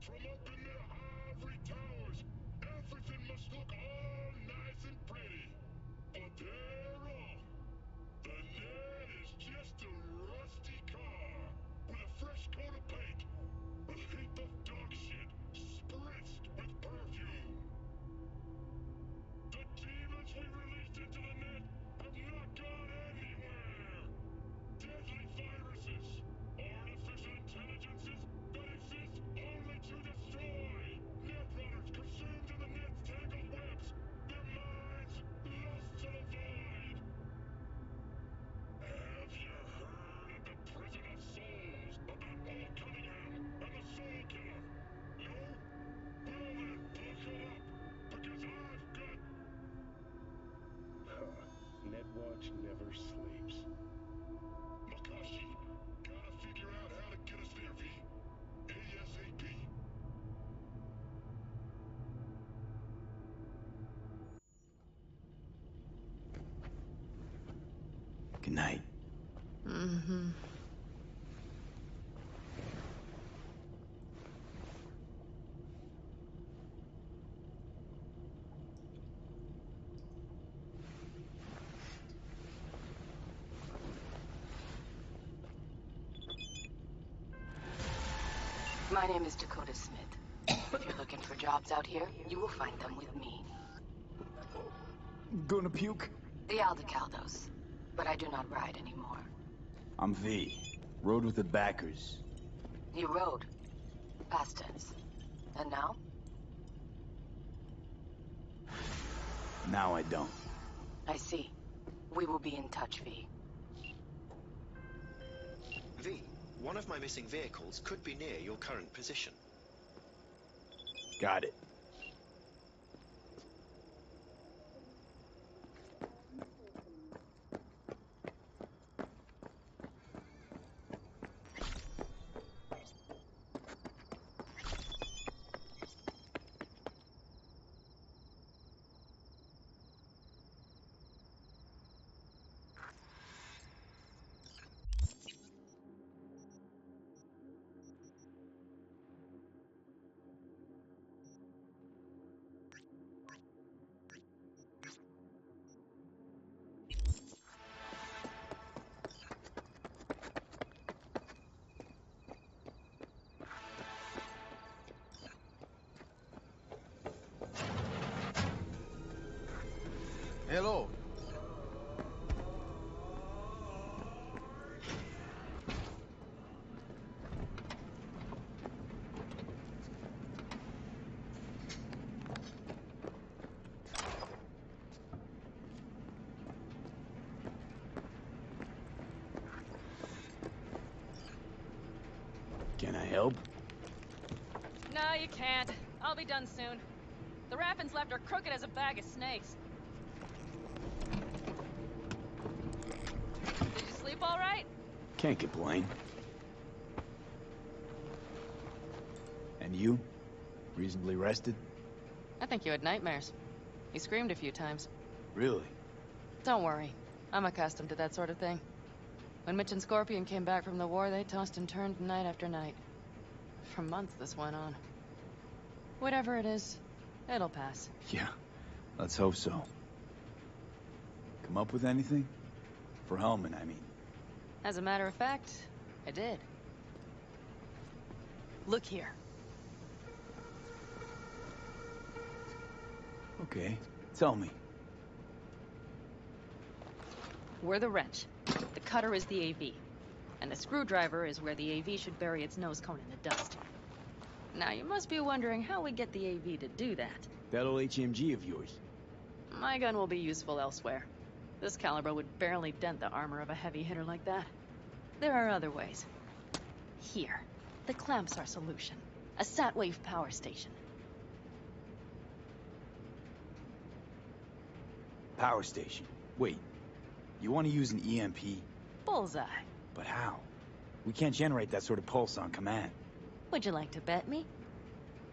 From up in their ivory towers, everything must look all nice and pretty. But they're wrong. The net is just a rusty car with a fresh coat of paint, a heap of dog shit spritzed with perfume. The demons we released into the net have not gone anywhere. Deadly viruses, artificial intelligences that exist only to destroy. Netrunners consumed in the net's tangled webs, their minds lost to the void. Have you heard of the Prison of Souls about Paul Cunningham and the Soul Killer? No? Well then, buckle up, because I've got... Netwatch never sleeps. Makashi, gotta figure out how to get us there, V. ASAP. Good night. Mm-hmm. My name is Dakota Smith. If you're looking for jobs out here, you will find them with me. Gonna puke? The Aldecaldos. But I do not ride anymore. I'm V. Rode with the backers. You rode. Past tense. And now? Now I don't. I see. We will be in touch, V. V, one of my missing vehicles could be near your current position. Got it. Hello. Can I help? No, you can't. I'll be done soon. The Raffins left are crooked as a bag of snakes. Did you sleep all right? Can't complain. And you? Reasonably rested? I think you had nightmares. You screamed a few times. Really? Don't worry. I'm accustomed to that sort of thing. When Mitch and Scorpion came back from the war, they tossed and turned night after night. For months this went on. Whatever it is, it'll pass. Yeah, let's hope so. Come up with anything? For Hellman, I mean. As a matter of fact, I did. Look here. Okay, tell me. We're the wrench. The cutter is the AV. And the screwdriver is where the AV should bury its nose cone in the dust. Now, you must be wondering how we get the AV to do that. That old HMG of yours. My gun will be useful elsewhere. This caliber would barely dent the armor of a heavy hitter like that. There are other ways. Here. The clamp's our solution. A sat-wave power station. Power station. Wait, you want to use an EMP? Bullseye. But how? We can't generate that sort of pulse on command. Would you like to bet me?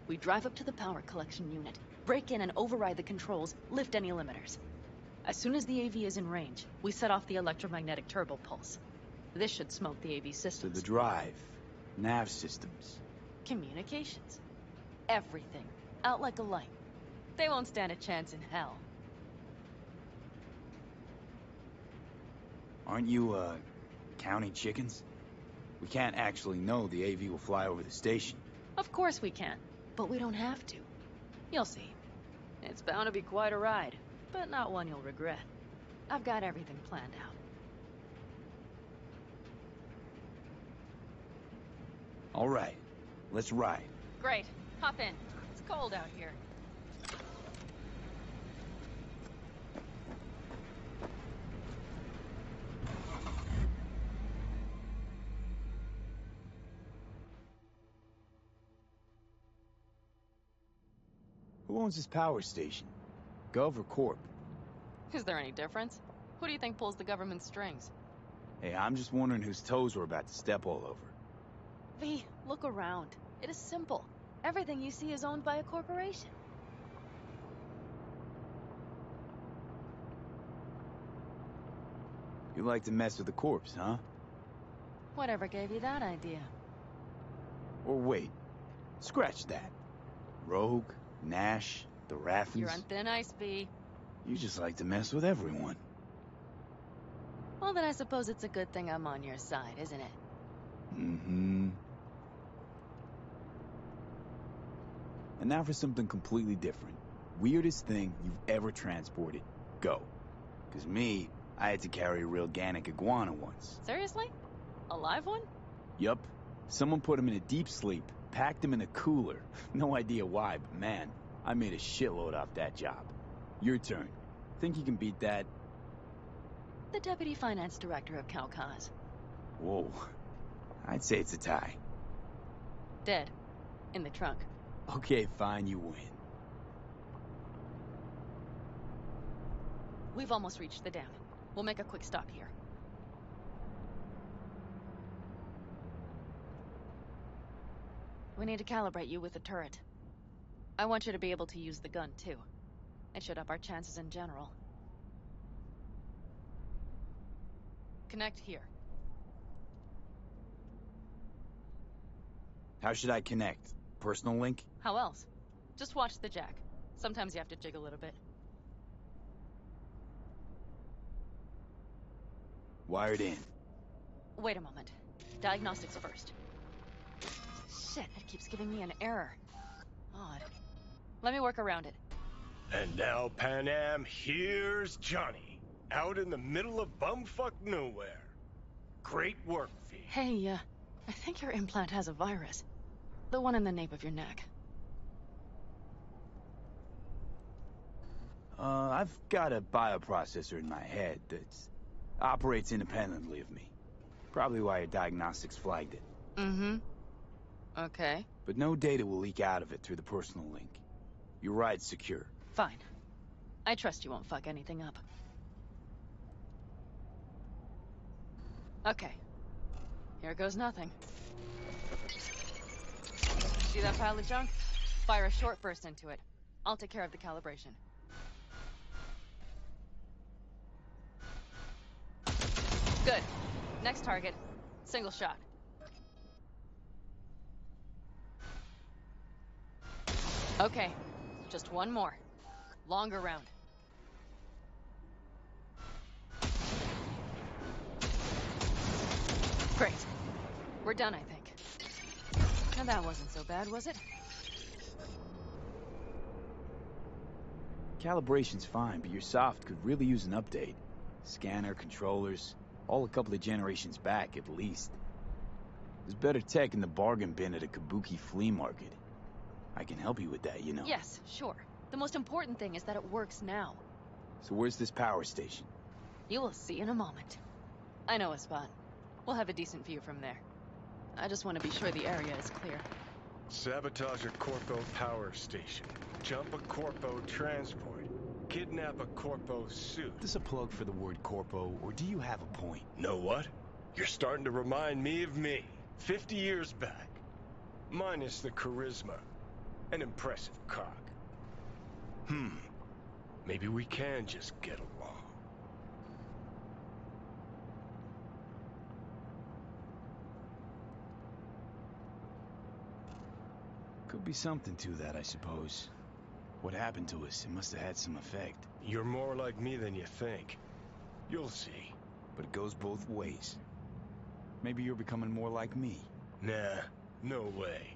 We drive up to the power collection unit, break in and override the controls, lift any limiters. As soon as the AV is in range, we set off the electromagnetic turbo pulse. This should smoke the AV So systems. the drive, nav systems. Communications. everything. Out like a light. They won't stand a chance in hell. Aren't you, counting chickens? We can't actually know the AV will fly over the station. Of course we can, but we don't have to. You'll see. It's bound to be quite a ride, but not one you'll regret. I've got everything planned out. All right, let's ride. Great. Hop in. It's cold out here. Who owns this power station? Gov or Corp? Is there any difference? Who do you think pulls the government strings? Hey, I'm just wondering whose toes we're about to step all over. V, look around. It is simple. Everything you see is owned by a corporation. You like to mess with the corpse, huh? Whatever gave you that idea? Or wait, scratch that. Rogue, Nash, the Raffens. You're on thin ice, V. You just like to mess with everyone. Well, then I suppose it's a good thing I'm on your side, isn't it? Mm-hmm. And now for something completely different. Weirdest thing you've ever transported. Go. 'Cause me, I had to carry a real Organic iguana once. Seriously? A live one? Yup. Someone put him in a deep sleep, packed him in a cooler. No idea why, but man, I made a shitload off that job. Your turn. Think you can beat that? The Deputy Finance Director of Calcas. Whoa. I'd say it's a tie. Dead. In the trunk. Okay, fine, you win. We've almost reached the dam. We'll make a quick stop here. We need to calibrate you with the turret. I want you to be able to use the gun, too. It should up our chances in general. Connect here. How should I connect? Personal link? How else? Just watch the jack. Sometimes you have to jig a little bit. Wired in. Wait a moment. Diagnostics first. Shit, it keeps giving me an error. Odd. Let me work around it. And now, Pan Am, here's Johnny. Out in the middle of bumfuck nowhere. Great work, V. Hey, I think your implant has a virus. The one in the nape of your neck. I've got a bioprocessor in my head that operates independently of me. Probably why your diagnostics flagged it. Mm-hmm. Okay. But no data will leak out of it through the personal link. Your ride's secure. Fine. I trust you won't fuck anything up. Okay. Here goes nothing. See that pile of junk? Fire a short burst into it. I'll take care of the calibration. Good. Next target. Single shot. Okay. Just one more. Longer round. Great. We're done, I think. Now that wasn't so bad, was it? Calibration's fine, but your soft could really use an update. Scanner, controllers, all a couple of generations back at least. There's better tech in the bargain bin at a kabuki flea market. I can help you with that, you know. Yes, sure. The most important thing is that it works now. So where's this power station? You will see in a moment. I know a spot. We'll have a decent view from there. I just want to be sure the area is clear. Sabotage a Corpo power station. Jump a Corpo transport. Kidnap a Corpo suit. Is this a plug for the word corpo, or do you have a point? Know what? You're starting to remind me of me, 50 years back. Minus the charisma. An impressive cock. Maybe we can just get along. Could be something to that, I suppose. What happened to us? It must have had some effect. You're more like me than you think. You'll see. But it goes both ways. Maybe you're becoming more like me. Nah, no way.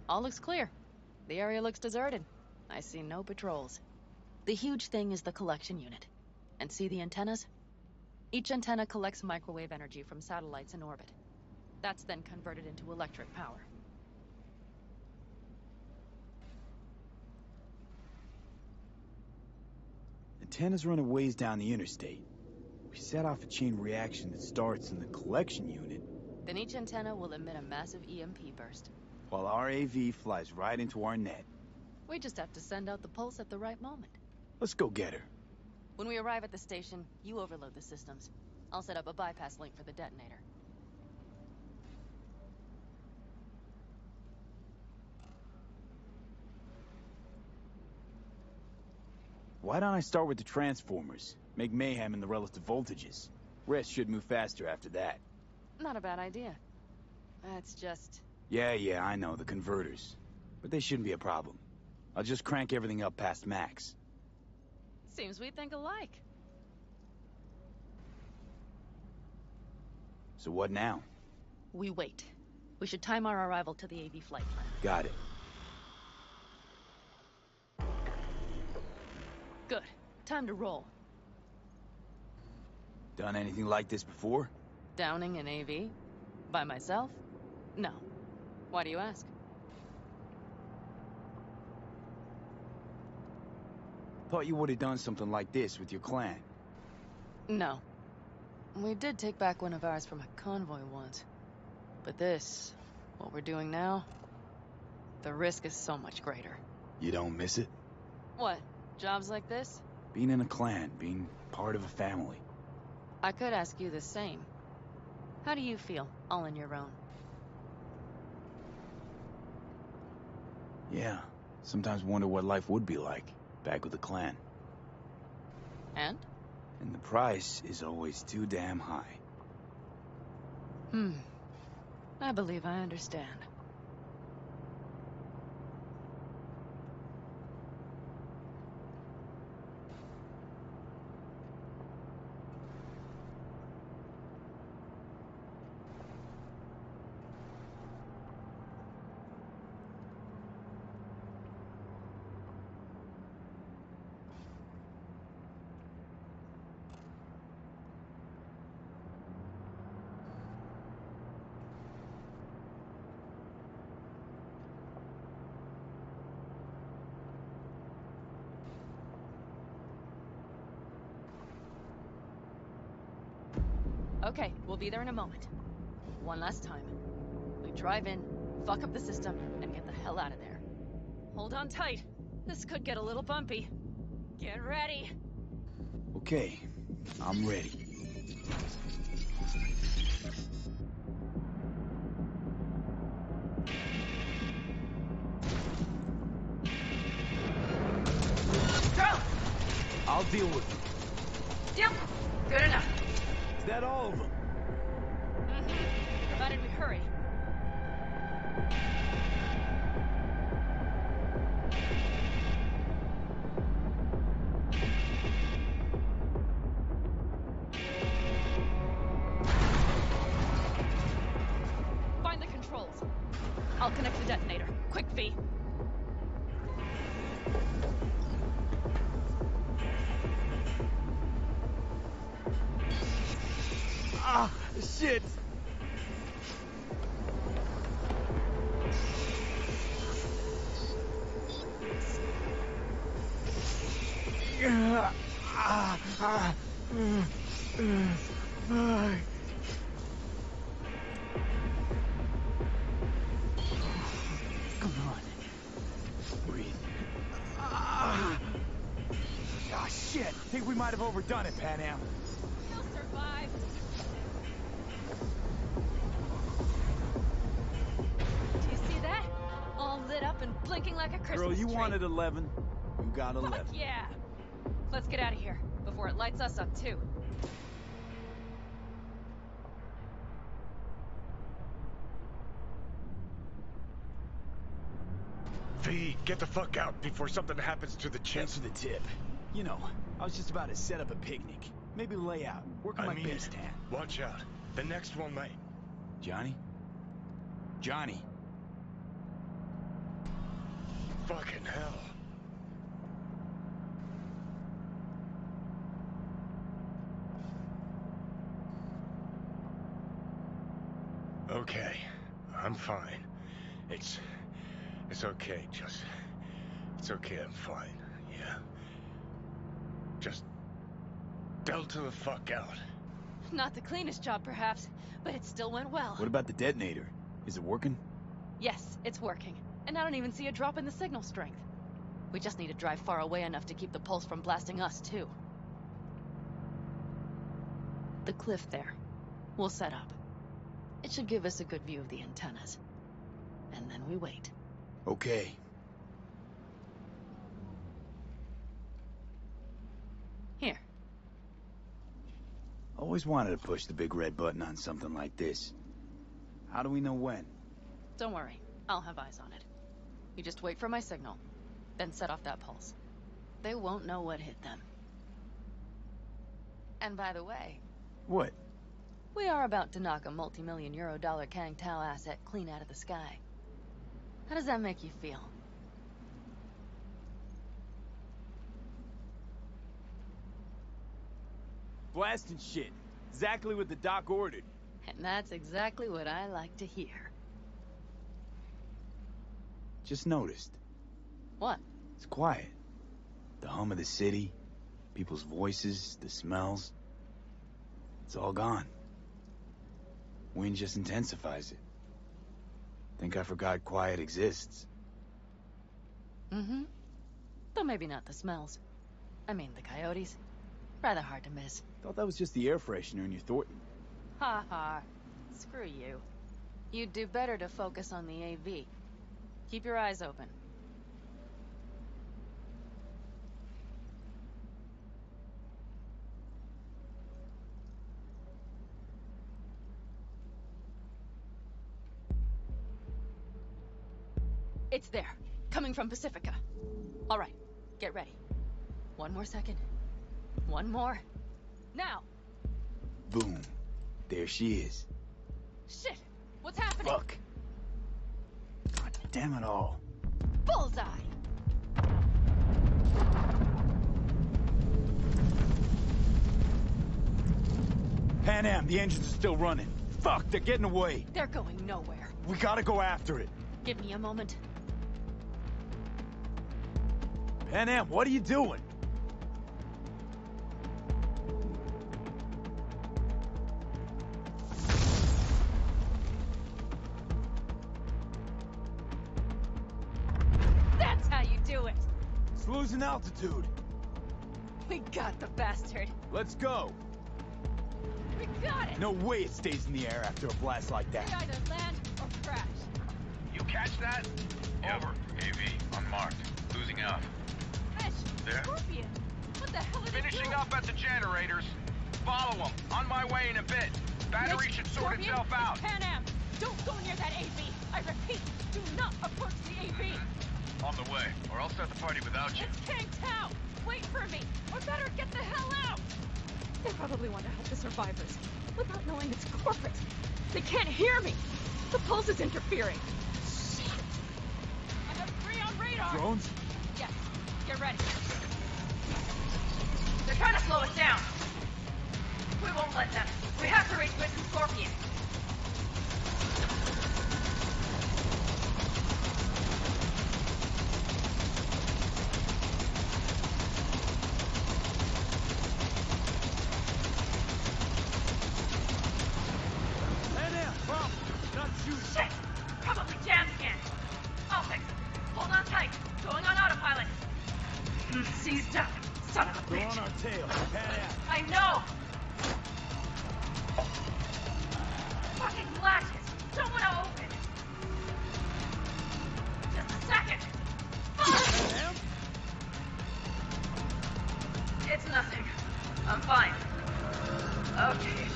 All looks clear. The area looks deserted. I see no patrols. The huge thing is the collection unit. And see the antennas? Each antenna collects microwave energy from satellites in orbit. That's then converted into electric power. Antennas run a ways down the interstate. We set off a chain reaction that starts in the collection unit, Then each antenna will emit a massive EMP burst. while our AV flies right into our net. We just have to send out the pulse at the right moment. Let's go get her. When we arrive at the station, you overload the systems. I'll set up a bypass link for the detonator. Why don't I start with the transformers? Make mayhem in the relative voltages. Rest should move faster after that. Not a bad idea. That's just... Yeah, I know, the converters. But they shouldn't be a problem. I'll just crank everything up past max. Seems we think alike. So what now? We wait. We should time our arrival to the AV flight plan. Got it. Good. Time to roll. Done anything like this before? Downing an AV? By myself? No. Why do you ask? Thought you would have done something like this with your clan. No. We did take back one of ours from a convoy once. But this, what we're doing now, the risk is so much greater. You don't miss it? What? Jobs like this? Being in a clan, being part of a family. I could ask you the same. How do you feel, all on your own? Yeah, sometimes wonder what life would be like, back with the clan. And? And the price is always too damn high. I believe I understand. Okay, we'll be there in a moment. One last time. We drive in, fuck up the system, and get the hell out of there. Hold on tight. This could get a little bumpy. Get ready. Okay, I'm ready. I'll deal with them. Yep, good enough. Is that all of them? Provided we hurry. Find the controls. I'll connect the detonator. Quick, V. Ah, shit! Come on. Breathe. Ah, shit! Think we might have overdone it, Pan Am. You'll survive. Do you see that? All lit up and blinking like a Christmas Girl, you tree. wanted 11. You got 11. Fuck yeah! Let's get out of here, before it lights us up too. V, get the fuck out before something happens to the chip. Thanks for the tip. You know, I was just about to set up a picnic. Maybe lay out. Work on my base tan. Watch out. The next one might. Johnny? Johnny? Fucking hell. Okay. I'm fine. It's okay, just... It's okay, I'm fine. Yeah? Just... Delta the fuck out. Not the cleanest job, perhaps, but it still went well. What about the detonator? Is it working? Yes, it's working. And I don't even see a drop in the signal strength. We just need to drive far away enough to keep the pulse from blasting us, too. The cliff there. We'll set up. It should give us a good view of the antennas. And then we wait. Okay. Here. Always wanted to push the big red button on something like this. How do we know when? Don't worry. I'll have eyes on it. You just wait for my signal. Then set off that pulse. They won't know what hit them. And by the way... What? We are about to knock a multi-million-euro Kang Tao asset clean out of the sky. How does that make you feel? Blasting shit. Exactly what the doc ordered. And that's exactly what I like to hear. Just noticed. What? It's quiet. The hum of the city, people's voices, the smells. It's all gone. Wind just intensifies it. Think I forgot quiet exists. Mm-hmm. Though maybe not the smells. I mean, the coyotes. Rather hard to miss. Thought that was just the air freshener in your Thornton. Ha ha. Screw you. You'd do better to focus on the AV. Keep your eyes open. It's there. Coming from Pacifica. All right. Get ready. One more second. One more. Now! Boom. There she is. Shit! What's happening? Fuck. God damn it all. Bullseye! Pan Am, the engines are still running. Fuck, they're getting away. They're going nowhere. We gotta go after it. Give me a moment. Pan Am, what are you doing? That's how you do it! It's losing altitude. We got the bastard. Let's go. We got it! No way it stays in the air after a blast like We that. either land or crash. You catch that? Over. AV, unmarked. Losing out. Fish! There? Scorpion! What the hell are they Finishing doing? up at the generators. Follow them. On my way in a bit. Battery Mitch, should sort Scorpion, itself out. It's Pan Am. Don't go near that AV. I repeat, do not approach the AV. On the way, or I'll start the party without you. It's Kang Tao. Wait for me, or better get the hell out. They probably want to help the survivors, without knowing it's corporate. They can't hear me. The pulse is interfering. I have 3 on radar. Drones? Yes, get ready. They're trying to slow us down. We won't let them. We have to reach Mission Scorpion. Pan Am, bump! Not shooting. Shit! Probably jammed again. I'll fix it. Hold on tight. Going on autopilot. Seized up. Son of a They're bitch. on our tail. Pan Am. I know! Fucking latches! Don't want to open! Just a second! Fuck! Pan Am? It's nothing. I'm fine. Okay.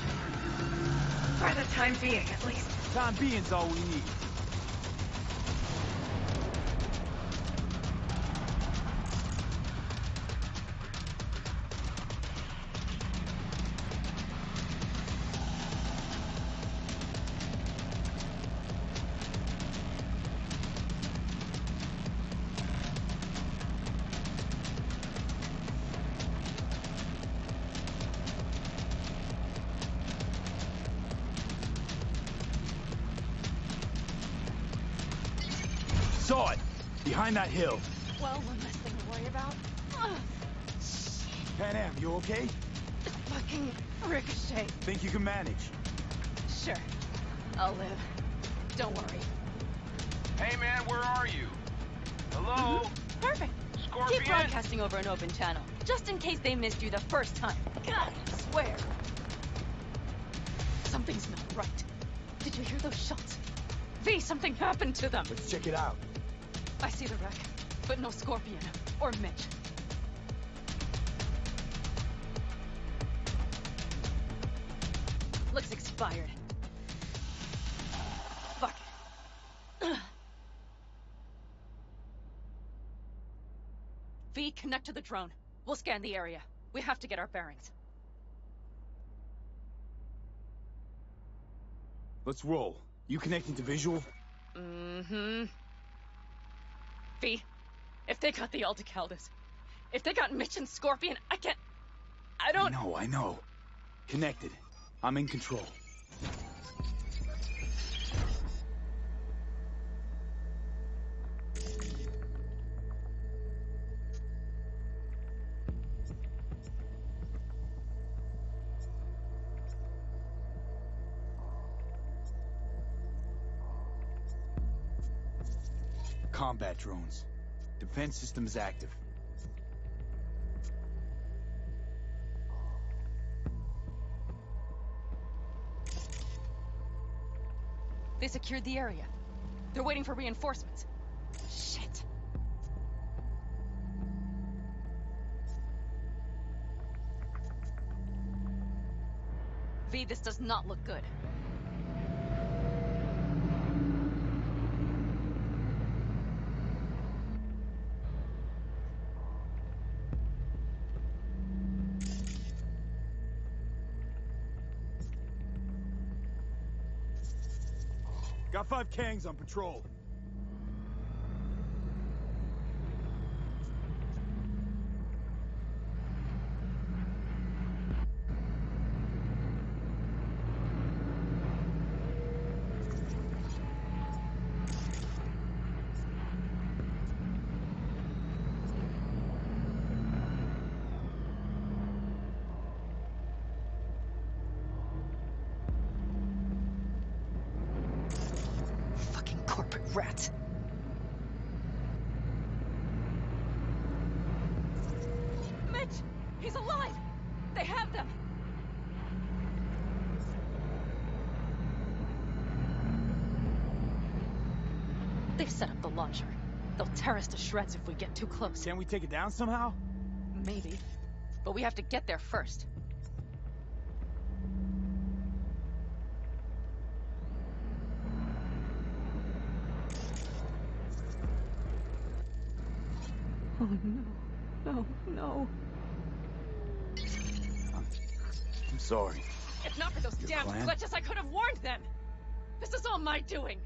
For the time being, at least. Time being's all we need. saw it! Behind that hill. Well, one less thing to worry about. Ugh, Pan Am, you okay? fucking ricochet. Think you can manage? Sure. I'll live. Don't worry. Hey man, where are you? Hello? Perfect. Scorpion? Keep broadcasting over an open channel, just in case they missed you the first time. God, I swear. Something's not right. Did you hear those shots? V, something happened to them. Let's check it out. I see the wreck, but no Scorpion or Mitch. Looks expired. Fuck it. V, connect to the drone. We'll scan the area. We have to get our bearings. Let's roll. You connecting to visual? Mm-hmm. V, if they got the Aldecaldos, if they got Mitch and Scorpion, I don't... I know. Connected. I'm in control. Combat drones. Defense system is active. They secured the area. They're waiting for reinforcements. Shit. V, this does not look good. Got 5 Kangs on patrol. Fucking corporate rats. Mitch! He's alive! They have them! They've set up the launcher. They'll tear us to shreds if we get too close. Can we take it down somehow? Maybe. But we have to get there first. Oh no. No, no. I'm sorry. If not for those Your damn plan? glitches, I could have warned them! This is all my doing!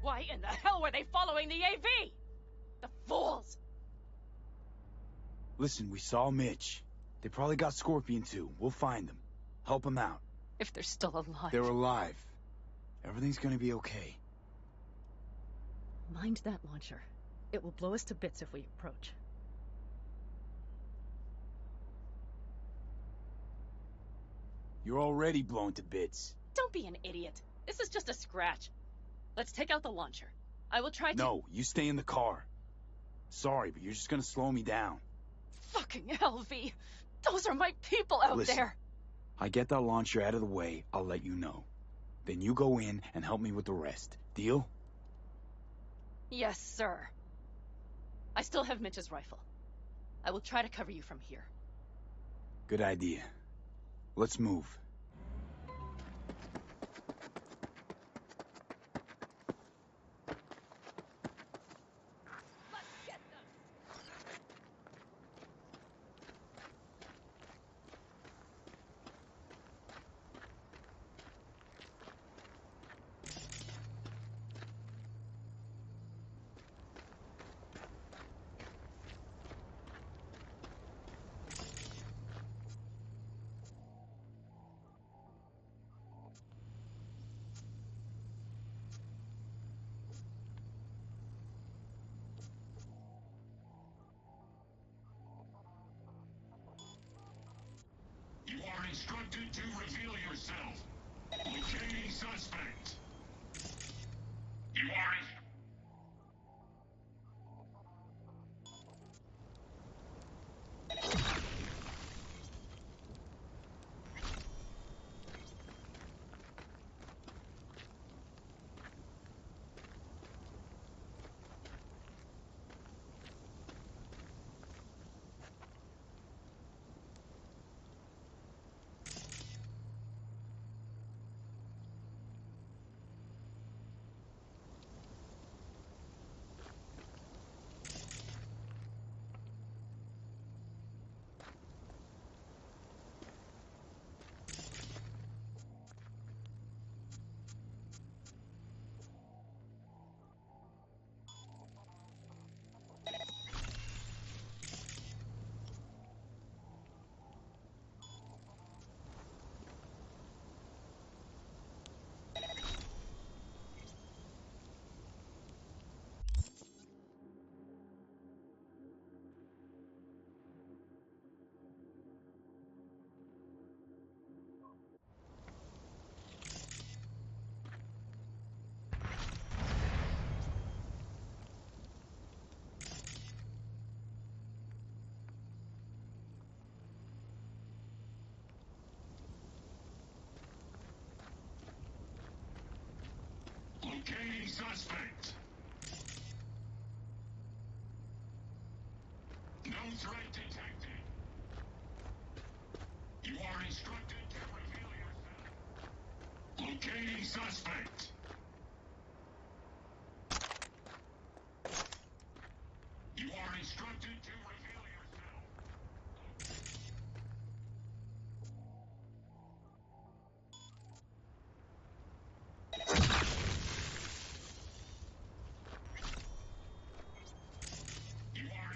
Why in the hell were they following the AV? The fools! Listen, we saw Mitch. They probably got Scorpion too. We'll find them. Help them out. If they're still alive. They're alive. Everything's gonna be okay. Mind that launcher. It will blow us to bits if we approach. You're already blown to bits. Don't be an idiot. This is just a scratch. Let's take out the launcher. I will try to... No, you stay in the car. Sorry, but you're just gonna slow me down. Fucking LV! Those are my people out Listen, there! I get that launcher out of the way, I'll let you know. Then you go in and help me with the rest. Deal? Yes, sir. I still have Mitch's rifle. I will try to cover you from here. Good idea. Let's move. Let's get them! instructed to reveal yourself. Locating suspect. You are locating suspect. No threat detected. You are instructed to reveal yourself. Locating suspect. You are instructed to reveal yourself. You are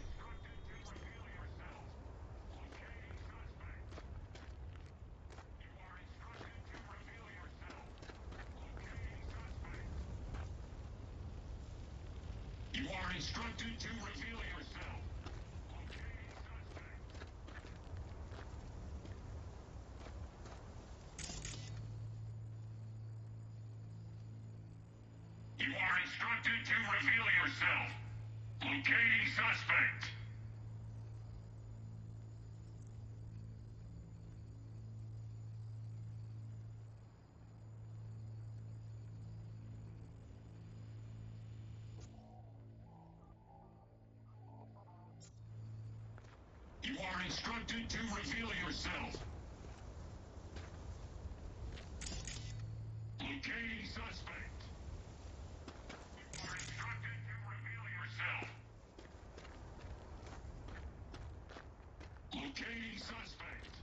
instructed to reveal yourself. Locating suspect. You are instructed to reveal yourself. Locating suspect. You are instructed to reveal yourself. Locating suspect. You are instructed to reveal yourself. Locating suspect. You are instructed to reveal yourself. Locating suspect. You are instructed to reveal yourself. Locating suspect.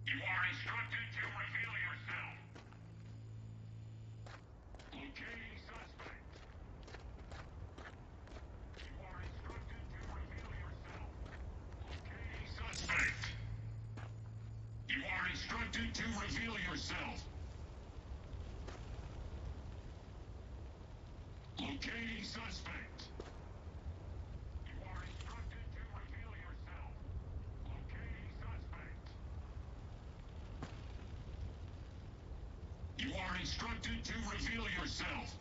You are instructed to reveal yourself. Locating suspect. You are instructed to reveal yourself. Locating suspect. You are instructed to reveal yourself. Locating suspect. You are instructed to reveal yourself. Locating suspect. You are instructed to reveal yourself.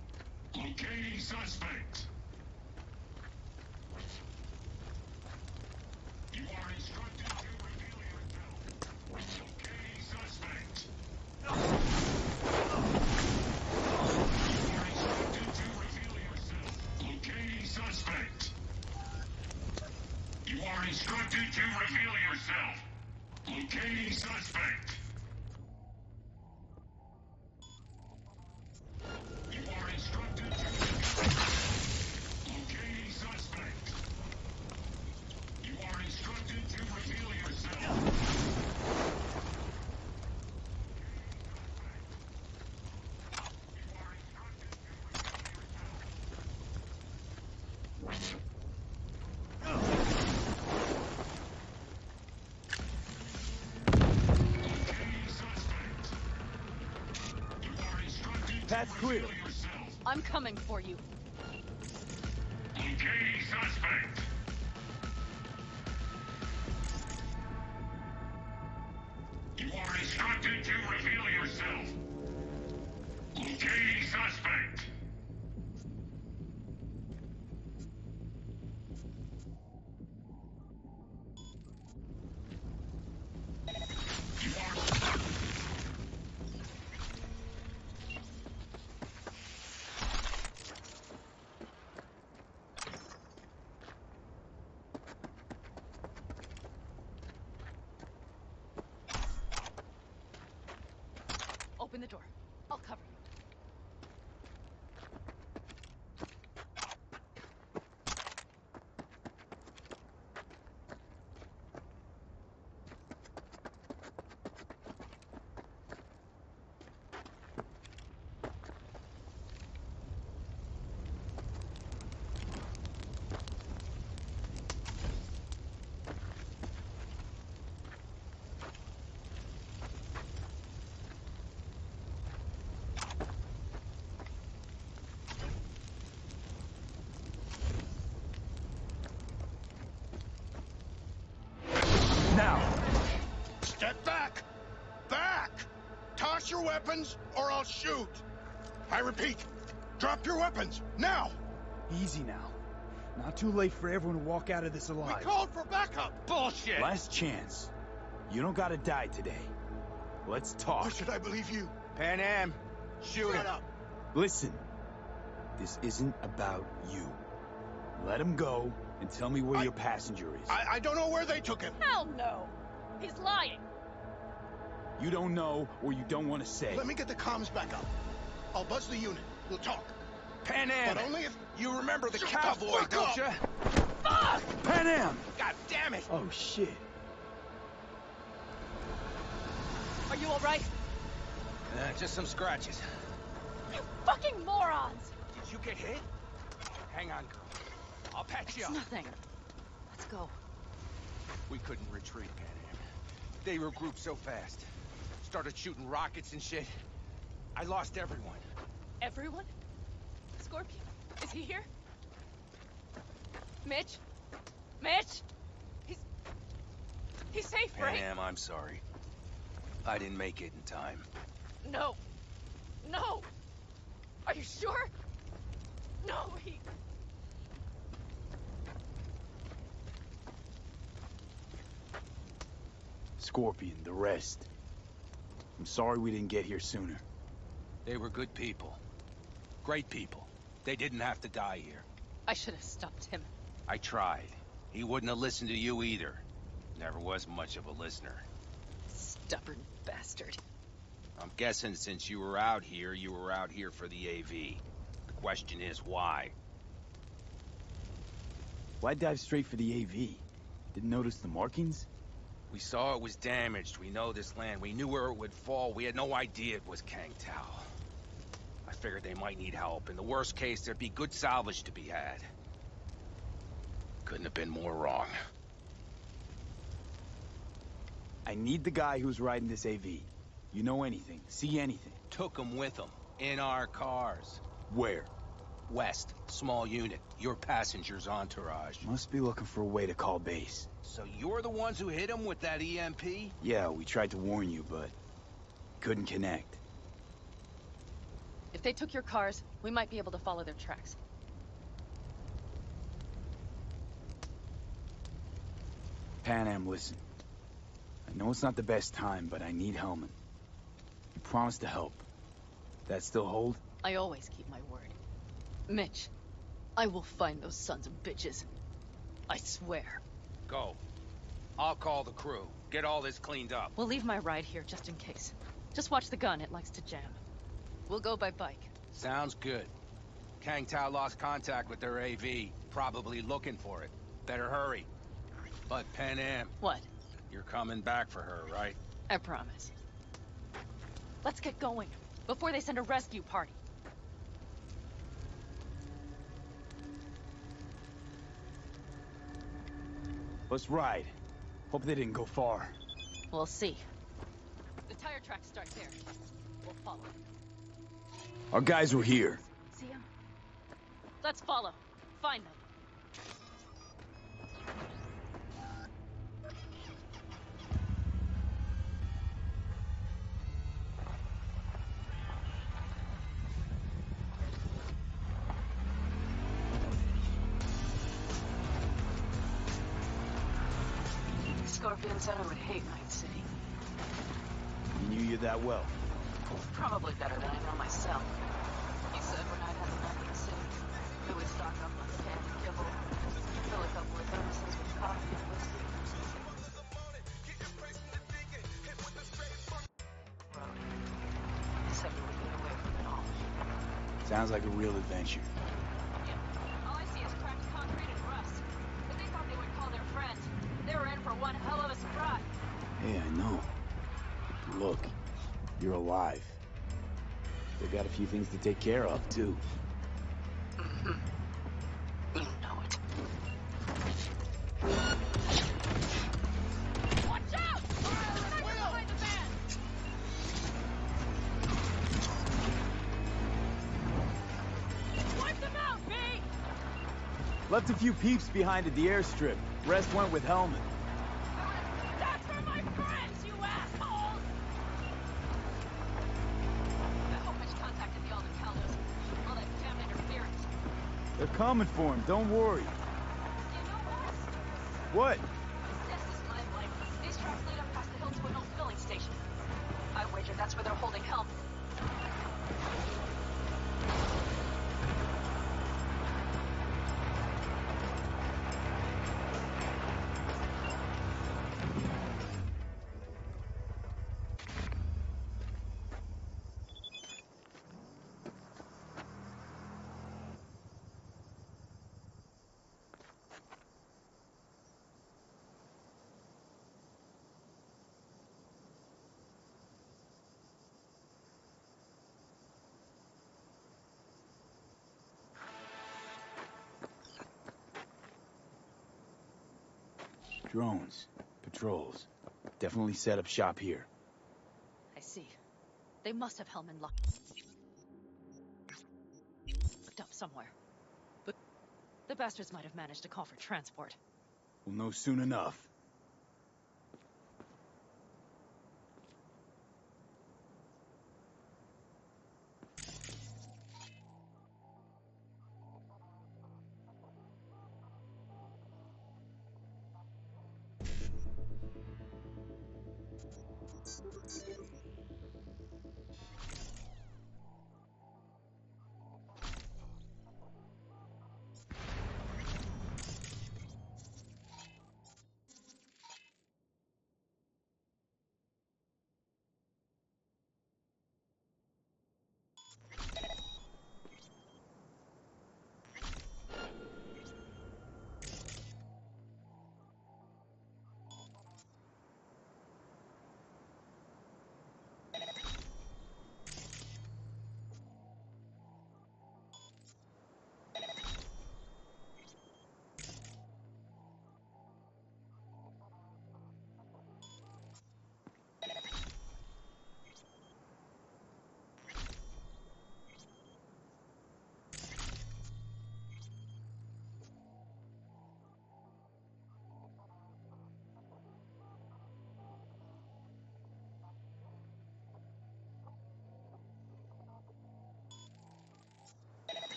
Locating suspect. You are instructed to reveal yourself. Locating suspect. You are instructed to reveal yourself. Locating suspect. You are instructed to reveal yourself. Locating suspect. You are instructed to locating suspect. You are instructed to reveal yourself. You are instructed to reveal yourself. Locating suspect. You are instructed to Path clear. reveal yourself. I'm coming for you. suspect. You are instructed to reveal yourself. Locating suspect. Open the door. I'll cover you. Step back! Back! Toss your weapons, or I'll shoot! I repeat, drop your weapons, now! Easy now. Not too late for everyone to walk out of this alive. We called for backup! Bullshit! Last chance. You don't gotta die today. Let's talk. Why should I believe you? Pan Am, shoot Shut him. up! Listen. This isn't about you. Let him go and tell me where your passenger is. I don't know where they took him. Hell no! He's lying! You don't know or you don't want to say. Let me get the comms back up. I'll buzz the unit. We'll talk. Pan Am, But only if... you remember the Shut the cowboy, fuck don't up! you? Fuck! Pan Am! God damn it! Oh, shit. Are you alright? Just some scratches. You fucking morons! Did you get hit? Hang on, girl. I'll patch you It's up. nothing. Let's go. We couldn't retreat, Pan Am. They regrouped so fast. Started shooting rockets and shit. I lost everyone. Everyone? Scorpion, is he here? Mitch? Mitch? He's safe, Pan right? Am, I'm sorry. I didn't make it in time. No. No! Are you sure? No, he... Scorpion, the rest. I'm sorry we didn't get here sooner. They were good people. Great people. They didn't have to die here. I should have stopped him. I tried. He wouldn't have listened to you either. Never was much of a listener. Stubborn bastard. I'm guessing since you were out here for the AV. The question is, why? Why dive straight for the AV? Didn't notice the markings? We saw it was damaged. We know this land. We knew where it would fall. We had no idea it was Kang Tao. I figured they might need help. In the worst case, there'd be good salvage to be had. Couldn't have been more wrong. I need the guy who's riding this AV. You know anything, see anything. Took them with them. In our cars. Where? West. Small unit. Your passenger's entourage. Must be looking for a way to call base. So you're the ones who hit him with that EMP? Yeah, we tried to warn you, but couldn't connect. If they took your cars, we might be able to follow their tracks. Pan Am, listen. I know it's not the best time, but I need Hellman. You promised to help. That still hold? I always keep my word. Mitch, I will find those sons of bitches. I swear. Go. I'll call the crew. Get all this cleaned up. We'll leave my ride here just in case. Just watch the gun, it likes to jam. We'll go by bike. Sounds good. Kang Tao lost contact with their AV. Probably looking for it. Better hurry. But Pan Am, What? you're coming back for her, right? I promise. Let's get going, before they send a rescue party. Let's ride. Hope they didn't go far. We'll see. The tire tracks start there. We'll follow. Our guys were here. See them? Let's follow. Find them. Ben said I would hate Night City. He knew you that well. Probably better than I know myself. He said when I'd had enough of the city, we would stock up on canned kibble, fill a couple of thermoses with coffee and whiskey. Road. He said we would get away from it all. Sounds like a real adventure. Yeah. All I see is cracked concrete and rust. But they thought they would call their friends. They were in for one hell of a surprise. Hey, I know. Look, you're alive. They got a few things to take care of, too. Mm-hmm. You know it. Watch out! Right behind the van! Wipe them out, B! Left a few peeps behind at the airstrip. Rest went with Hellman. That's for my friends, you assholes! I hope Mitch contacted the Aldecaldos. All that damn interference. They're coming for him, don't worry. You know what? What? This is my life. These tracks lead up past the hill to an old filling station. I wager that's where they're holding Helm. Drones. Patrols. Definitely set up shop here. I see. They must have Hellman locked up somewhere. But the bastards might have managed to call for transport. We'll know soon enough.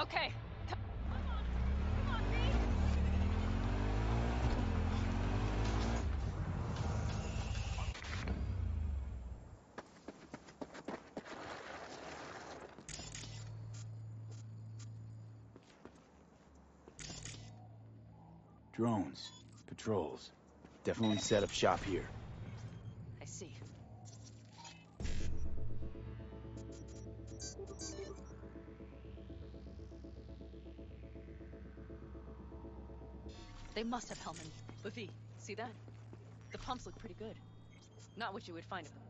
Okay. Come on, V. Drones. Patrols. Definitely set up shop here. I see. They must have Hellman. But V, see that? The pumps look pretty good. Not what you would find at them.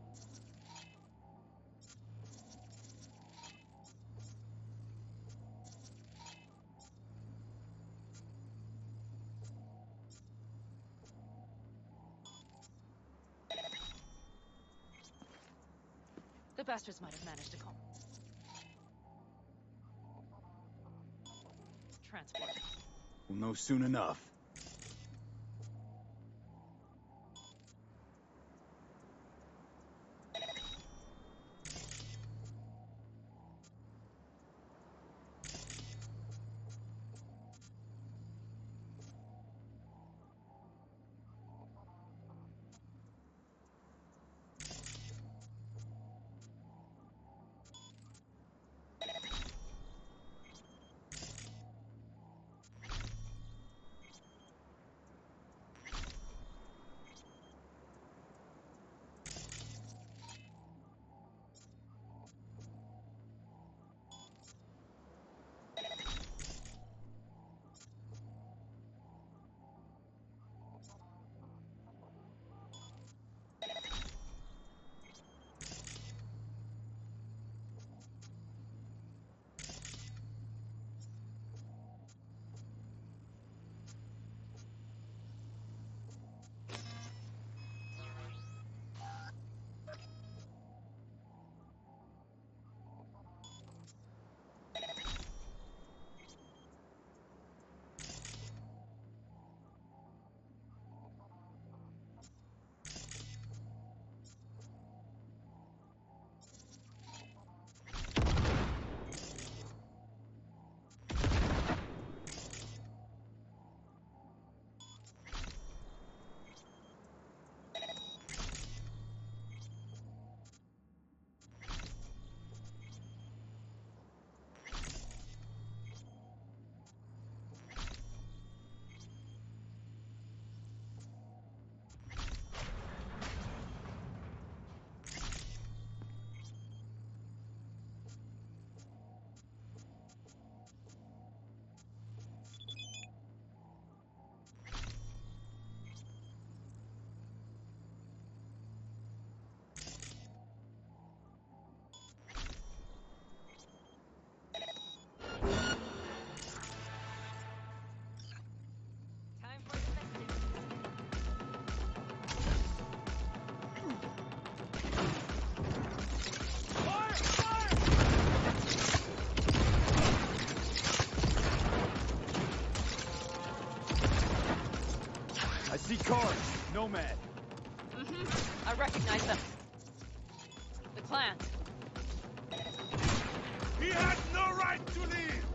The bastards might have managed to call. Transport. We'll know soon enough. I see cars. Nomad. Mm-hmm. I recognize them. The clans. He has no right to leave!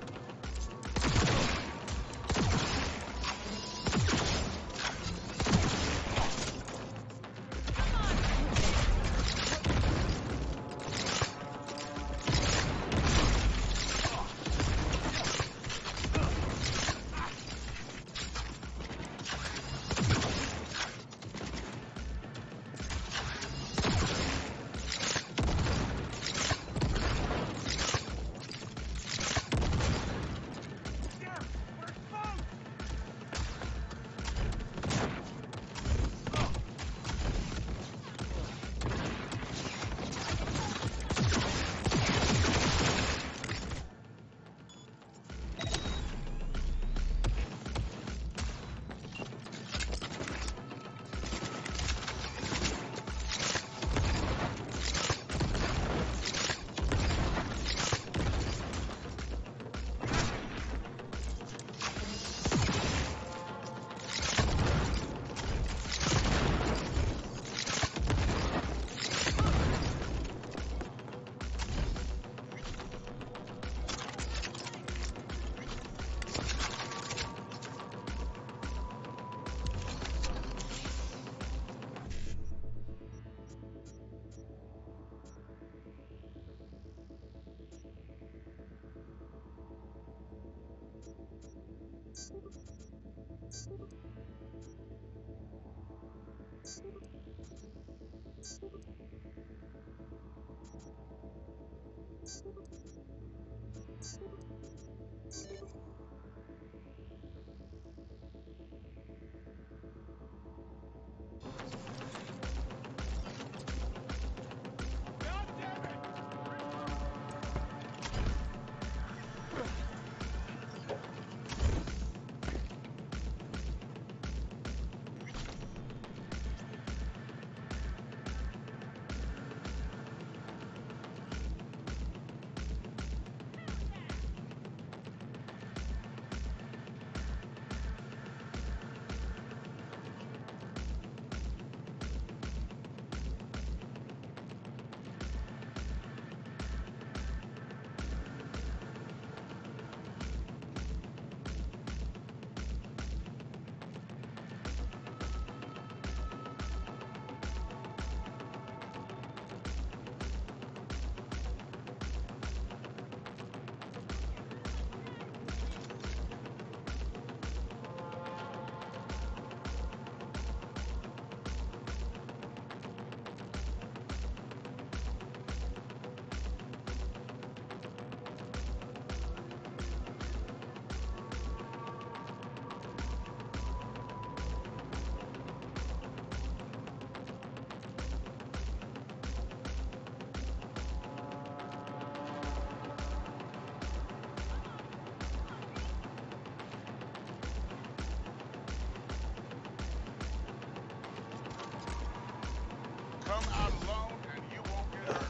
Come out alone and you won't get hurt.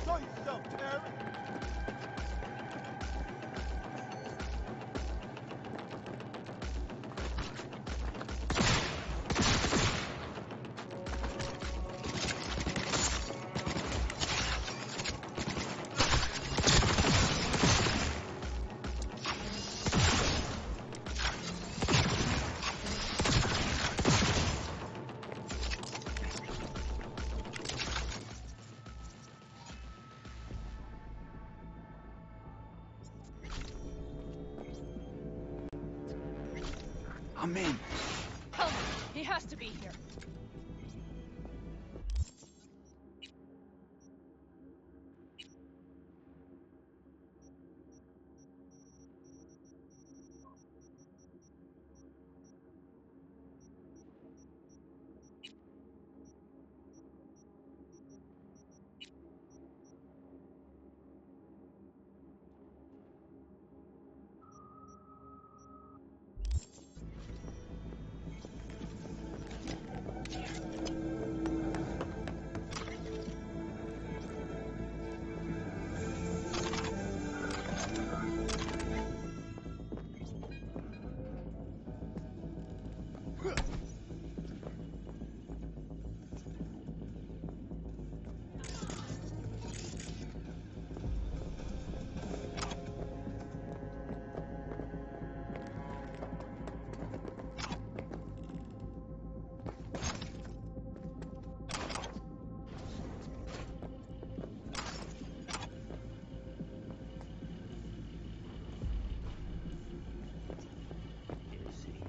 Show yourself, Terry. I'm in. Help! He has to be here.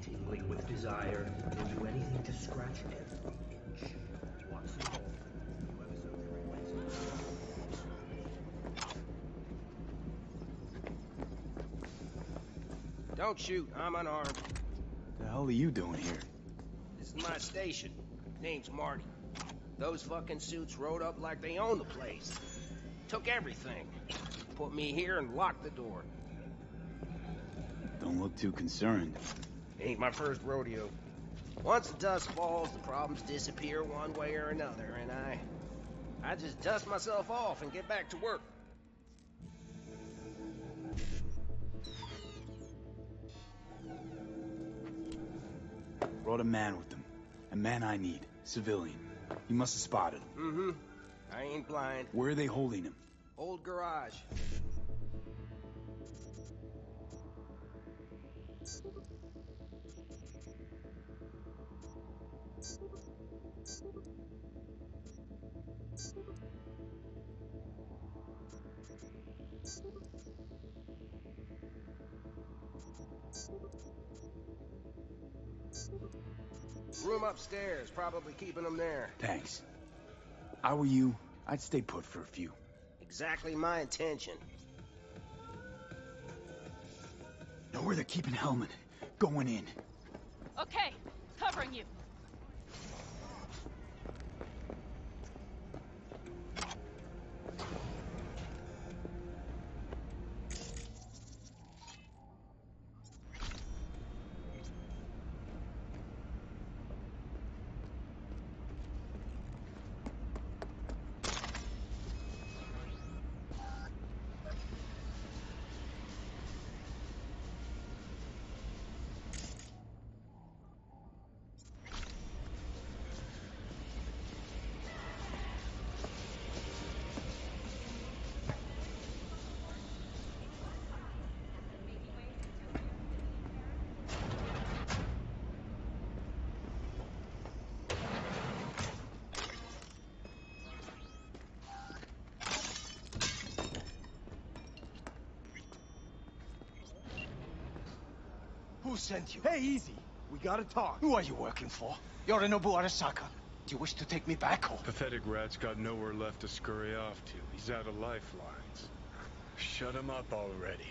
Tingling with desire, will do anything to scratch every itch. Watch the ball. New episodes every Wednesday. Don't shoot, I'm unarmed. The hell are you doing here? This is my station. Name's Marty. Those fucking suits rode up like they own the place. Took everything. put me here and lock the door. Don't look too concerned. Ain't my first rodeo. Once the dust falls, the problems disappear one way or another, and I just dust myself off and get back to work. Brought a man with them. A man I need. Civilian. You must have spotted him. Mm-hmm. I ain't blind. Where are they holding him? Old garage. Room upstairs, probably keeping them there. Thanks. I were you, I'd stay put for a few. Exactly my intention. Know where they're keeping Hellman. Going in. Okay, covering you. Who sent you? Hey, easy. We gotta talk. Who are you working for? Yorinobu Arasaka. Do you wish to take me back home? Pathetic rat's got nowhere left to scurry off to. He's out of lifelines. Shut him up already.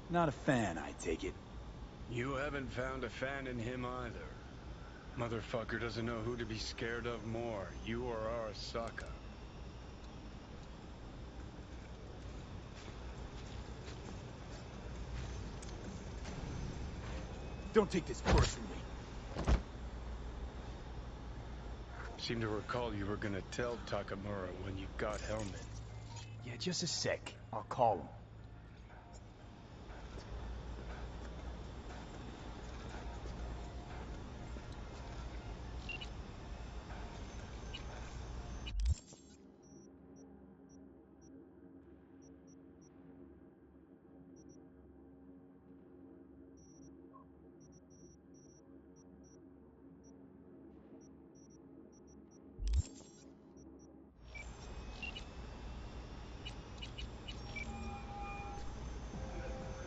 Not a fan, I take it. You haven't found a fan in him either. Motherfucker doesn't know who to be scared of more, you or Arasaka. Don't take this personally. Seem to recall you were gonna tell Takamura when you got Hellman. Yeah, just a sec. I'll call him.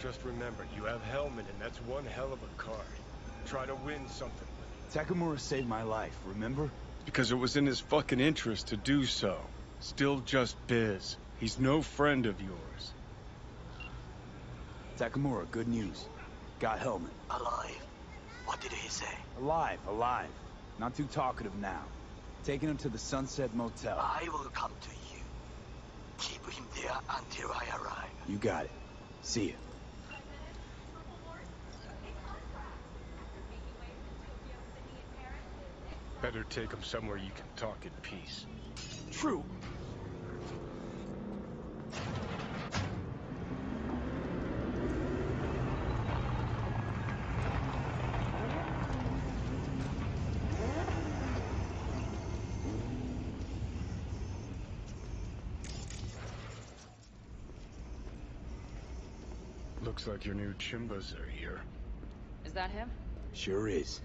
Just remember, you have Hellman, and that's one hell of a card. Try to win something with it. Takamura saved my life, remember? Because it was in his fucking interest to do so. Still just biz. He's no friend of yours. Takamura, good news. Got Hellman. Alive. What did he say? Alive, alive. Not too talkative now. Taking him to the Sunset Motel. I will come to you. Keep him there until I arrive. You got it. See ya. Better take him somewhere you can talk in peace. True. Looks like your new Chimbas are here. Is that him? Sure is.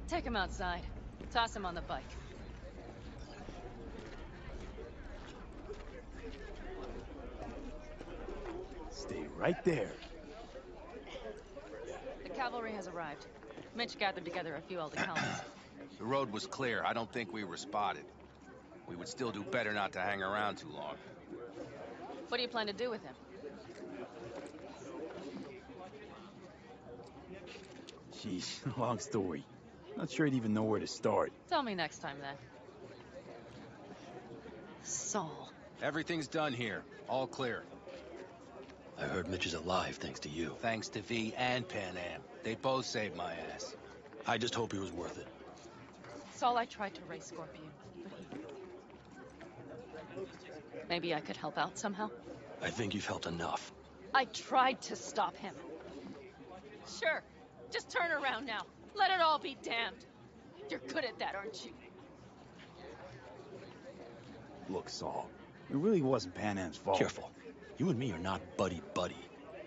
Take him outside. Toss him on the bike. Stay right there. The cavalry has arrived. Mitch gathered together a few Aldecaldos. The road was clear. I don't think we were spotted. We would still do better not to hang around too long. What do you plan to do with him? Sheesh, long story. Not sure I'd even know where to start. Tell me next time, then. Saul. Everything's done here. All clear. I heard Mitch is alive thanks to you. Thanks to V and Pan Am. They both saved my ass. I just hope he was worth it. Saul, I tried to raise Scorpion, but he... Maybe I could help out somehow? I think you've helped enough. I tried to stop him. Sure. Just turn around now. Let it all be damned. You're good at that, aren't you? Look, Saul, it really wasn't Pan Am's fault. Careful. You and me are not buddy-buddy.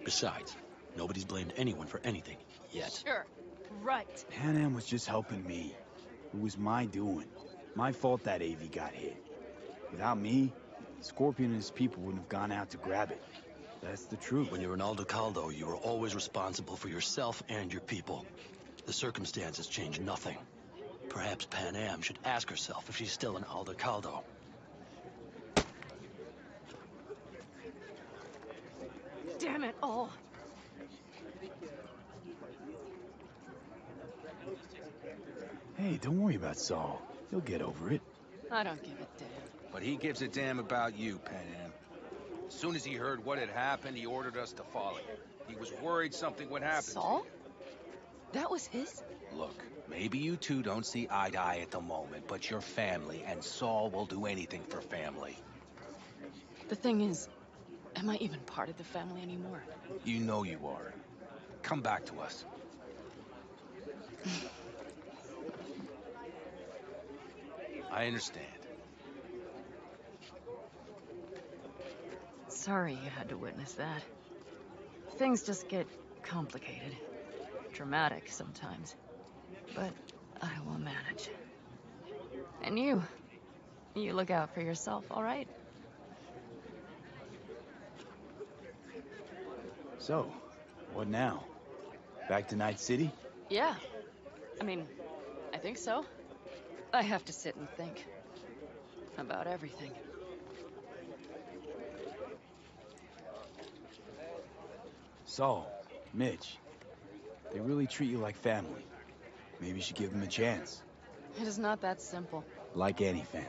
Besides, nobody's blamed anyone for anything yet. Sure. Right. Pan Am was just helping me. It was my doing. My fault that AV got hit. Without me, Scorpion and his people wouldn't have gone out to grab it. That's the truth. When you're an Aldecaldo, you are always responsible for yourself and your people. The circumstances change nothing. Perhaps Pan Am should ask herself if she's still an Aldecaldo. Damn it all. Hey, don't worry about Saul. He'll get over it. I don't give a damn. But he gives a damn about you, Pan Am. As soon as he heard what had happened, he ordered us to follow you. He was worried something would happen. Saul? That was his? Look, maybe you two don't see eye to eye at the moment, but you're family, and Saul will do anything for family. The thing is, am I even part of the family anymore? You know you are. Come back to us. I understand. Sorry you had to witness that. Things just get complicated. Dramatic sometimes. But I will manage. And you look out for yourself, all right? So, what now? Back to Night City? Yeah. I mean, I think so. I have to sit and think. About everything. Saul, Mitch, they really treat you like family. Maybe you should give them a chance. It is not that simple. Like any family.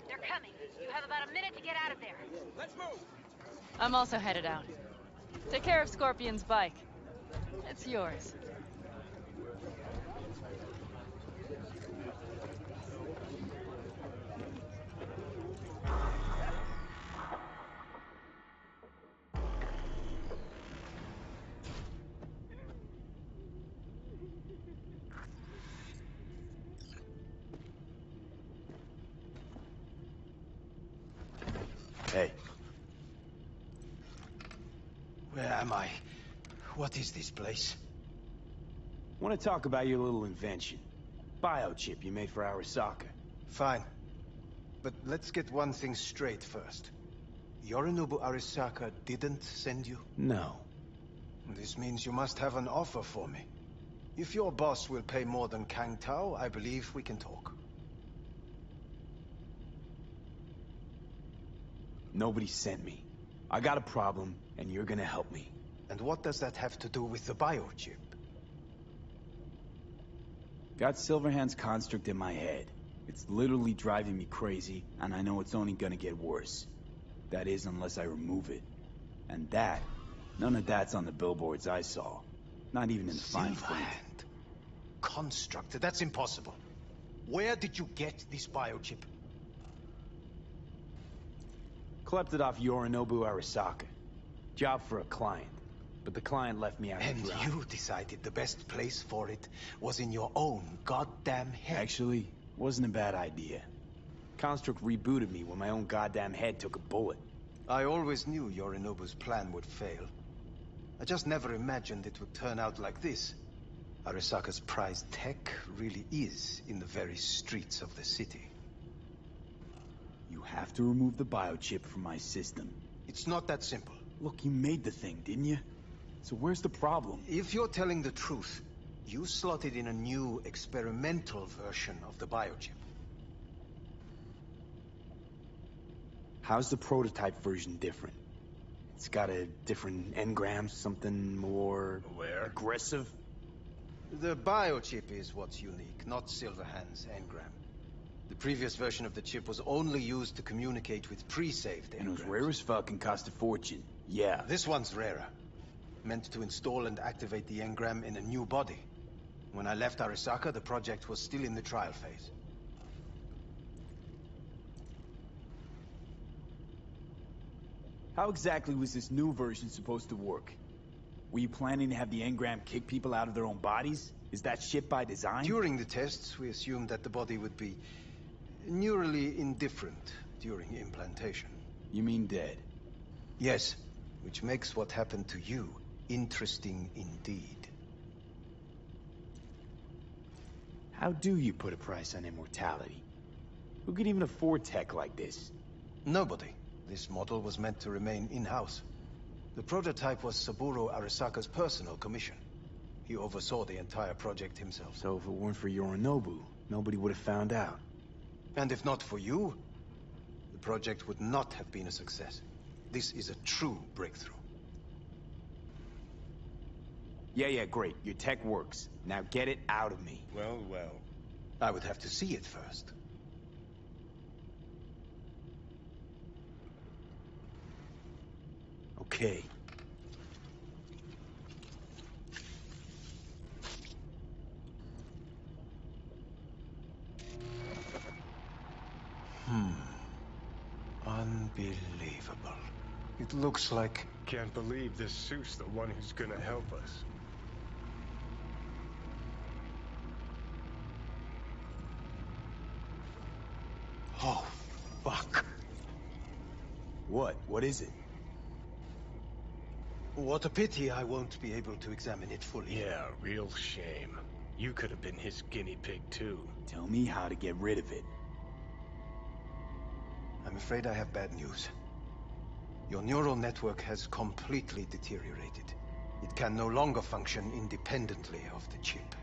They're coming. You have about a minute to get out of there. Let's move! I'm also headed out. Take care of Scorpion's bike. It's yours. Hey. Where am I? What is this place? Want to talk about your little invention? Biochip you made for Arasaka. Fine. But let's get one thing straight first. Yorinobu Arasaka didn't send you? No. This means you must have an offer for me. If your boss will pay more than Kang Tao, I believe we can talk. Nobody sent me. I got a problem, and you're gonna help me. And what does that have to do with the biochip? Got Silverhand's construct in my head. It's literally driving me crazy, and I know it's only gonna get worse. That is, unless I remove it. And that, none of that's on the billboards I saw. Not even in the fine print. Silverhand. Construct, that's impossible. Where did you get this biochip? Klept it off Yorinobu Arasaka. Job for a client. But the client left me out And to dry. you decided the best place for it was in your own goddamn head. Actually, wasn't a bad idea. Construct rebooted me when my own goddamn head took a bullet. I always knew Yorinobu's plan would fail. I just never imagined it would turn out like this. Arasaka's prized tech really is in the very streets of the city. You have to remove the biochip from my system. It's not that simple. Look, you made the thing, didn't you? So where's the problem? If you're telling the truth, you slotted in a new experimental version of the biochip. How's the prototype version different? It's got a different engram, something more... aggressive? The biochip is what's unique, not Silverhand's engram. The previous version of the chip was only used to communicate with pre-saved engrams. And it was rare as fuck and cost a fortune. Yeah. This one's rarer. Meant to install and activate the engram in a new body. When I left Arasaka, the project was still in the trial phase. How exactly was this new version supposed to work? Were you planning to have the engram kick people out of their own bodies? Is that shit by design? During the tests, we assumed that the body would be neurally indifferent during implantation. You mean dead? Yes, which makes what happened to you interesting indeed. How do you put a price on immortality? Who could even afford tech like this? Nobody. This model was meant to remain in-house. The prototype was Saburo Arasaka's personal commission. He oversaw the entire project himself. So if it weren't for Yorinobu, nobody would have found out. And if not for you, the project would not have been a success. This is a true breakthrough. Yeah, great. Your tech works. Now get it out of me. Well. I would have to see it first. Okay. Unbelievable. It looks like... Can't believe this suit's the one who's gonna help us. Oh, fuck. What? What is it? What a pity I won't be able to examine it fully. Yeah, real shame. You could have been his guinea pig too. Tell me how to get rid of it. I'm afraid I have bad news. Your neural network has completely deteriorated. It can no longer function independently of the chip.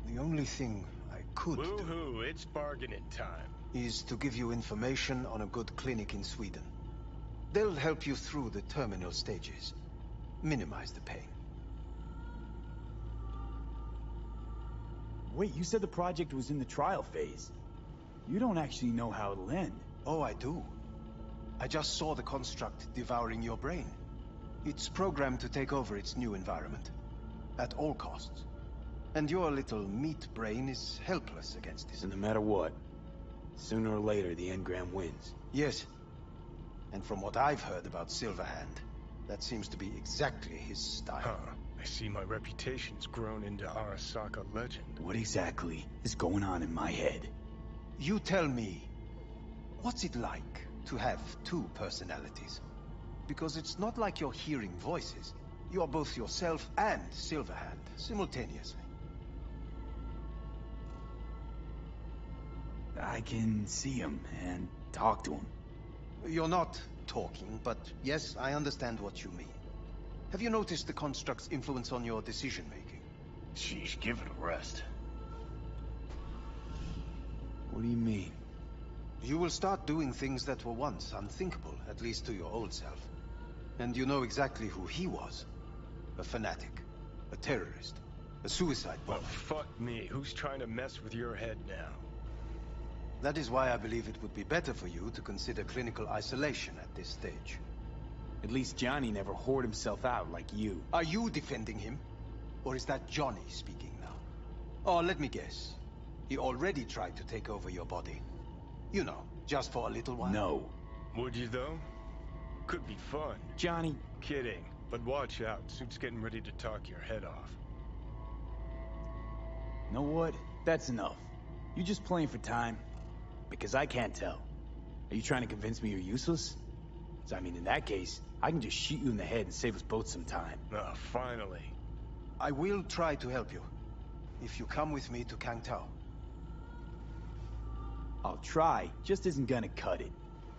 The only thing I could Woohoo, it's bargaining time. is to give you information on a good clinic in Sweden. They'll help you through the terminal stages. Minimize the pain. Wait, you said the project was in the trial phase. You don't actually know how it'll end. Oh, I do. I just saw the construct devouring your brain. It's programmed to take over its new environment. At all costs. And your little meat brain is helpless against it. So no matter what, sooner or later the engram wins. Yes. And from what I've heard about Silverhand, that seems to be exactly his style. Huh. I see my reputation's grown into Arasaka legend. What exactly is going on in my head? You tell me, what's it like to have two personalities? Because it's not like you're hearing voices. You're both yourself and Silverhand simultaneously. I can see him and talk to him. You're not talking, but yes, I understand what you mean. Have you noticed the construct's influence on your decision-making? Sheesh, give it a rest. What do you mean? You will start doing things that were once unthinkable, at least to your old self. And you know exactly who he was. A fanatic. A terrorist. A suicide bomber. Well, fuck me. Who's trying to mess with your head now? That is why I believe it would be better for you to consider clinical isolation at this stage. At least Johnny never whored himself out like you. Are you defending him? Or is that Johnny speaking now? Oh, let me guess. He already tried to take over your body. You know, just for a little while. No. Would you, though? Could be fun. Johnny... Kidding. But watch out. Suit's getting ready to talk your head off. Know what? That's enough. You just playing for time? Because I can't tell. Are you trying to convince me you're useless? So, I mean, in that case, I can just shoot you in the head and save us both some time. Ah, finally. I will try to help you. If you come with me to Kangtao. I'll try, just isn't gonna cut it.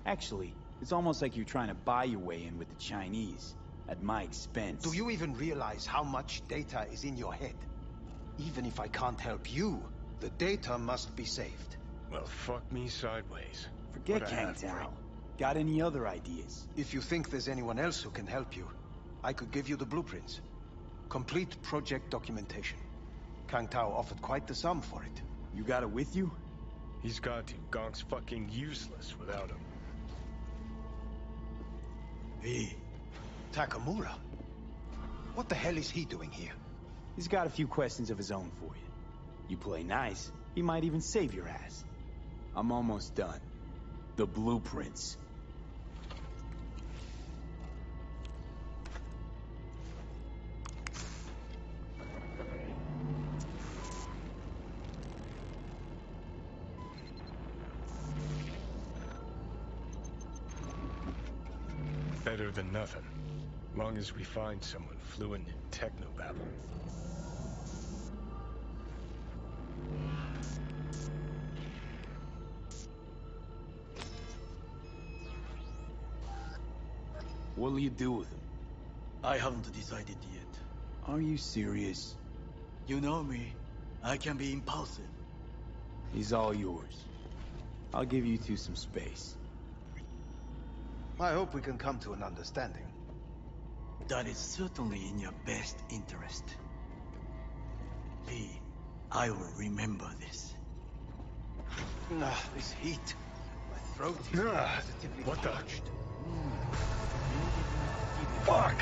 Actually, it's almost like you're trying to buy your way in with the Chinese, at my expense. Do you even realize how much data is in your head? Even if I can't help you, the data must be saved. Well, fuck me sideways. Forget Kangtao. Got any other ideas? If you think there's anyone else who can help you, I could give you the blueprints. Complete project documentation. Kangtao offered quite the sum for it. You got it with you? He's got to. Gonk's fucking useless without him. V. Takamura? What the hell is he doing here? He's got a few questions of his own for you. You play nice, he might even save your ass. I'm almost done. The blueprints. Better than nothing. Long as we find someone fluent in technobabble. What'll you do with him? I haven't decided yet. Are you serious? You know me. I can be impulsive. He's all yours. I'll give you two some space. I hope we can come to an understanding. That is certainly in your best interest. V, I will remember this. This heat. My throat is positively what the? parched. Fuck!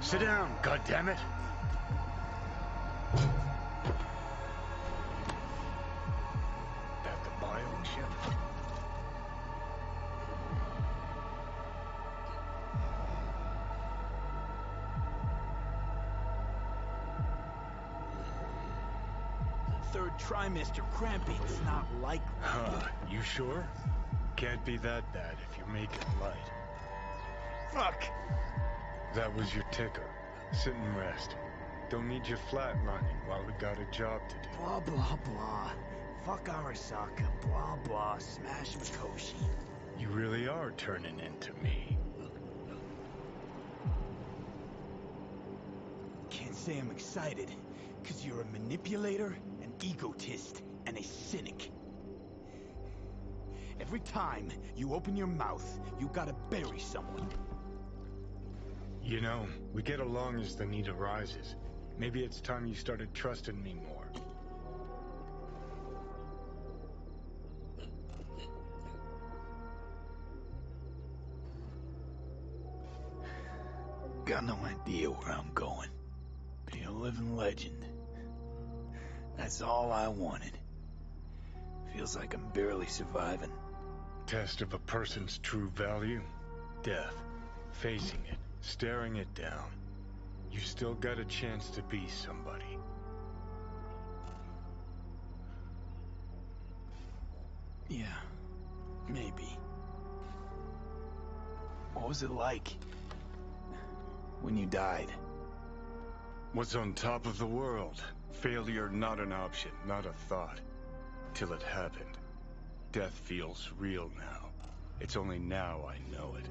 Sit down, goddammit! That the bio ship? Third trimester cramping is not likely. Huh, you sure? Can't be that bad if you're making light. Fuck! That was your ticker. Sit and rest. Don't need you flatlining while we got a job to do. Blah, blah, blah. Fuck Arasaka. Blah, blah. Smash Mikoshi. You really are turning into me. Can't say I'm excited, because you're a manipulator, an egotist, and a cynic. Every time you open your mouth, you gotta bury someone. You know, we get along as the need arises. Maybe it's time you started trusting me more. Got no idea where I'm going. Be a living legend. That's all I wanted. Feels like I'm barely surviving. Test of a person's true value? Death. Facing it. Staring it down. You still got a chance to be somebody. Yeah, maybe. What was it like when you died? What's on top of the world? Failure not an option, not a thought. Till it happened. Death feels real now. It's only now I know it.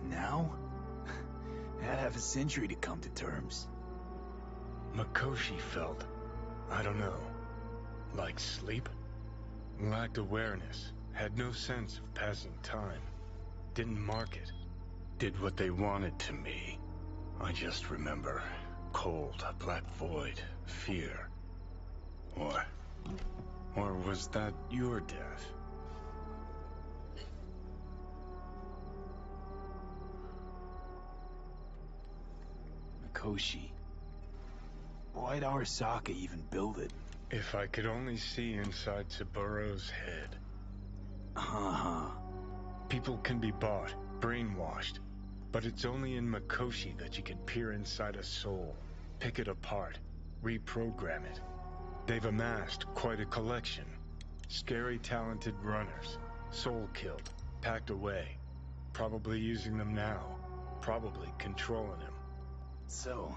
Now? Had half a century to come to terms. Mikoshi felt, I don't know, like sleep? Lacked awareness, had no sense of passing time. Didn't mark it. Did what they wanted to me. I just remember cold, a black void, fear. Or was that your death? Mikoshi. Why'd Arasaka even build it? If I could only see inside Saburo's head. People can be bought, brainwashed. But it's only in Mikoshi that you can peer inside a soul, pick it apart, reprogram it. They've amassed quite a collection. Scary, talented runners, soul-killed, packed away. Probably using them now, probably controlling them. So,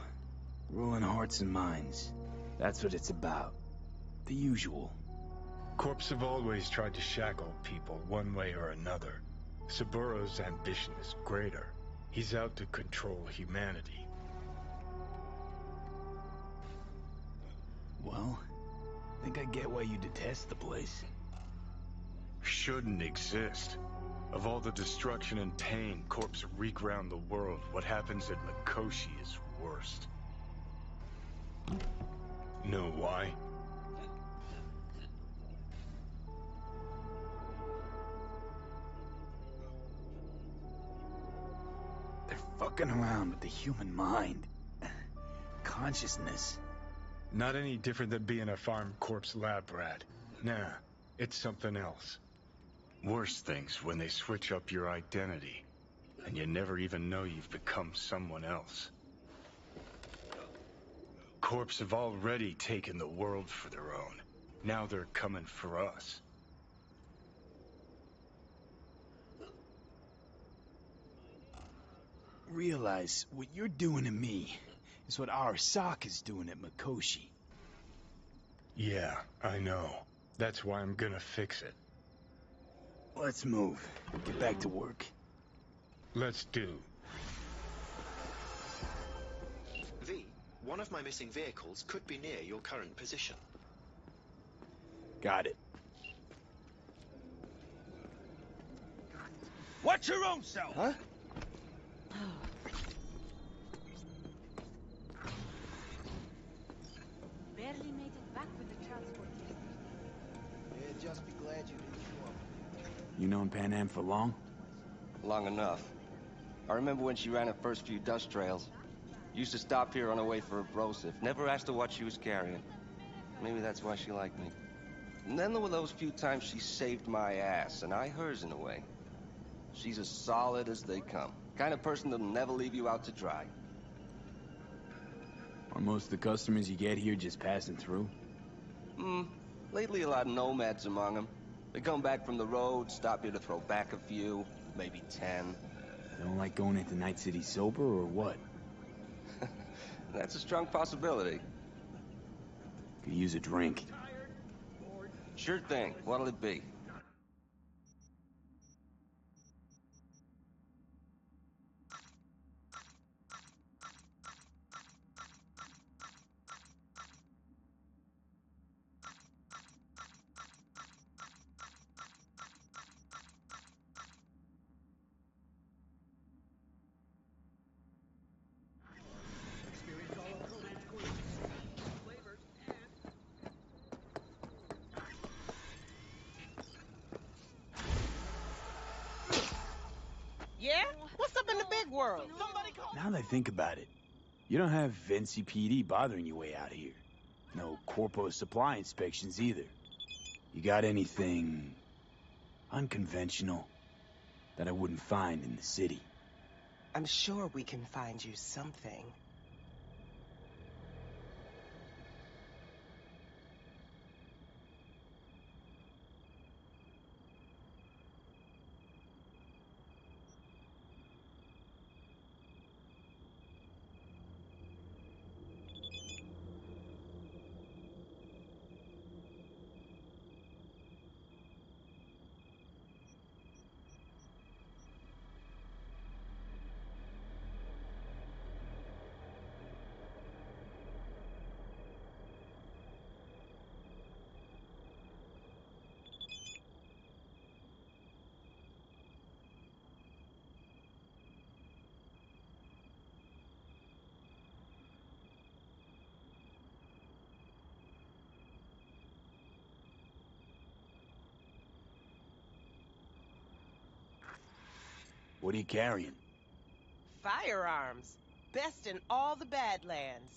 ruling hearts and minds. That's what it's about. The usual. Corps have always tried to shackle people one way or another. Saburo's ambition is greater. He's out to control humanity. Well, I think I get why you detest the place. shouldn't exist. Of all the destruction and pain corps wreak round the world, what happens at Mikoshi is worst. Know why? They're fucking around with the human mind. Consciousness. Not any different than being a farm corpse lab rat. Nah, it's something else. Worse things when they switch up your identity, and you never even know you've become someone else. Corps have already taken the world for their own. Now they're coming for us. Realize what you're doing to me is what Arasaka's doing at Mikoshi. Yeah, I know. That's why I'm gonna fix it. Let's move. Get back to work. Let's do. V, one of my missing vehicles could be near your current position. Got it. Watch your own self! Huh? Barely made it back with the transport yesterday. Yeah, just be glad you didn't show up. You known Pan Am for long? Long enough. I remember when she ran her first few dust trails. Used to stop here on her way for a brosif. Never asked her what she was carrying. Maybe that's why she liked me. And then there were those few times she saved my ass, and I hers in a way. She's as solid as they come. Kind of person that'll never leave you out to dry. Are most of the customers you get here just passing through? Lately a lot of nomads among them. They come back from the road, stop here to throw back a few, maybe 10. They don't like going into Night City sober, or what? That's a strong possibility. Could use a drink. Sure thing. What'll it be? Yeah? What's up in the big world? Now that I think about it, you don't have Vinci PD bothering you way out here. No corpo supply inspections either. You got anything unconventional that I wouldn't find in the city? I'm sure we can find you something. What are you carrying? Firearms. Best in all the Badlands.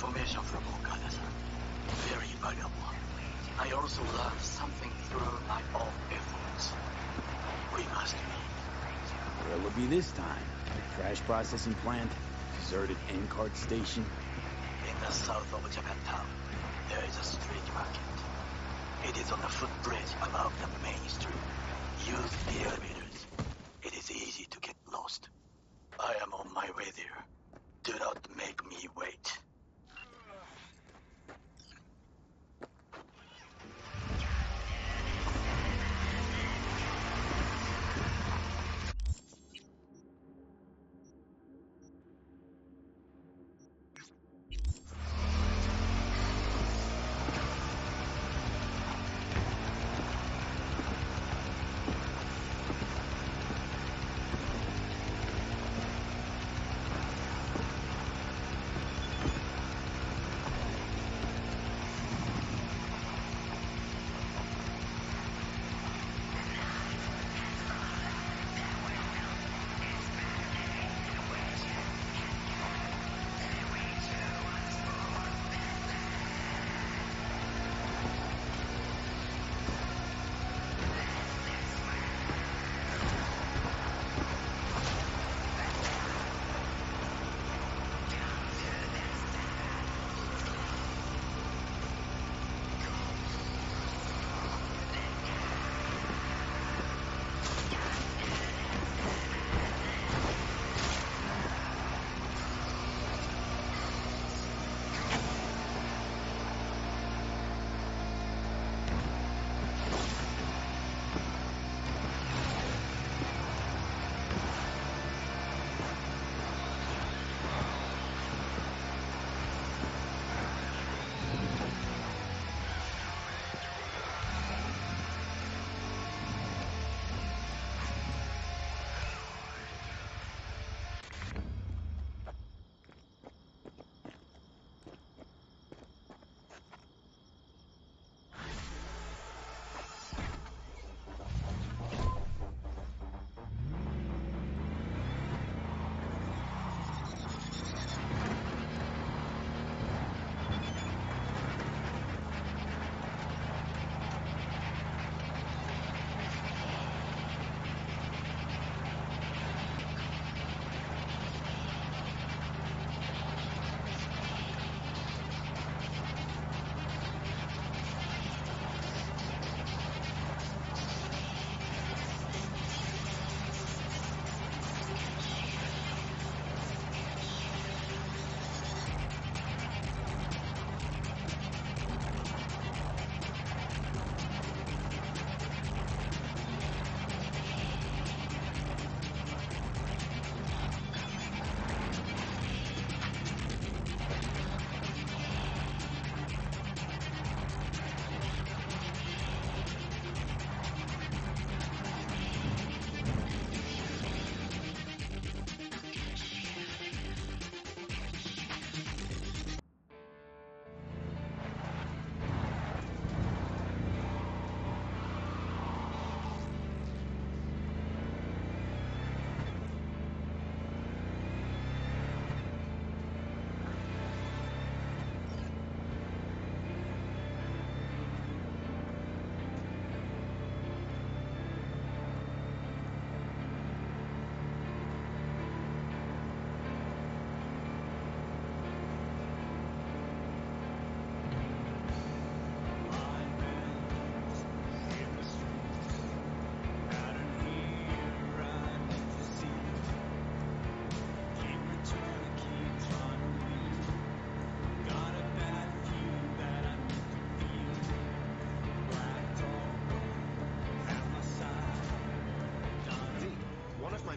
information from Okada-san. Very valuable. I also learned something through my own efforts. We must meet. Where'll it be this time? Trash processing plant? Deserted N-cart station? In the south of Japantown, there is a street market. It is on the footbridge above the main street. Use the elevators. It is easy to get lost. I am on my way there. Do not make me wait.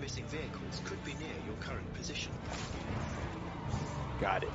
missing vehicles could be near your current position. Got it.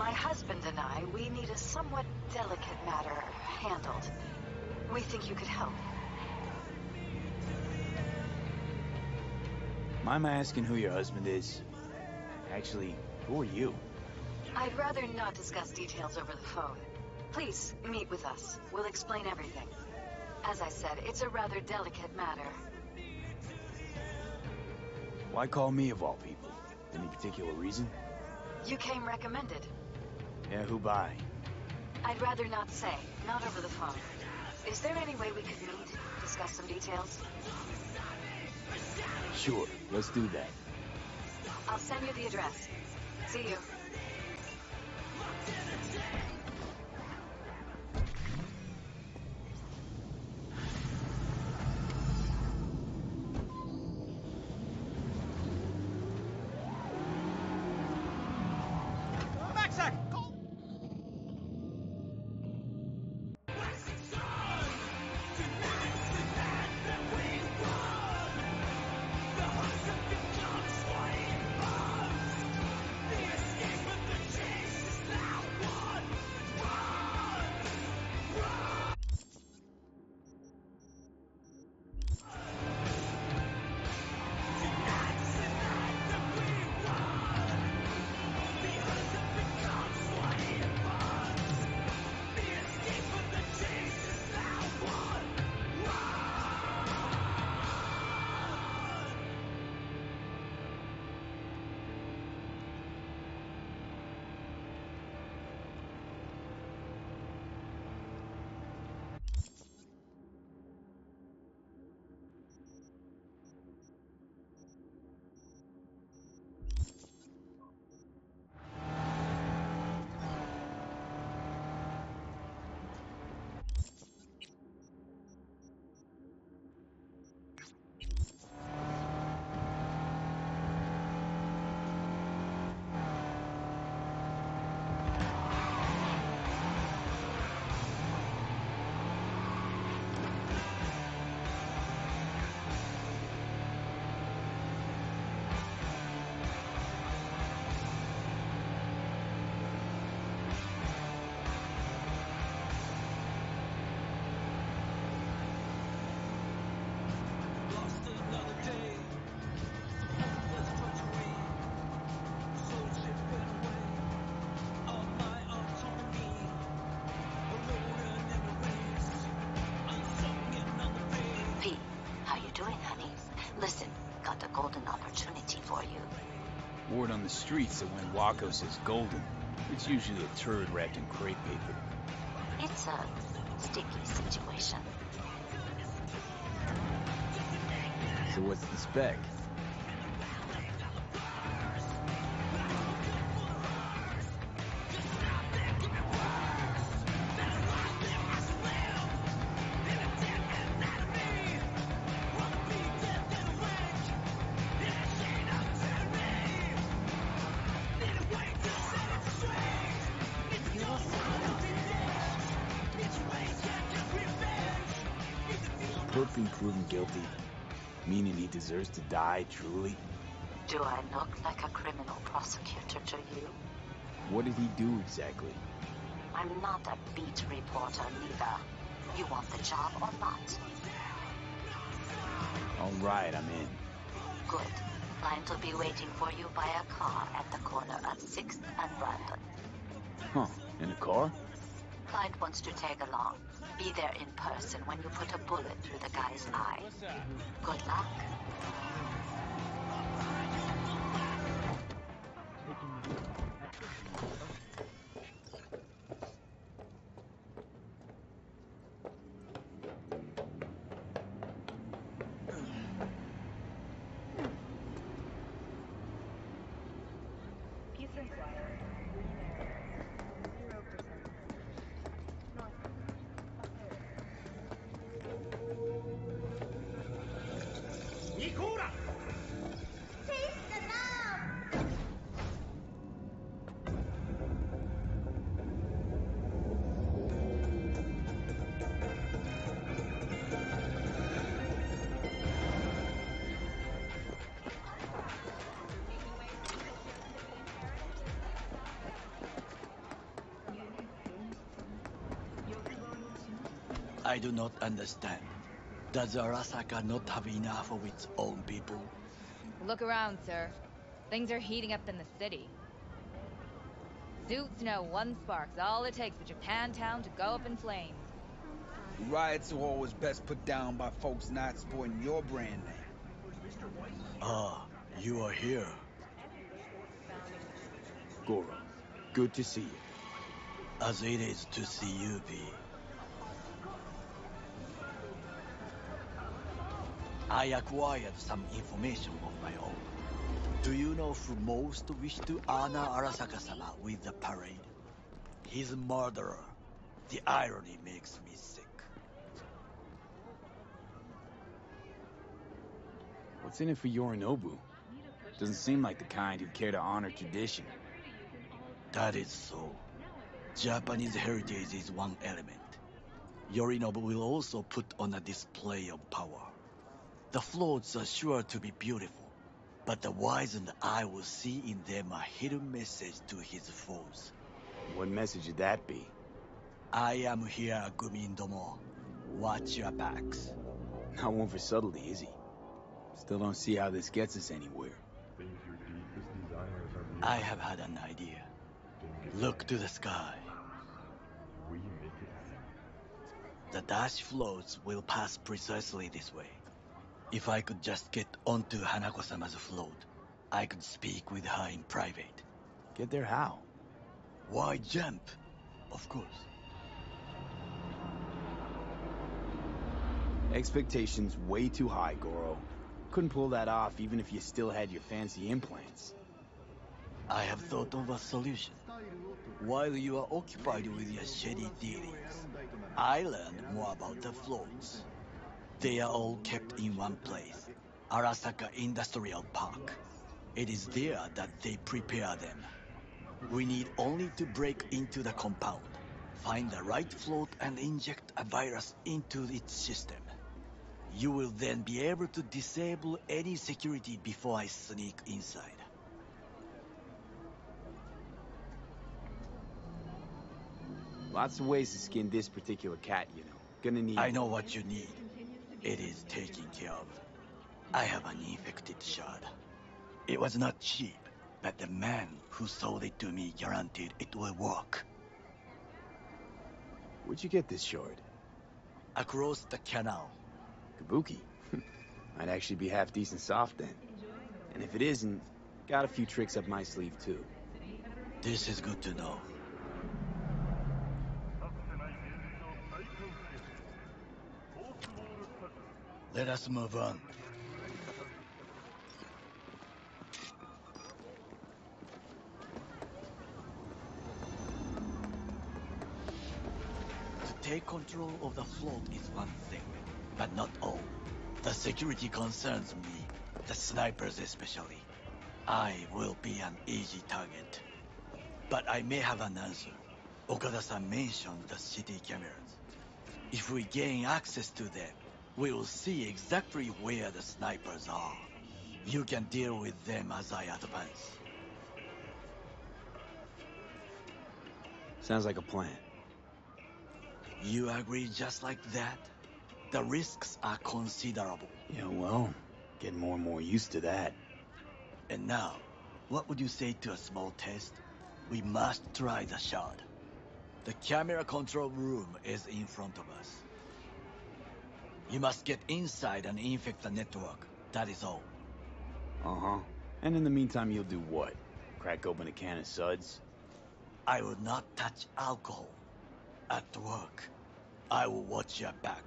My husband and I, we need a somewhat delicate matter handled. We think you could help. Mind my asking who your husband is? Actually, who are you? I'd rather not discuss details over the phone. Please, meet with us. We'll explain everything. As I said, it's a rather delicate matter. Why call me of all people? Any particular reason? You came recommended. Yeah, who by? I'd rather not say. Not over the phone. Is there any way we could meet? Discuss some details? Sure, let's do that. I'll send you the address. See you. Word on the streets that when Waco says golden, it's usually a turd wrapped in crepe paper. It's a sticky situation. So what's the spec? Perp being proven guilty, meaning he deserves to die, truly? Do I look like a criminal prosecutor to you? What did he do exactly? I'm not a beat reporter, neither. You want the job or not? All right, I'm in. Good. Client will be waiting for you by a car at the corner of 6th and Brandon. Huh, in a car? Client wants to tag along. Be there in person when you put a bullet through the guy's eye. Good luck. I do not understand. Does Arasaka not have enough of its own people? Look around, sir. Things are heating up in the city. Suits know one spark's all it takes for Japantown to go up in flames. Riots are always best put down by folks not sporting your brand name. Ah, you are here. Goro, good to see you. As it is to see you, V. I acquired some information of my own. Do you know who most wished to honor Arasaka-sama with the parade? His murderer. The irony makes me sick. What's in it for Yorinobu? Doesn't seem like the kind who'd care to honor tradition. That is so. Japanese heritage is one element. Yorinobu will also put on a display of power. The floats are sure to be beautiful, but the wizened eye will see in them a hidden message to his foes. What message would that be? I am here, Gumindomo. Watch your backs. Not one for subtlety, is he? Still don't see how this gets us anywhere. I have had an idea. Look to the sky. The dash floats will pass precisely this way. If I could just get onto Hanako-sama's float, I could speak with her in private. Get there how? Why jump? Of course. Expectations way too high, Goro. Couldn't pull that off even if you still had your fancy implants. I have thought of a solution. While you are occupied with your shady dealings, I learned more about the floats. They are all kept in one place, Arasaka Industrial Park. It is there that they prepare them. We need only to break into the compound, find the right float and inject a virus into its system. You will then be able to disable any security before I sneak inside. Lots of ways to skin this particular cat, you know. Gonna need... I know what you need. It is taken care of. I have an infected shard. It was not cheap, but the man who sold it to me guaranteed it will work. Where'd you get this shard? Across the canal. Kabuki? Might actually be half decent soft then. And if it isn't, got a few tricks up my sleeve too. This is good to know. Let us move on. To take control of the float is one thing, but not all. The security concerns me, the snipers especially. I will be an easy target. But I may have an answer. Okada-san mentioned the city cameras. If we gain access to them, we will see exactly where the snipers are. You can deal with them as I advance. Sounds like a plan. You agree just like that? The risks are considerable. Yeah, well, getting more and more used to that. And now, what would you say to a small test? We must try the shard. The camera control room is in front of us. You must get inside and infect the network. That is all. Uh-huh. And in the meantime, you'll do what? Crack open a can of suds? I will not touch alcohol. At work, I will watch your back.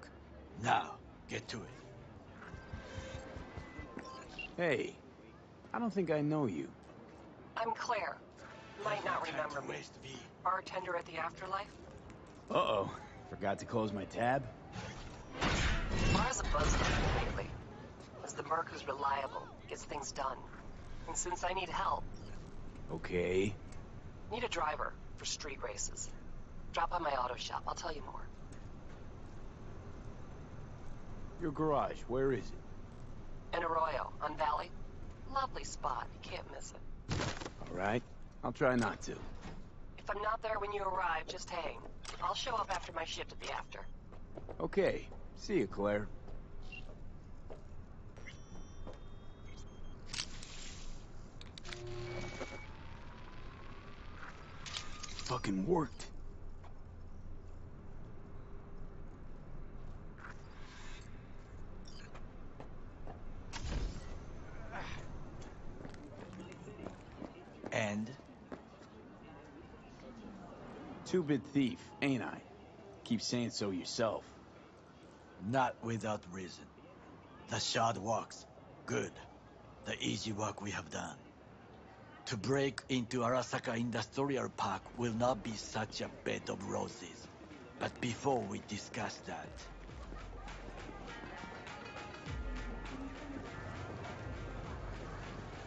Now, get to it. Hey, I don't think I know you. I'm Claire. Might not remember me. Bartender at the Afterlife? Uh-oh. Forgot to close my tab? Mars a buzz lately. As the Merc who's reliable, gets things done. And since I need help... Okay. Need a driver for street races. Drop by my auto shop, I'll tell you more. Your garage, where is it? In Arroyo, on Valley. Lovely spot, you can't miss it. All right. I'll try not to. If I'm not there when you arrive, just hang. I'll show up after my shift at the After. Okay, see you, Claire. Fucking worked. And? Two-bit thief, ain't I? Keep saying so yourself. Not without reason. The shard works. Good. The easy work we have done. To break into Arasaka Industrial Park will not be such a bed of roses. But before we discuss that...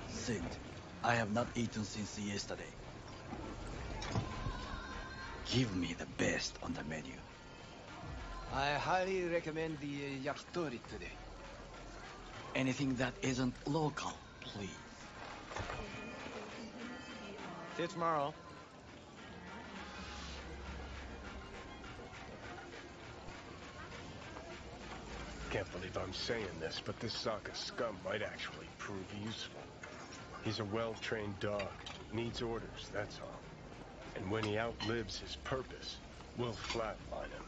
Sit. I have not eaten since yesterday. Give me the best on the menu. I highly recommend the yakitori today. Anything that isn't local, please. See you tomorrow. Can't believe I'm saying this, but this Sokka scum might actually prove useful. He's a well-trained dog. Needs orders, that's all. And when he outlives his purpose, we'll flatline him.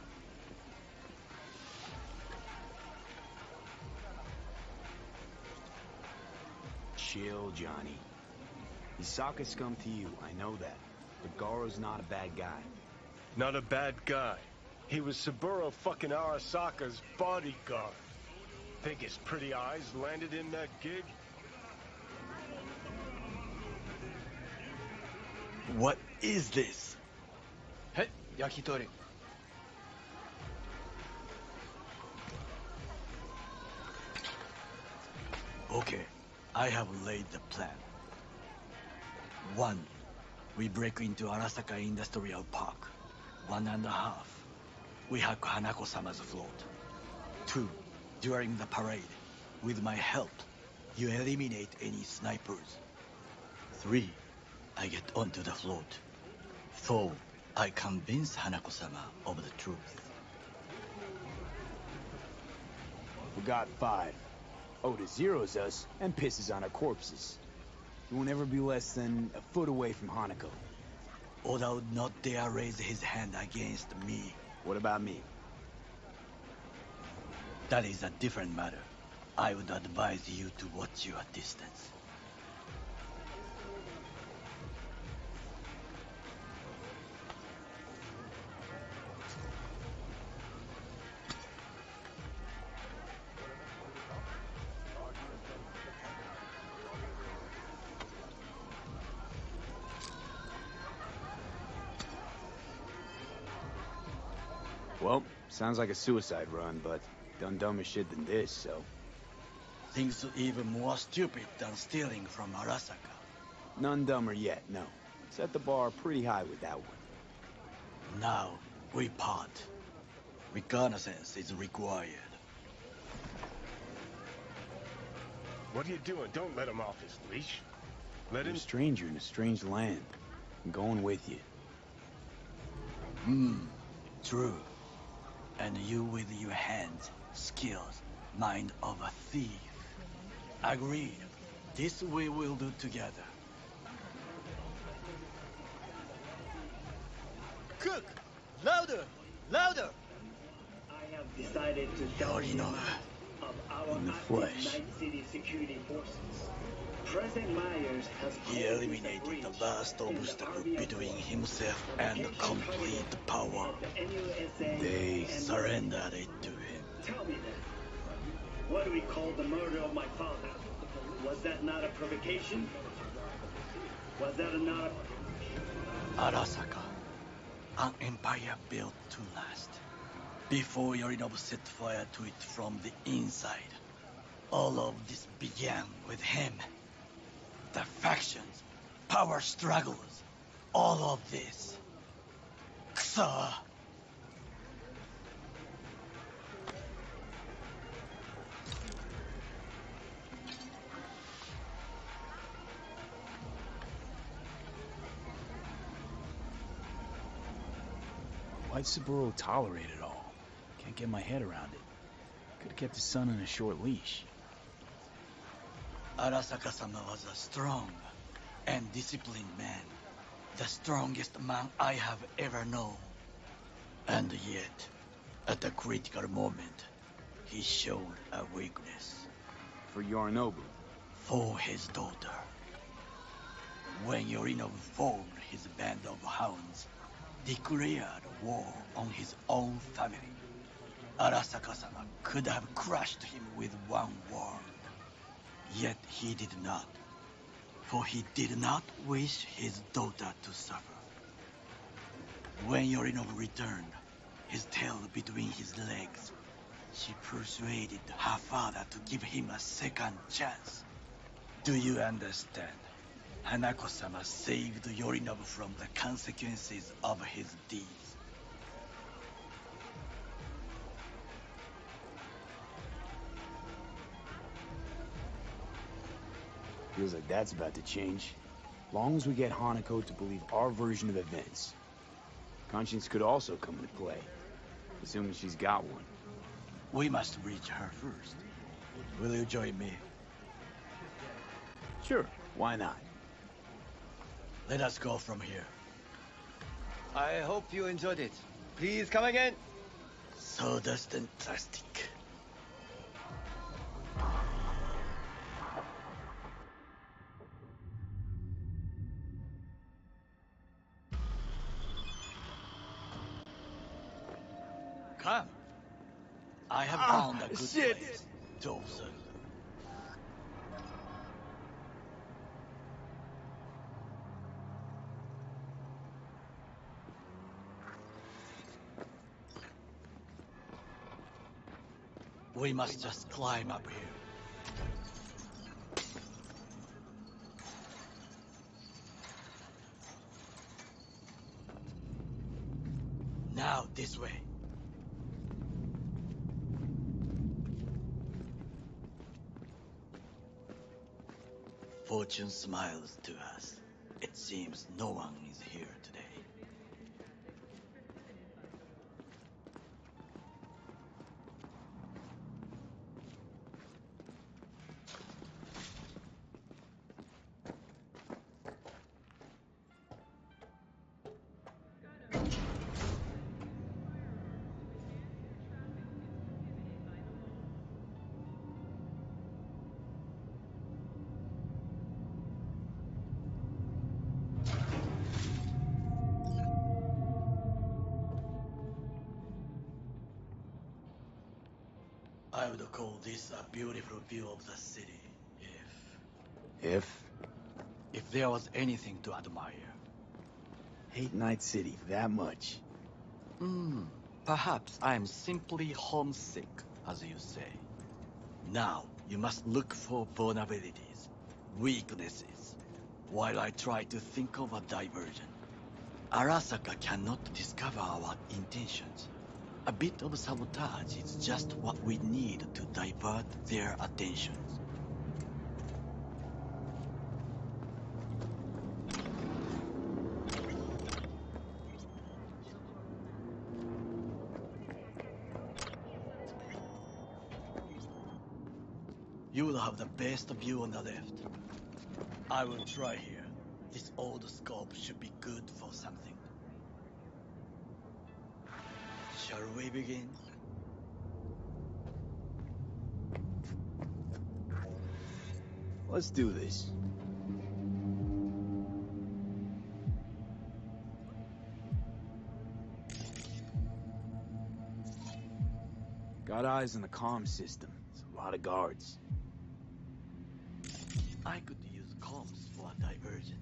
Chill, Johnny. He's Sokka scum to you, I know that. But Goro's not a bad guy. Not a bad guy. He was Saburo fucking Arasaka's bodyguard. Think his pretty eyes landed in that gig? What is this? Hey, yakitori. Okay, I have laid the plan. 1. We break into Arasaka Industrial Park. 1.5. We hack Hanako-sama's float. 2. During the parade, with my help, you eliminate any snipers. 3. I get onto the float. 4. I convince Hanako-sama of the truth. Forgot 5. Oda zeros us and pisses on our corpses. He won't ever be less than a foot away from Hanako. Oda would not dare raise his hand against me. What about me? That is a different matter. I would advise you to watch your distance. Well, sounds like a suicide run, but done dumber shit than this, so... Things even more stupid than stealing from Arasaka. None dumber yet, no. Set the bar pretty high with that one. Now, we part. Reconnaissance is required. What are you doing? Don't let him off his leash. Let You're him... a stranger in a strange land. I'm going with you. True. And you with your hands, skills, mind of a thief. Agreed. This we will do together. Cook! Louder! Louder! I have decided to Yorinobu. of our In the active flesh. Night City security forces. President Myers has He eliminated the last obstacle between himself and complete power. They surrendered it to him. Tell me then, what do we call the murder of my father? Was that not a provocation? Was that not a... Arasaka, an empire built to last. Before Yorinobu set fire to it from the inside, all of this began with him. The factions, power struggles, all of this. Ksa! Why'd Saburo tolerate it all? Can't get my head around it. Could have kept his son on a short leash. Arasaka-sama was a strong and disciplined man. The strongest man I have ever known. And yet, at a critical moment, he showed a weakness. For Yorinobu? For his daughter. When Yorinobu formed his band of hounds, declared war on his own family, Arasaka-sama could have crushed him with one word. Yet he did not. For he did not wish his daughter to suffer. When Yorinobu returned, his tail between his legs, she persuaded her father to give him a second chance. Do you understand? Hanako-sama saved Yorinobu from the consequences of his deeds. Feels like that's about to change. Long as we get Hanako to believe our version of events. Conscience could also come into play, assuming she's got one. We must reach her first. Will you join me? Sure, why not? Let us go from here. I hope you enjoyed it. Please come again. Sawdust and plastic. Come. I have found a good place. Dawson. We must just climb up here. Now, this way. Fortune smiles to us. It seems no one is here today. I would call this a beautiful view of the city, if there was anything to admire. Hate Night City that much. Perhaps I am simply homesick, as you say. Now, you must look for vulnerabilities, weaknesses, while I try to think of a diversion. Arasaka cannot discover our intentions. A bit of sabotage is just what we need to divert their attentions. You will have the best view on the left. I will try here. This old scope should be good for something. Shall we begin? Let's do this. Got eyes on the comm system. It's a lot of guards. I could use comms for a diversion.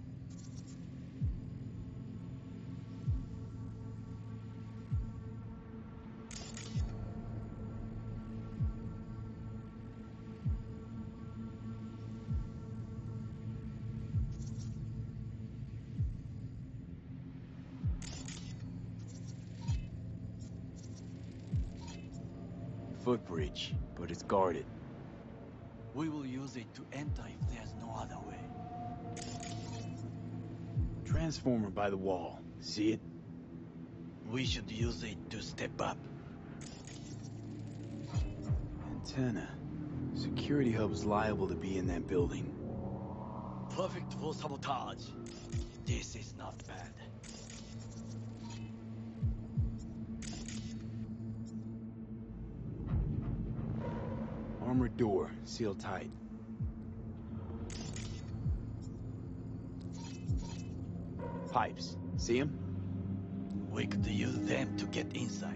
Footbridge, but it's guarded. We will use it to enter if there's no other way. Transformer by the wall. See it? We should use it to step up. Antenna. Security hub's liable to be in that building. Perfect for sabotage. This is not bad. Armored door, sealed tight. Pipes, see them? We could use them to get inside.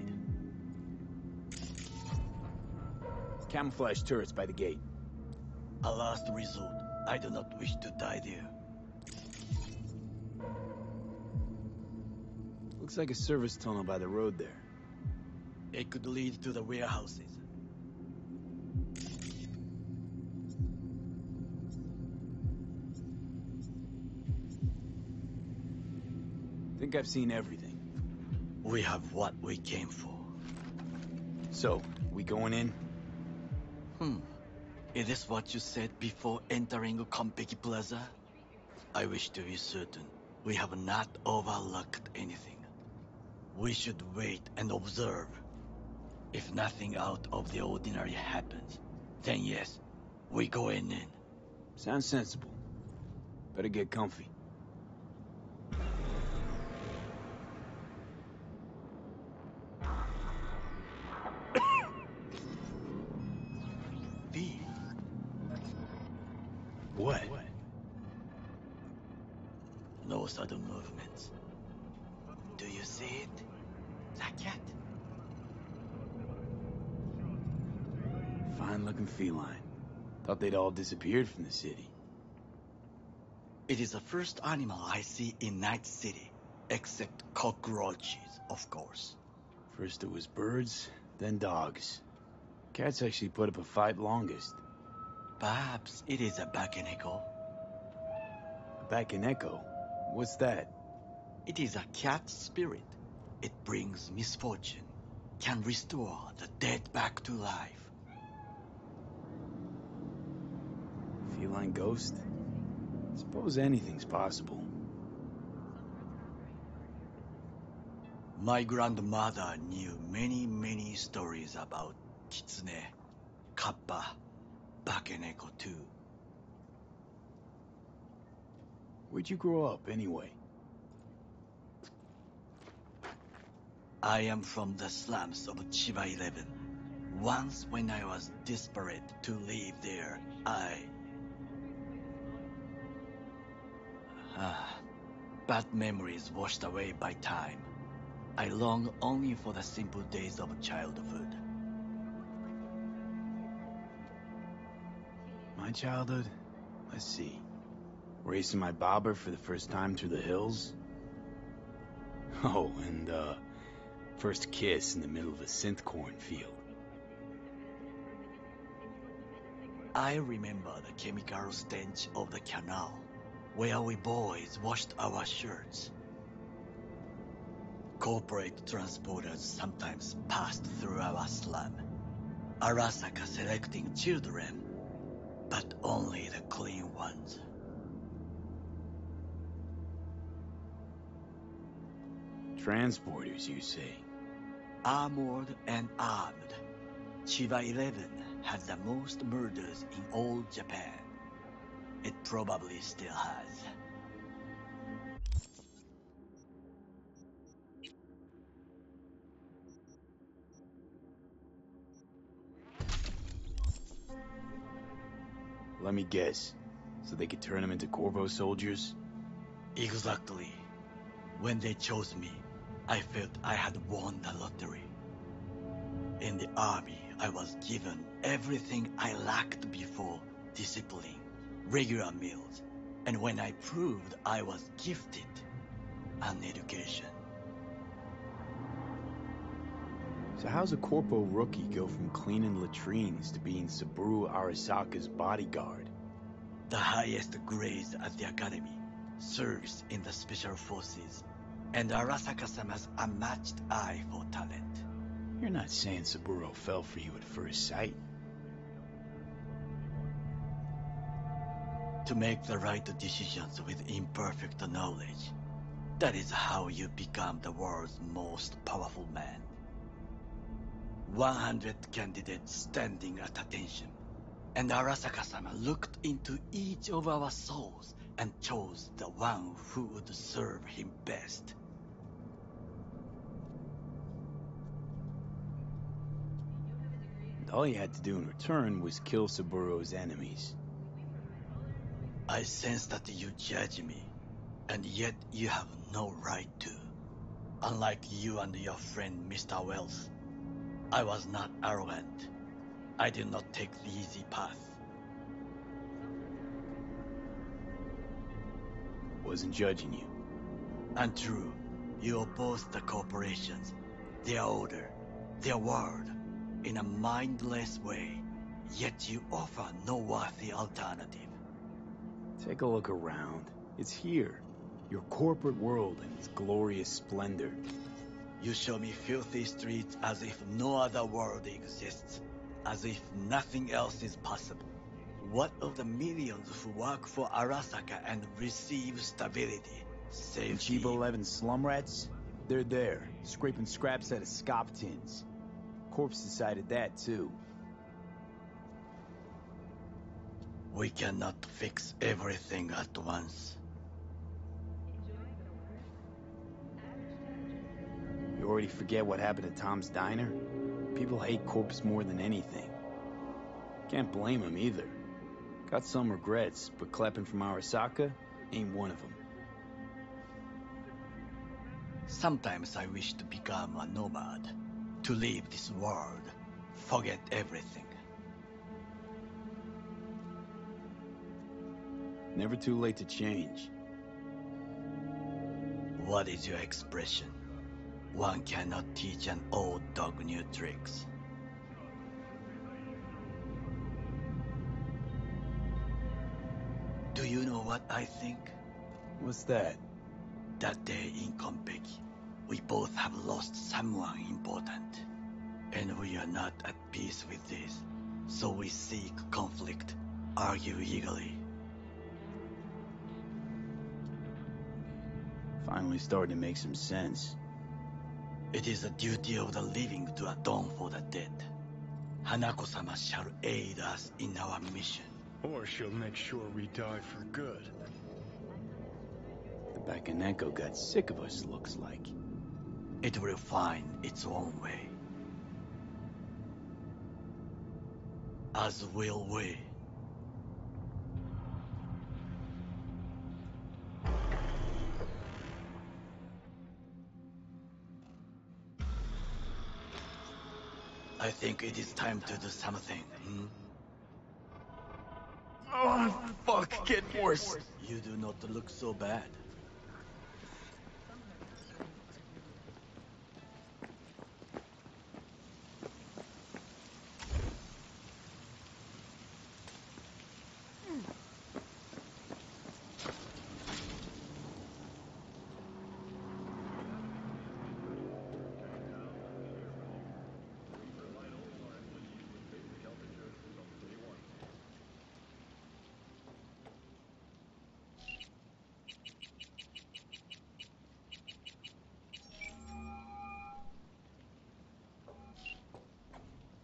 Camouflage turrets by the gate. A last resort. I do not wish to die there. Looks like a service tunnel by the road there. It could lead to the warehouses. Think I've seen everything. We have what we came for. So, we going in? Is this what you said before entering Konpeki Plaza? I wish to be certain we have not overlooked anything. We should wait and observe. If nothing out of the ordinary happens, then yes, we go in. Sounds sensible. Better get comfy. V. What? No sudden movements. Do you see it? The cat? Fine-looking feline. Thought they'd all disappeared from the city. It is the first animal I see in Night City, except cockroaches, of course. First it was birds, then dogs. Cats actually put up a fight longest. Perhaps it is a Bakeneko. A Bakeneko? What's that? It is a cat spirit. It brings misfortune, can restore the dead back to life. Feline ghost? Suppose anything's possible. My grandmother knew many stories about Kitsune, Kappa, Bakeneko too. Where'd you grow up, anyway? I am from the slums of Chiba 11. Once when I was desperate to live there, bad memories washed away by time. I long only for the simple days of childhood. My childhood? Let's see. Racing my bobber for the first time through the hills? Oh, and, first kiss in the middle of a synth cornfield. I remember the chemical stench of the canal, where we boys washed our shirts. Corporate transporters sometimes passed through our slum. Arasaka selecting children, but only the clean ones. Transporters, you say? Armored and armed. Chiba 11 had the most murders in all Japan. It probably still has. Let me guess. So they could turn them into Corvo soldiers? Exactly. When they chose me, I felt I had won the lottery. In the army, I was given everything I lacked before: discipline, regular meals, and when I proved I was gifted, an education. So how's a corpo rookie go from cleaning latrines to being Saburo Arasaka's bodyguard? The highest grades at the academy, serves in the special forces, and Arasaka-sama's unmatched eye for talent. You're not saying Saburo fell for you at first sight? To make the right decisions with imperfect knowledge, that is how you become the world's most powerful man. 100 candidates standing at attention. And Arasaka-sama looked into each of our souls and chose the one who would serve him best. All you had to do in return was kill Saburo's enemies. I sense that you judge me, and yet you have no right to. Unlike you and your friend Mr. Wells, I was not arrogant. I did not take the easy path. Wasn't judging you. And true, you oppose the corporations, their order, their world, in a mindless way, yet you offer no worthy alternative. Take a look around. It's here. Your corporate world in its glorious splendor. You show me filthy streets as if no other world exists, as if nothing else is possible. What of the millions who work for Arasaka and receive stability, safety? Chiba 11 slum rats? They're there, scraping scraps out of scop tins. Corpse decided that, too. We cannot fix everything at once. You already forget what happened at Tom's Diner? People hate Corpse more than anything. Can't blame him either. Got some regrets, but clapping from Arasaka ain't one of them. Sometimes I wish to become a nomad, to leave this world, forget everything. Never too late to change. What is your expression? One cannot teach an old dog new tricks. Do you know what I think? What's that? That day in Konpeki, we both have lost someone important. And we are not at peace with this, so we seek conflict, argue eagerly. Finally starting to make some sense. It is the duty of the living to atone for the dead. Hanako-sama shall aid us in our mission. Or she'll make sure we die for good. The Bakaneko got sick of us, looks like. It will find its own way. As will we. I think it is time to do something, Oh, fuck, get worse. You do not look so bad.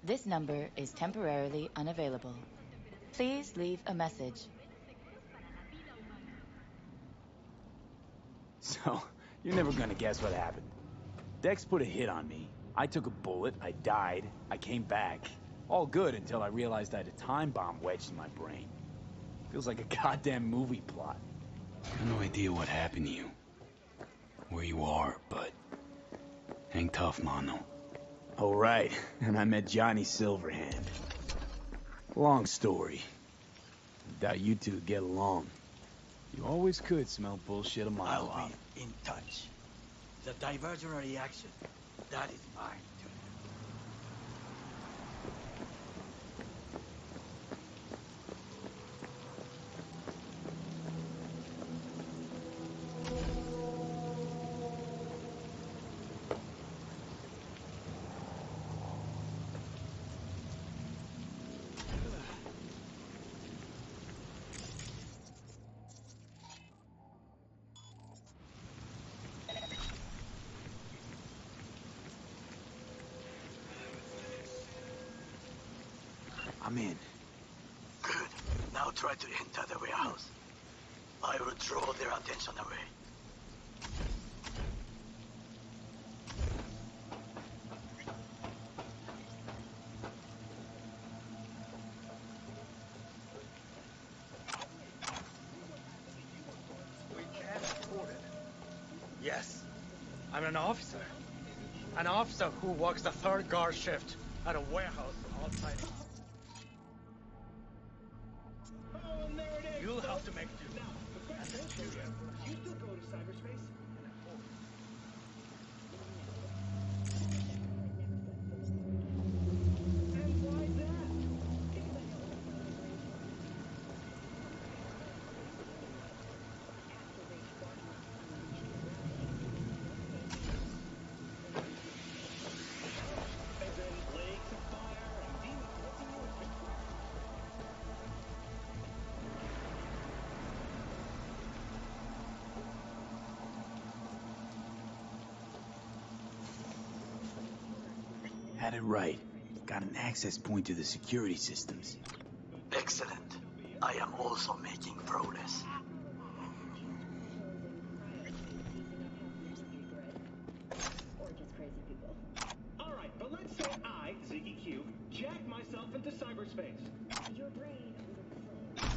This number is temporarily unavailable. Please leave a message. So, you're never gonna guess what happened. Dex put a hit on me. I took a bullet, I died, I came back. All good until I realized I had a time bomb wedged in my brain. Feels like a goddamn movie plot. I have no idea what happened to you. Where you are, but... hang tough, Mano. Oh, right. And I met Johnny Silverhand. Long story. Doubt you two get along. You always could smell bullshit a mile off. I'll be in touch. The diversionary action, that is mine. I'm in. Good. Now try to enter the warehouse. I will draw their attention away. We can't afford it. Yes, I'm an officer. An officer who works the third guard shift at a warehouse outside. You'll have to make do. And the studio. You still go to cyberspace? And why that? As in lakes of fire and demons looking you and Had it right. Got an access point to the security systems. Excellent. I am also making progress. or just crazy people. All right, but let's say I, Ziggy Q, jack myself into cyberspace. Your brain will explode.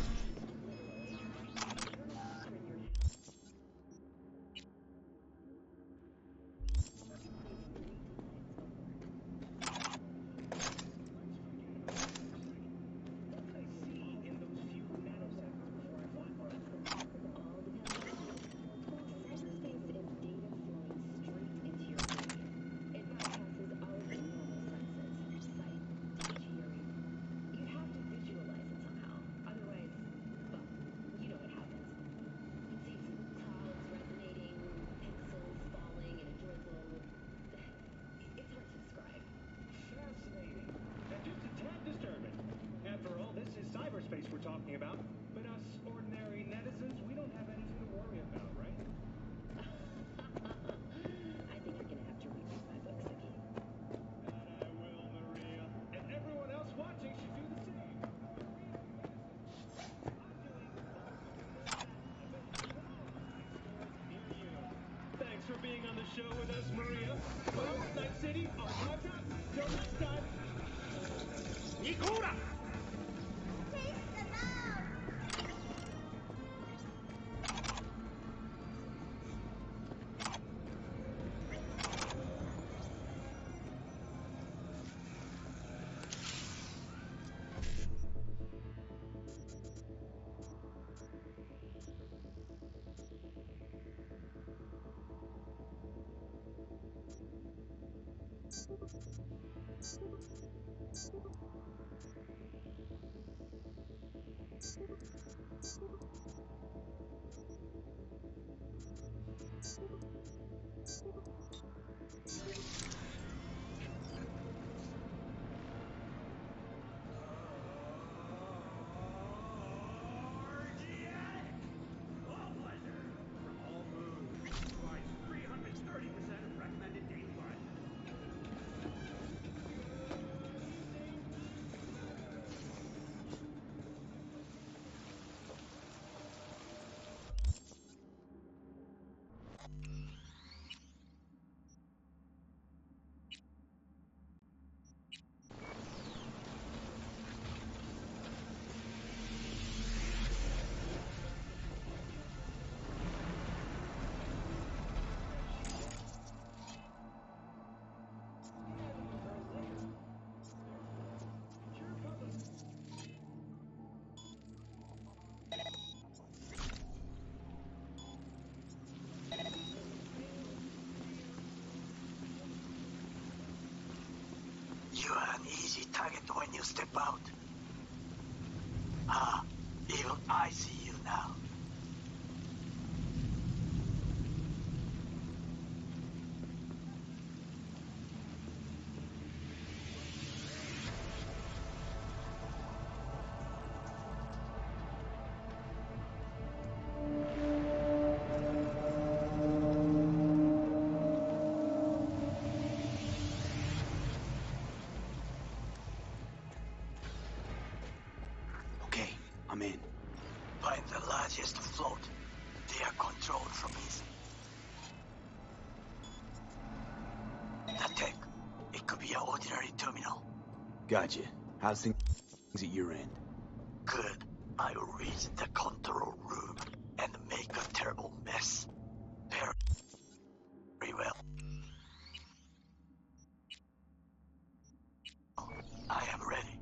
Cyberspace we're talking about, but us ordinary netizens, we don't have anything to worry about, right? I think you're gonna have to reread my book, Ziggy. That I will, Maria. And everyone else watching should do the same. Thanks for being on the show with us, Maria. Well, Night City, our time's up. Till next time. Nikura! You are an easy target when you step out. Ah, even I see you now. I'm in. Find the largest float. They are controlled from inside. The tech. It could be an ordinary terminal. Gotcha. How's things at your end? Good. I will reach the control room and make a terrible mess. Very well. I am ready.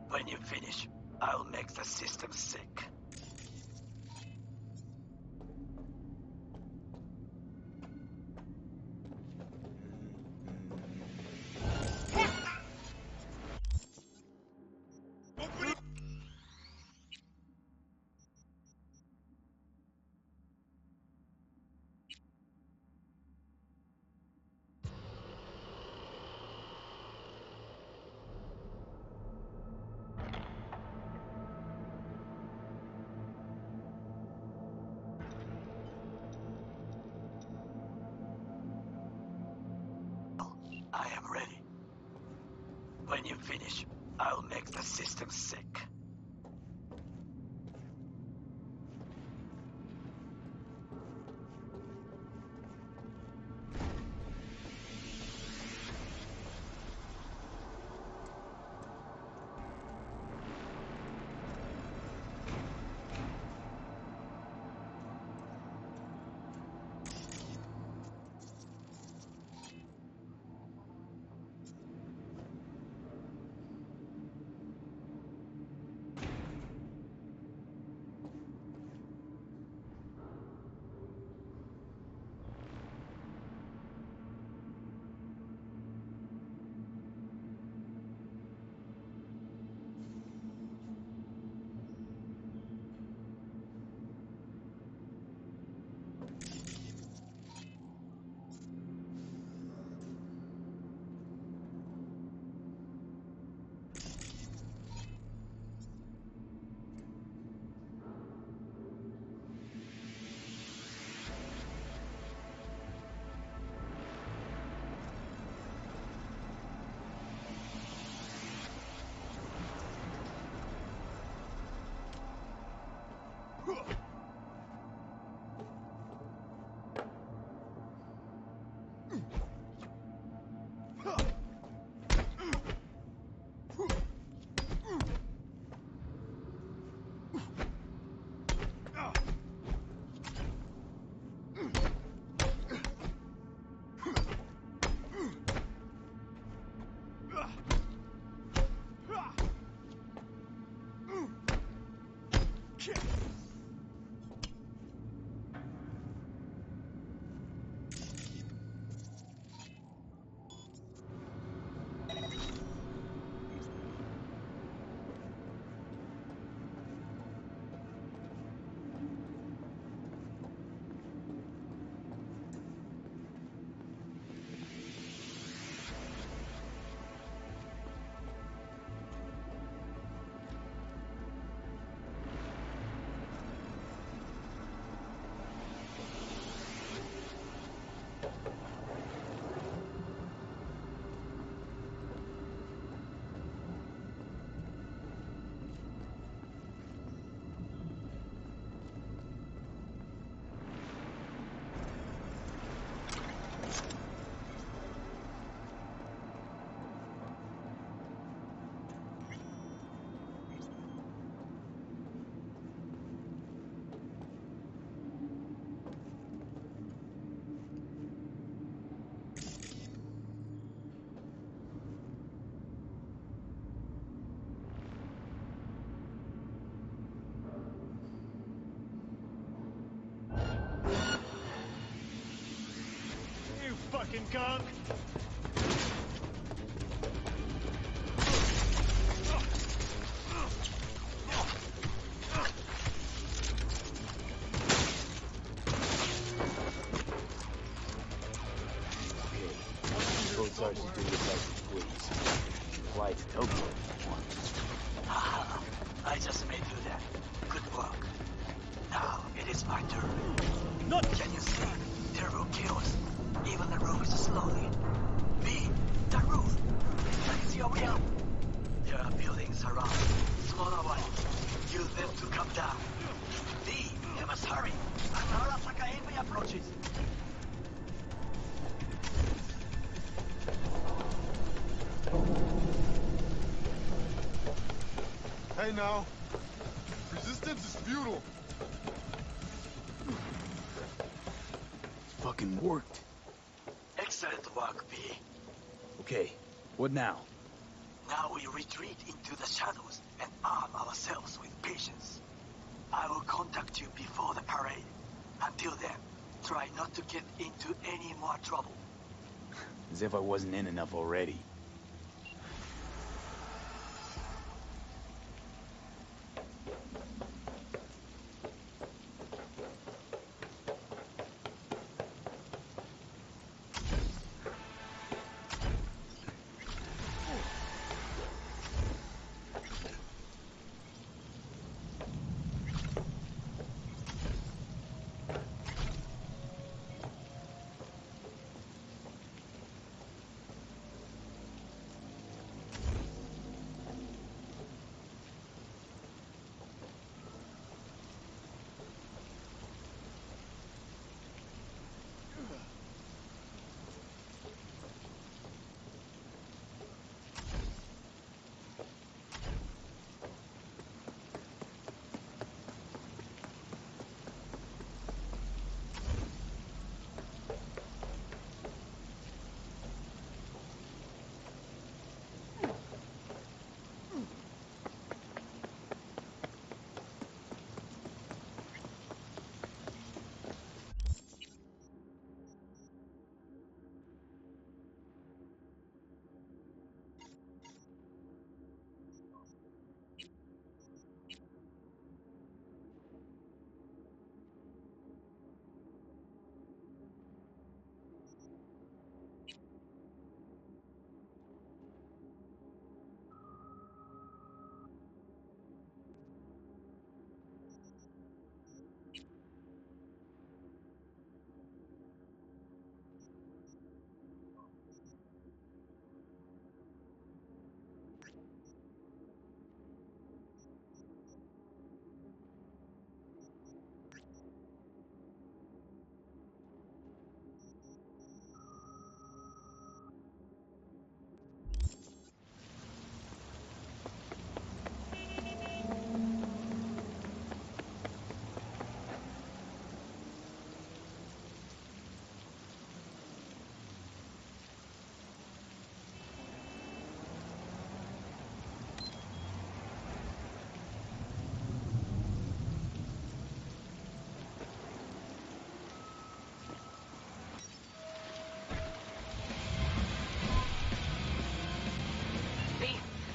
When you finish, I'll make the system sick. I am ready. When you finish, I'll make the system sick. Fucking gunk! Both sergeants do your best, please. Fly to Tokyo if you want. Ah, I just made you that. Good work. Now it is my turn. Not. Can you see? Terrible chaos. Even the roof is slowly. B, the roof. That is your way out. There are buildings around. Smaller ones. okay now. Resistance is futile. It's fucking worked. Excellent work, V. Okay, what now? Now we retreat into the shadows and arm ourselves with patience. I will contact you before the parade. Until then, try not to get into any more trouble. As if I wasn't in enough already.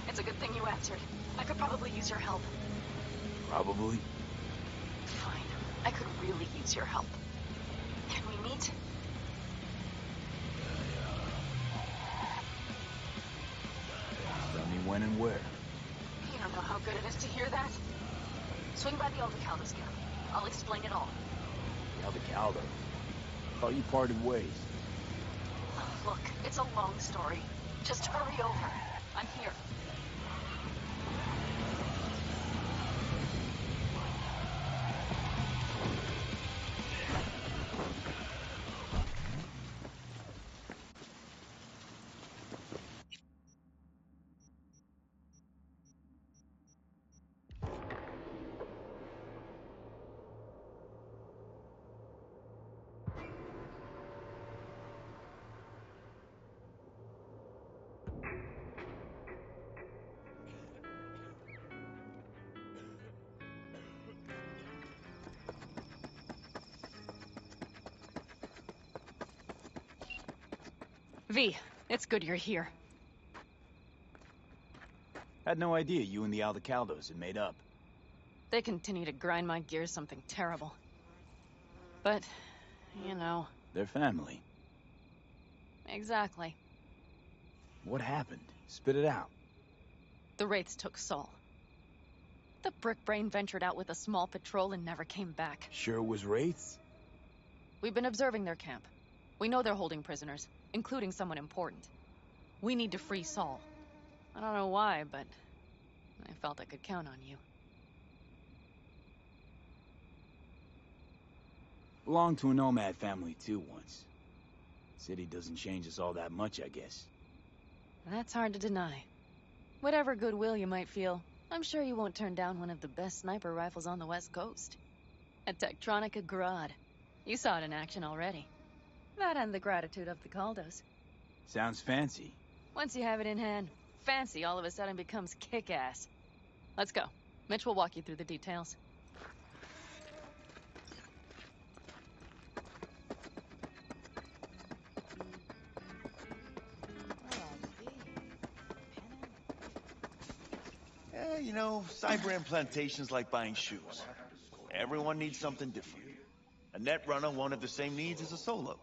It's a good thing you answered. I could probably use your help. Probably? Fine. I could really use your help. Can we meet? Tell me when and where. You don't know how good it is to hear that. Swing by the Aldecaldos camp. I'll explain it all. Aldecaldos? Thought you parted ways. Look, it's a long story. Just hurry over. I'm here. V, it's good you're here. Had no idea you and the Aldecaldos had made up. They continue to grind my gears something terrible. But, you know... They're family. Exactly. What happened? Spit it out. The Wraiths took Saul. The Brickbrain ventured out with a small patrol and never came back. Sure it was Wraiths? We've been observing their camp. We know they're holding prisoners, including someone important. We need to free Saul. I don't know why, but I felt I could count on you. Belonged to a nomad family too once. City doesn't change us all that much, I guess. That's hard to deny. Whatever goodwill you might feel, I'm sure you won't turn down one of the best sniper rifles on the West Coast. A Tektronica Grad. You saw it in action already. That and the gratitude of the Caldos. Sounds fancy. Once you have it in hand, fancy all of a sudden becomes kick-ass. Let's go. Mitch will walk you through the details. Yeah, you know, Cyberpunk plantation's like buying shoes. Everyone needs something different. A net runner won't have the same needs as a solo.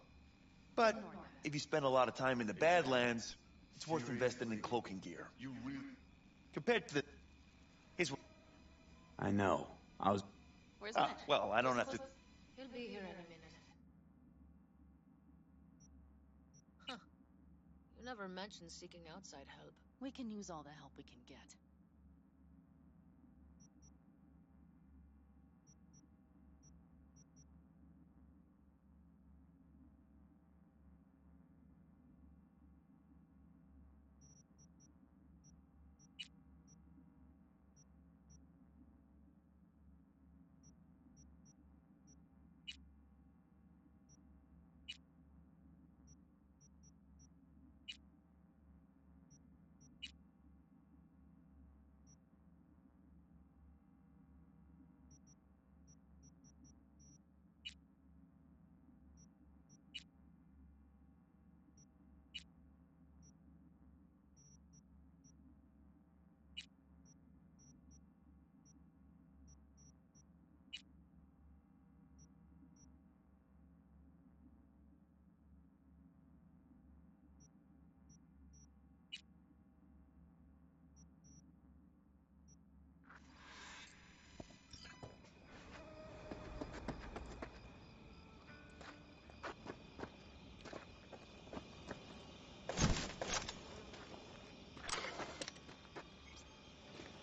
But if you spend a lot of time in the Badlands, it's worth investing in cloaking gear. Compared to the... I know. I was... Where's Mitch? Well, I don't have to... He'll be here in a minute. Huh. You never mentioned seeking outside help. We can use all the help we can get.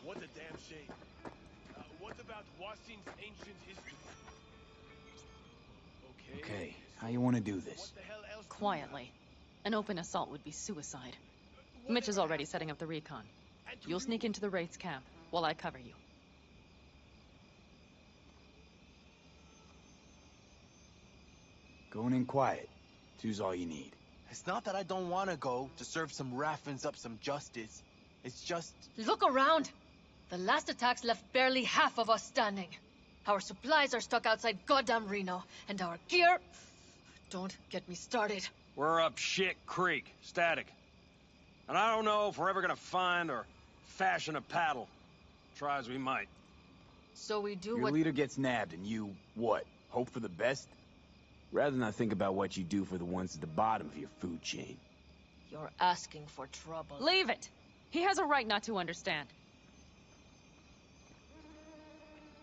What a damn shame. What about Wasim's ancient history? Okay, how you want to do this? Quietly. An open assault would be suicide. Mitch is already setting up the recon. You'll sneak into the Wraith's camp while I cover you. Going in quiet. Two's all you need. It's not that I don't want to go to serve some Raffins up some justice. It's just... Look around! The last attacks left barely half of us standing. Our supplies are stuck outside goddamn Reno, and our gear... Don't get me started. We're up shit creek, static. And I don't know if we're ever gonna find or fashion a paddle. Try as we might. So we do Your what... leader gets nabbed and you, what, hope for the best? Rather not think about what you do for the ones at the bottom of your food chain. You're asking for trouble. Leave it! He has a right not to understand.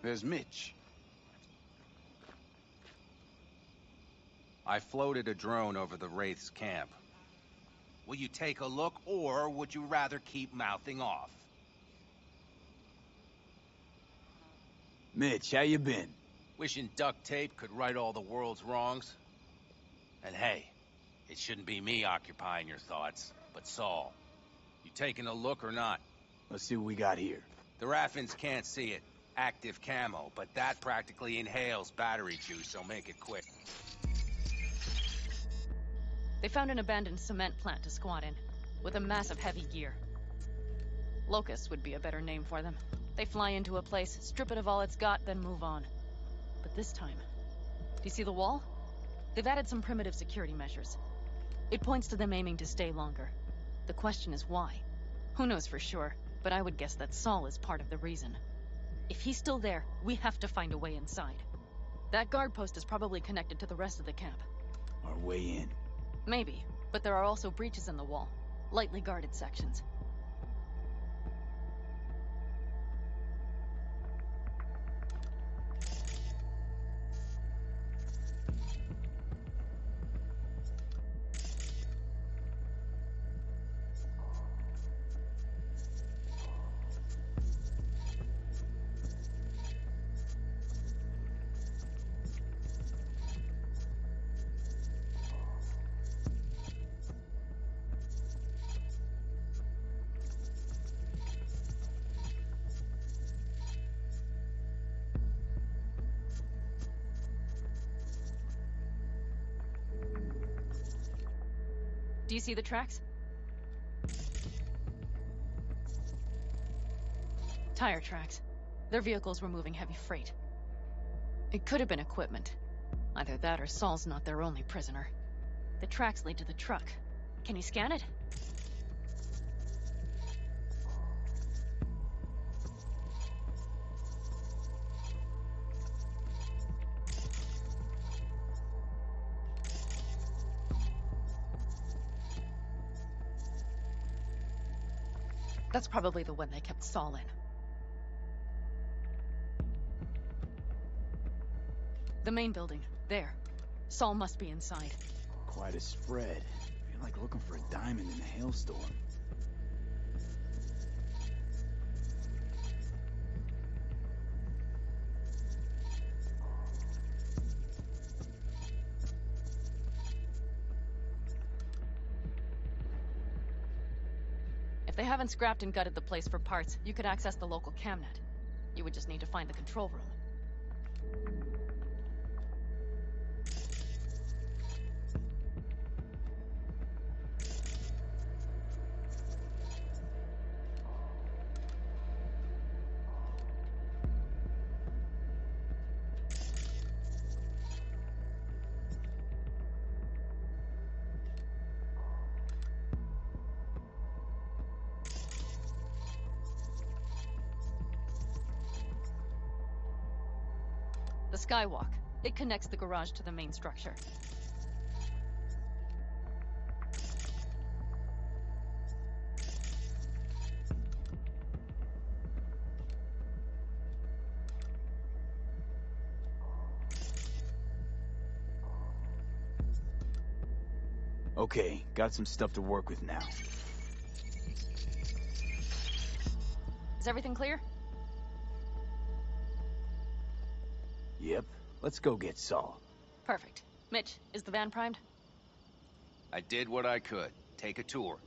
There's Mitch. I floated a drone over the Wraith's camp. Will you take a look, or would you rather keep mouthing off? Mitch, how you been? Wishing duct tape could right all the world's wrongs. And hey, it shouldn't be me occupying your thoughts, but Saul. You taking a look or not? Let's see what we got here. The Raffins can't see it. Active camo, but that practically inhales battery juice, so make it quick. They found an abandoned cement plant to squat in, with a massive heavy gear. Locusts would be a better name for them. They fly into a place, strip it of all it's got, then move on. But this time... Do you see the wall? They've added some primitive security measures. It points to them aiming to stay longer. The question is why? Who knows for sure, but I would guess that Saul is part of the reason. If he's still there, we have to find a way inside. That guard post is probably connected to the rest of the camp. Our way in. Maybe, but there are also breaches in the wall. Lightly guarded sections. you see the tracks? Tire tracks. Their vehicles were moving heavy freight. It could have been equipment. Either that or Saul's not their only prisoner. The tracks lead to the truck. Can you scan it? That's probably the one they kept Saul in. The main building. There. Saul must be inside. Quite a spread. Feel like looking for a diamond in a hailstorm. If they haven't scrapped and gutted the place for parts, you could access the local camnet. You would just need to find the control room. The skywalk. It connects the garage to the main structure. Okay, got some stuff to work with now. Is everything clear? Yep. Let's go get Saul. Perfect. Mitch, is the van primed? I did what I could. Take a tour.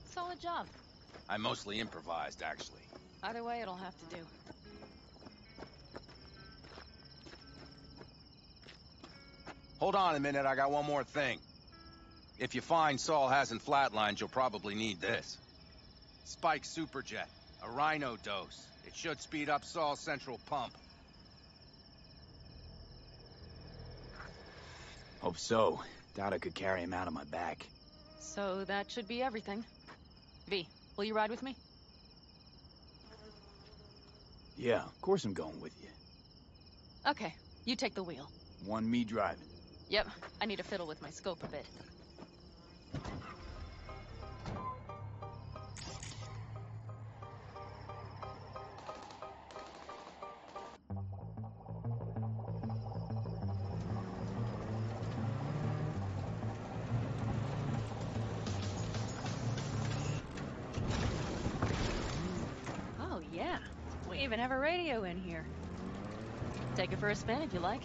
Solid job. I mostly improvised, actually. Either way, it'll have to do. Hold on a minute, I got one more thing. If you find Saul hasn't flatlined, you'll probably need this. Spike Superjet, a Rhino dose. It should speed up Saul's central pump. Hope so. Doubt I could carry him out on my back. So that should be everything. V, will you ride with me? Yeah, of course I'm going with you. Okay, you take the wheel. One me driving. Yep, I need to fiddle with my scope a bit. Oh yeah, we even have a radio in here. Take it for a spin if you like.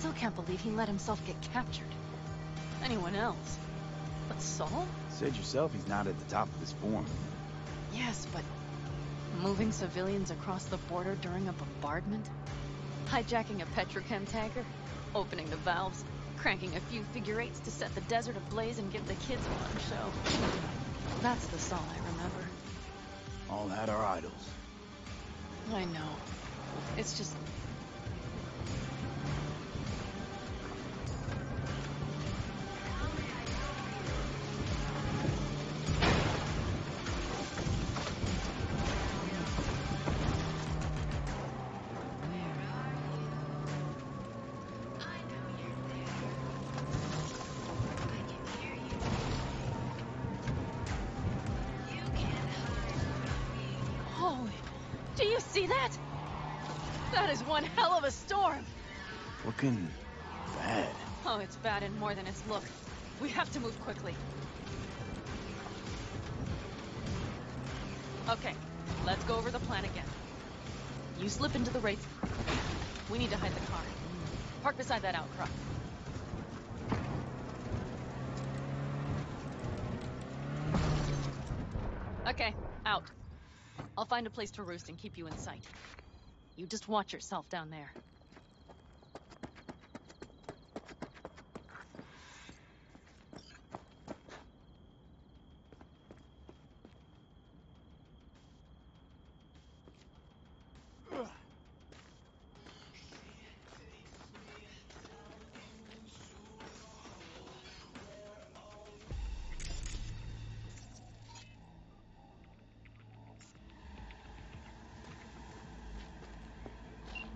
I can't believe he let himself get captured. Anyone else? But Saul? Said yourself he's not at the top of his form. Yes, but moving civilians across the border during a bombardment? Hijacking a petrochem tanker? Opening the valves? Cranking a few figure eights to set the desert ablaze and give the kids a fun show? That's the Saul I remember. All had our idols. I know. It's just... Holy... See that? That is one hell of a storm. Looking bad. Oh, it's bad in more than its look. We have to move quickly. Okay, let's go over the plan again. You slip into the wraith. We need to hide the car. Park beside that outcrop. Okay, out. I'll find a place to roost and keep you in sight. You just watch yourself down there.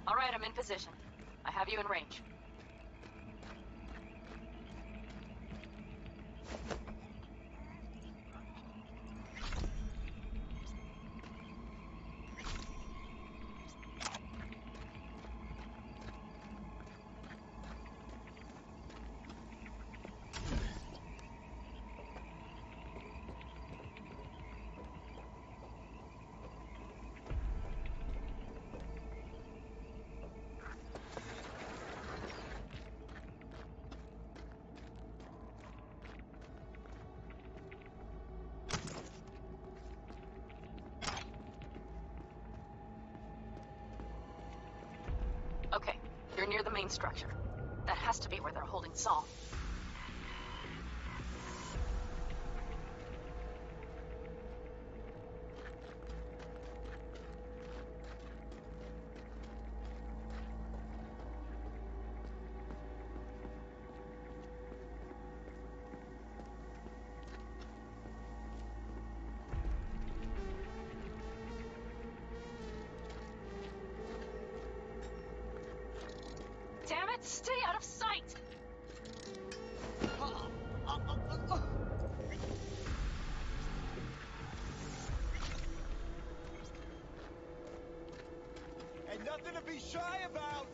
All right, I'm in position. I have you in range. Okay, you're near the main structure. That has to be where they're holding Saul. Damn it, stay out of sight! And nothing to be shy about!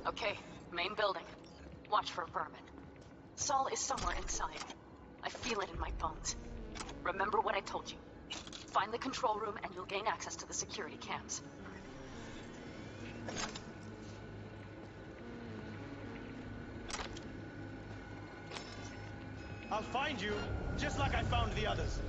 Okay, main building. Watch for vermin. Saul is somewhere inside. I feel it in my bones. Remember what I told you. Find the control room and you'll gain access to the security cams. I'll find you, just like I found the others.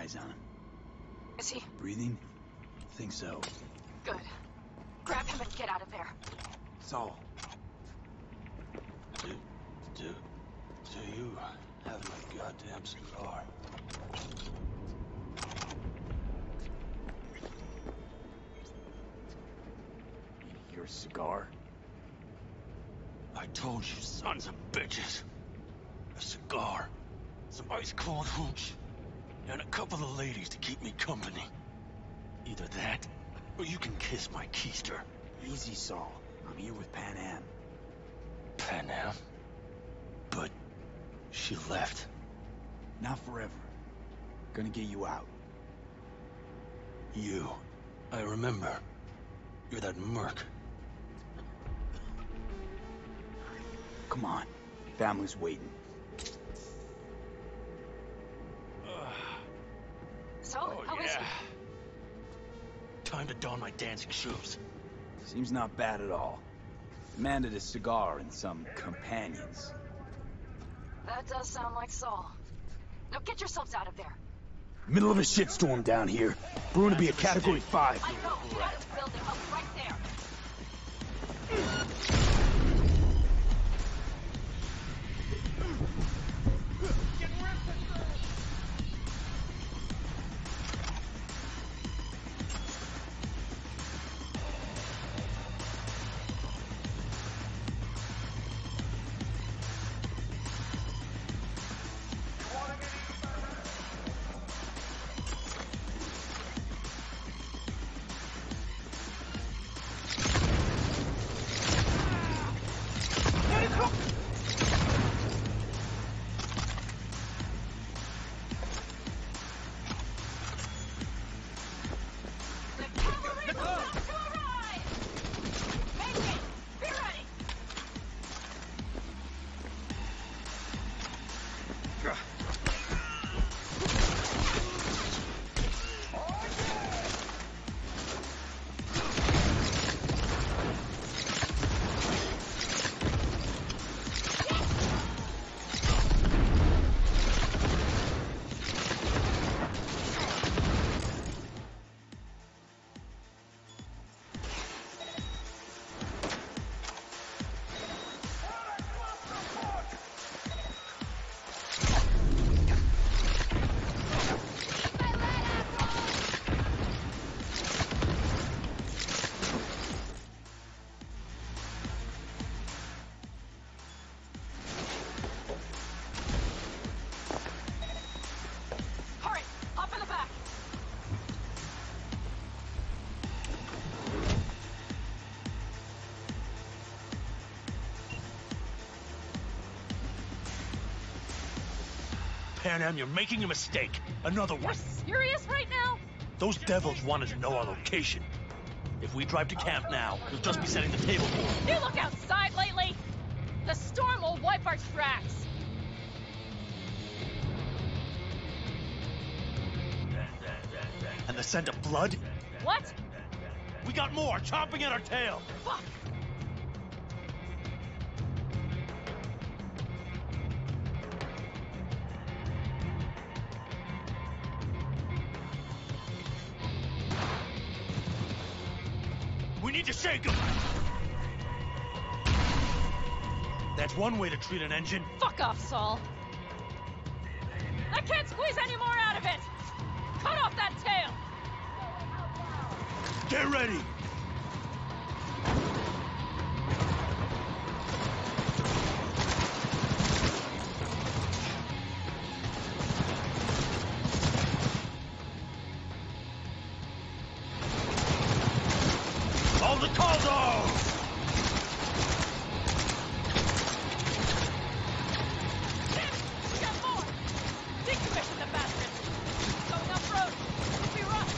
eyes on him. Is he? Breathing? Think so. Good. Grab him and get out of there. Saul. Do you have my goddamn cigar? Your cigar? I told you, sons of bitches. A cigar, some ice cold hooch, and a couple of ladies to keep me company. Either that, or you can kiss my keister. Easy, Saul. I'm here with Pan Am. Pan Am? But she left. Not forever. Gonna get you out. You. I remember. You're that merc. Come on. Family's waiting. So, how is he? Time to don my dancing shoes. Seems not bad at all. Demanded a cigar and some companions. That does sound like Saul. Now get yourselves out of there. Middle of a shitstorm down here. Brewing to be a Category 5. I know. Get out of the building. I'll be right there. Pan Am, you're making a mistake. Another one. You're serious right now? Those devils wanted to know our location. If we drive to camp now, you'll just be setting the table for them. You look outside lately? The storm will wipe our tracks. And the scent of blood? What? We got more, chomping at our tail. Fuck! We need to shake them! That's one way to treat an engine. Fuck off, Saul. I can't squeeze any more out of it. Cut off that tail. Get ready! Aldecaldos! We got more. Decommission the bastards. Going off-road. It'll be rough.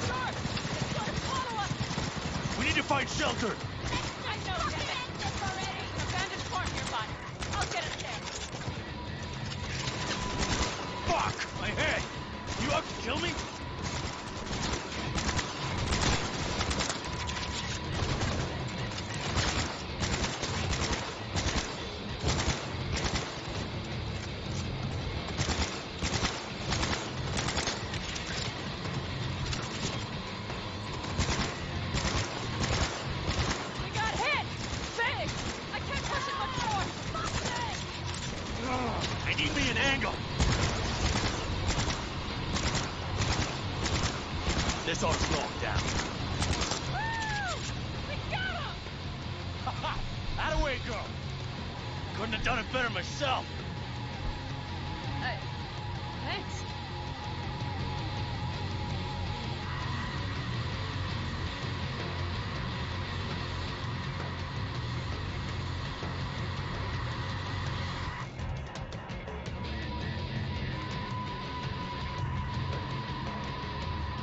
North. It's going to follow us. We need to find shelter. I know, Devin. Already. Abandoned farm nearby. I'll get us there. Fuck! My head! You out to kill me? This ought to slow him down. We got him! How'd away go? Couldn't have done it better myself. Hey, thanks.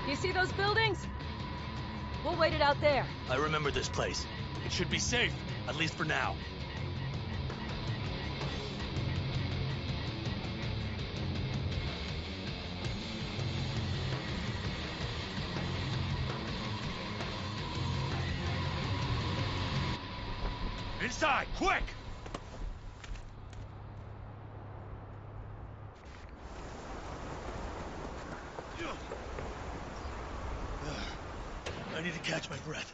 You see those buildings? We'll wait it out there. I remember this place. It should be safe, at least for now. Inside, quick! I need to catch my breath.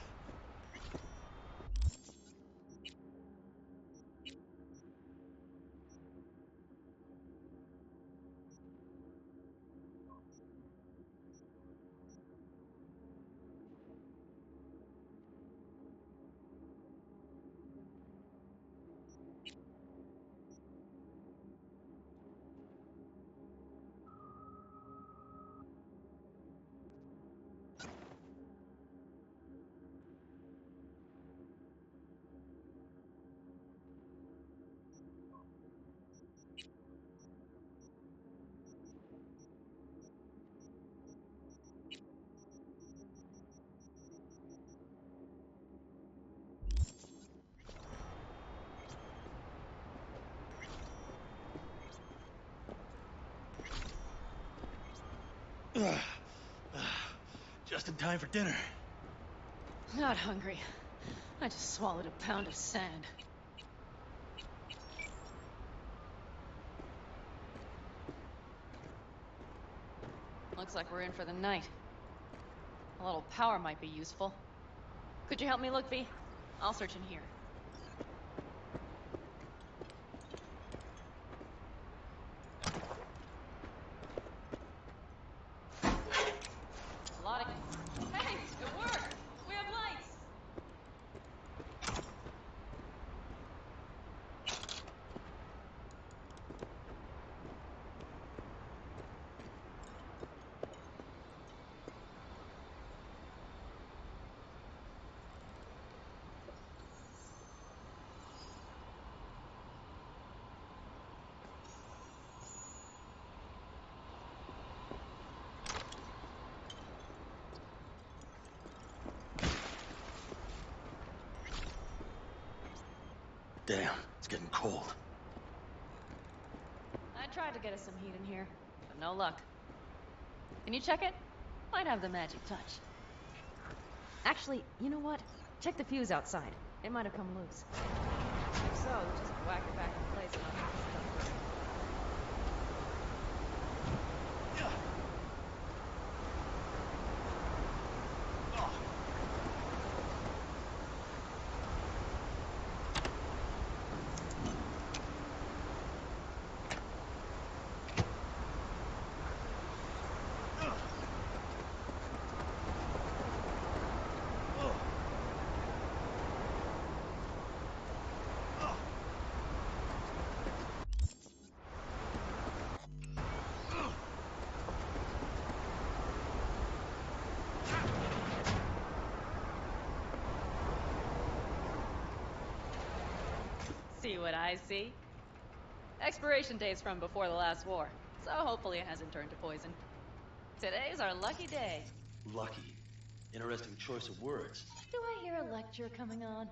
Just in time for dinner. Not hungry. I just swallowed a pound of sand. Looks like we're in for the night. A little power might be useful. Could you help me look, V? I'll search in here. A lot of... Hey, good work! We have lights! Damn, it's getting cold. I tried to get us some heat in here, but no luck. Can you check it? Might have the magic touch. Actually, you know what? Check the fuse outside. It might have come loose. If so, just whack it back in place and I'll get this stuff running. See what I see? Expiration date's from before the last war, so hopefully it hasn't turned to poison. Today's our lucky day. Lucky. Interesting choice of words. Do I hear a lecture coming on?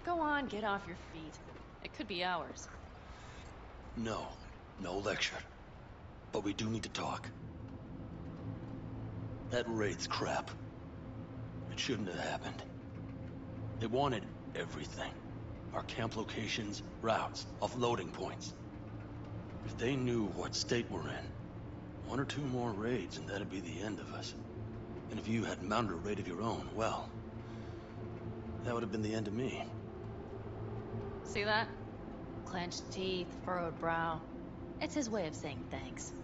Go on, get off your feet. It could be hours. No. No lecture. But we do need to talk. That raid's crap. It shouldn't have happened. They wanted everything. Our camp locations, routes, offloading points. If they knew what state we're in, one or two more raids and that'd be the end of us. And if you had mounted a raid of your own, well, that would have been the end of me. See that? Clenched teeth, furrowed brow. It's his way of saying thanks.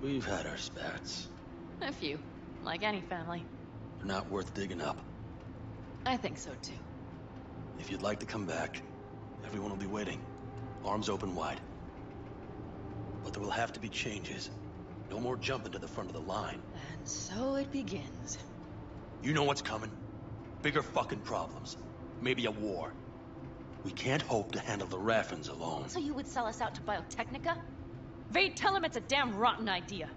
We've had our spats. A few. Like any family. They're not worth digging up. I think so too. If you'd like to come back, everyone will be waiting. Arms open wide. But there will have to be changes. No more jumping to the front of the line. And so it begins. You know what's coming. Bigger fucking problems. Maybe a war. We can't hope to handle the Raffens alone. So you would sell us out to Biotechnica? Vade, tell him it's a damn rotten idea.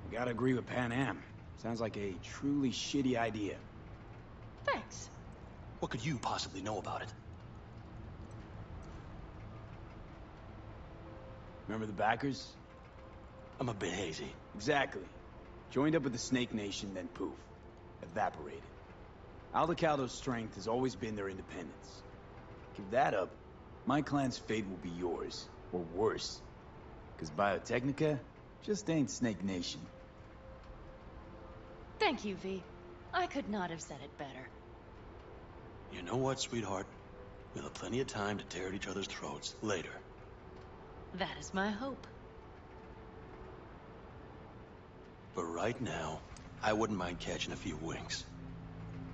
I gotta agree with Pan Am. Sounds like a truly shitty idea. Thanks. What could you possibly know about it? Remember the backers? I'm a bit hazy. Exactly. Joined up with the Snake Nation, then poof. Evaporated. Aldecaldos' strength has always been their independence. Give that up, my clan's fate will be yours. Or worse. Because Biotechnica just ain't Snake Nation. Thank you, V. I could not have said it better. You know what, sweetheart? We'll have plenty of time to tear at each other's throats later. That is my hope. But right now, I wouldn't mind catching a few winks.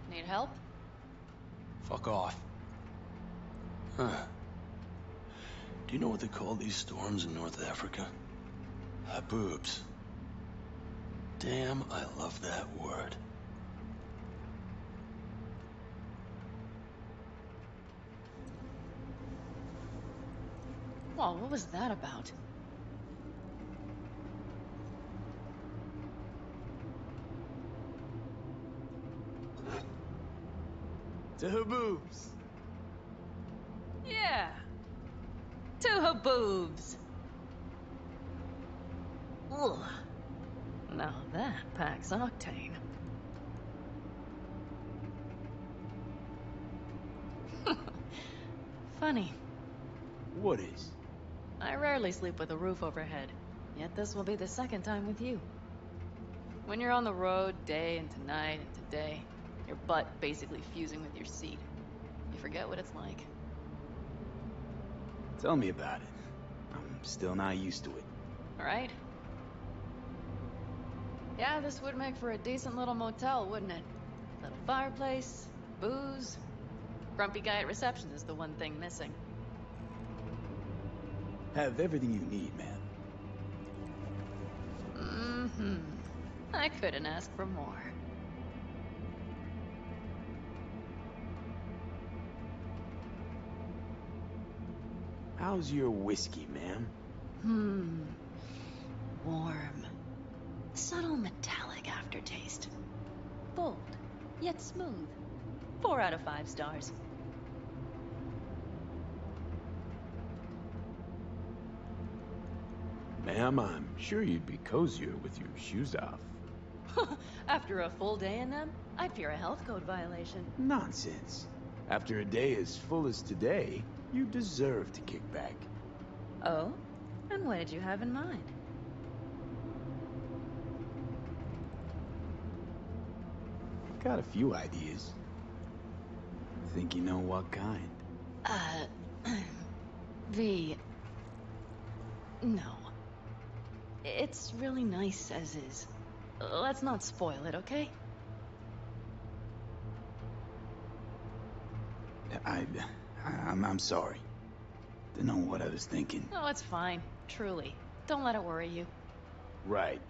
Need help? Fuck off. Huh. Do you know what they call these storms in North Africa? Haboobs. Damn, I love that word. Well, what was that about? To Haboobs. Yeah. To Haboobs. Ugh. Now that packs octane. Funny. What is? I rarely sleep with a roof overhead, yet this will be the second time with you. When you're on the road day into night into day, your butt basically fusing with your seat, you forget what it's like. Tell me about it. I'm still not used to it. Right? Yeah, this would make for a decent little motel, wouldn't it? Little fireplace, booze. Grumpy guy at reception is the one thing missing. Have everything you need, man. Mm-hmm. I couldn't ask for more. How's your whiskey, ma'am? Warm. Subtle metallic aftertaste. Bold, yet smooth. 4 out of 5 stars. Ma'am, I'm sure you'd be cozier with your shoes off. After a full day in them, I'd fear a health code violation. Nonsense. After a day as full as today, you deserve to kick back. Oh? And what did you have in mind? Got a few ideas. Think you know what kind? V... No. It's really nice as is. Let's not spoil it, okay? I'm sorry. Didn't know what I was thinking. Oh, it's fine. Truly. Don't let it worry you. Right.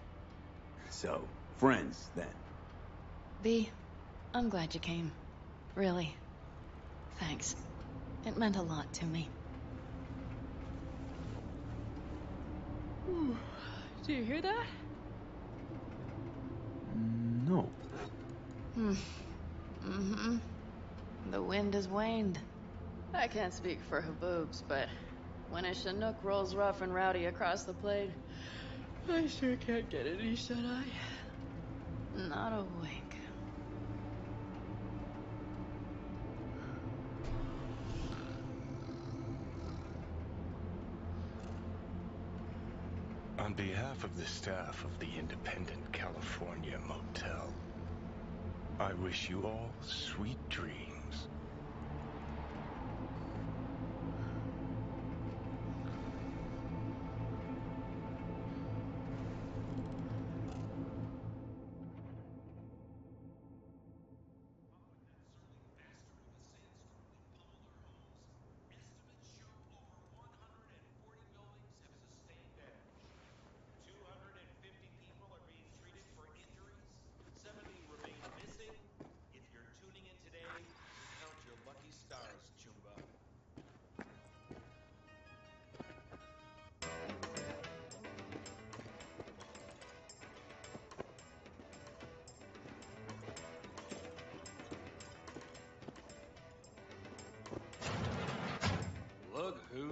So, friends, then. V, I'm glad you came. Really. Thanks. It meant a lot to me. Do you hear that? No. Mm-hmm. The wind has waned. I can't speak for Haboobs, but when a Chinook rolls rough and rowdy across the plate, I sure can't get any shut-eye. Not a wink. On behalf of the staff of the Independent California Motel, I wish you all sweet dreams.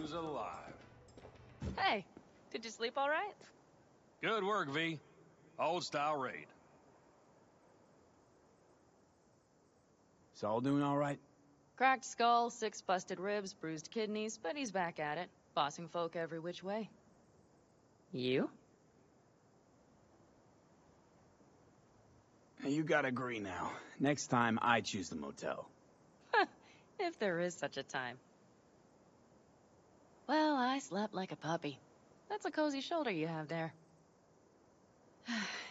was alive. Hey, did you sleep all right? Good work, V. Old-style raid. Saul doing all right? Cracked skull, 6 busted ribs, bruised kidneys, but he's back at it, bossing folk every which way. You? You gotta agree now. Next time, I choose the motel. If there is such a time. Well, I slept like a puppy. That's a cozy shoulder you have there.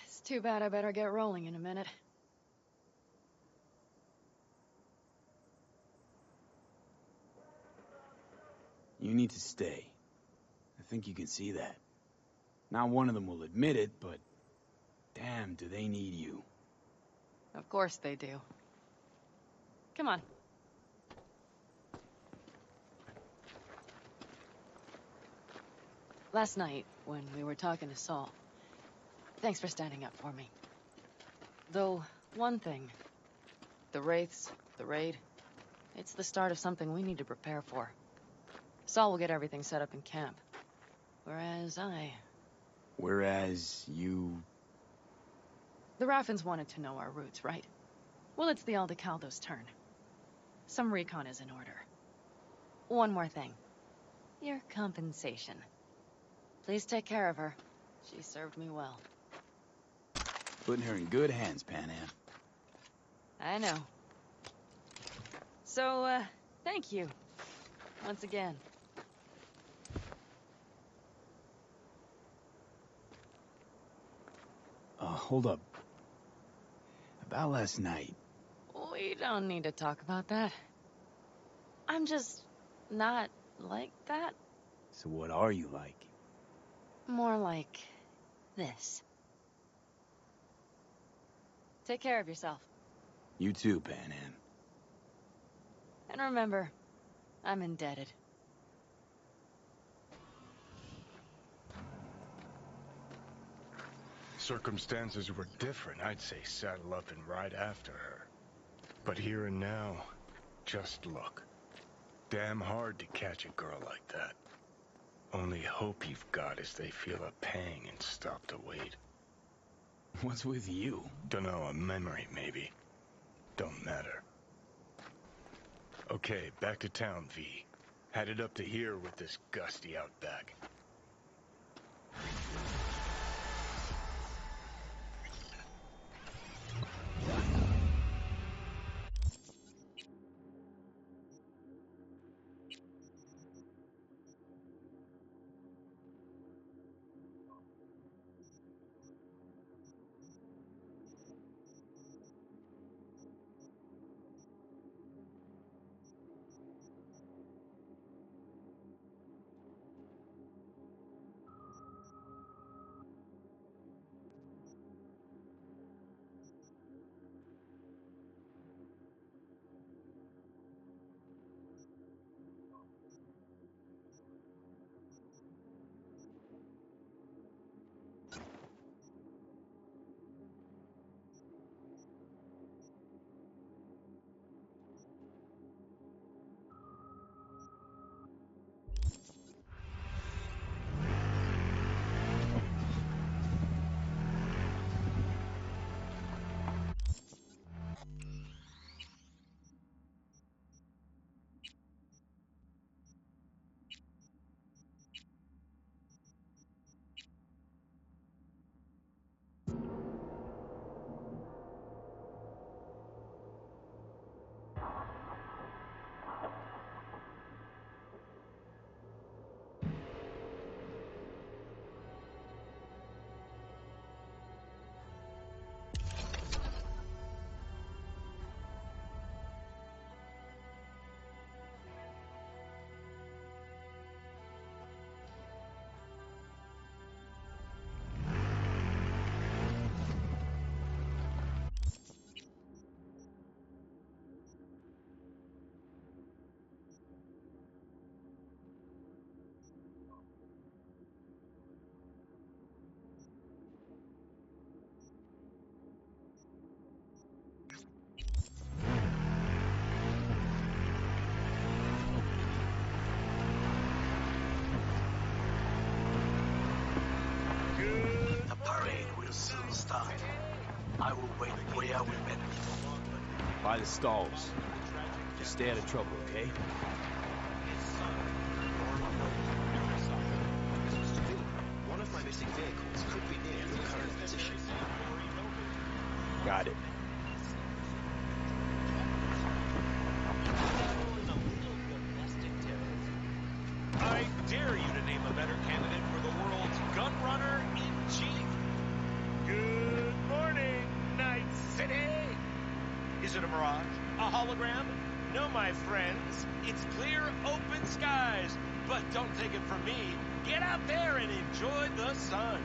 It's too bad I better get rolling in a minute. You need to stay. I think you can see that. Not one of them will admit it, but damn, do they need you. Of course they do. Come on. Last night, when we were talking to Saul, thanks for standing up for me. Though, one thing. The Wraiths, the raid, it's the start of something we need to prepare for. Saul will get everything set up in camp. Whereas you... The Raffins wanted to know our routes, right? Well, it's the Aldecaldos' turn. Some recon is in order. One more thing. Your compensation. Please take care of her. She served me well. Putting her in good hands, Pan Am. I know. So, thank you. Once again. Hold up. About last night. We don't need to talk about that. I'm just not like that. So what are you like? More like this. Take care of yourself. You too, Pan Am. And remember, I'm indebted. Circumstances were different, I'd say saddle up and ride after her. But here and now, just look. Damn hard to catch a girl like that. Only hope you've got is they feel a pang and stop to wait. What's with you? Dunno, a memory maybe. Don't matter. Okay, back to town, V. Headed up to here with this gusty outback. will soon start. I will wait where we met before. By the stalls. Just stay out of trouble, okay? One of my missing vehicles could be near your current position. Got it. I dare you to name a better candidate for the world's gun runner in chief. Good morning, Night City. Is it a mirage? A hologram? No, my friends. It's clear, open skies. But don't take it from me. Get out there and enjoy the sun.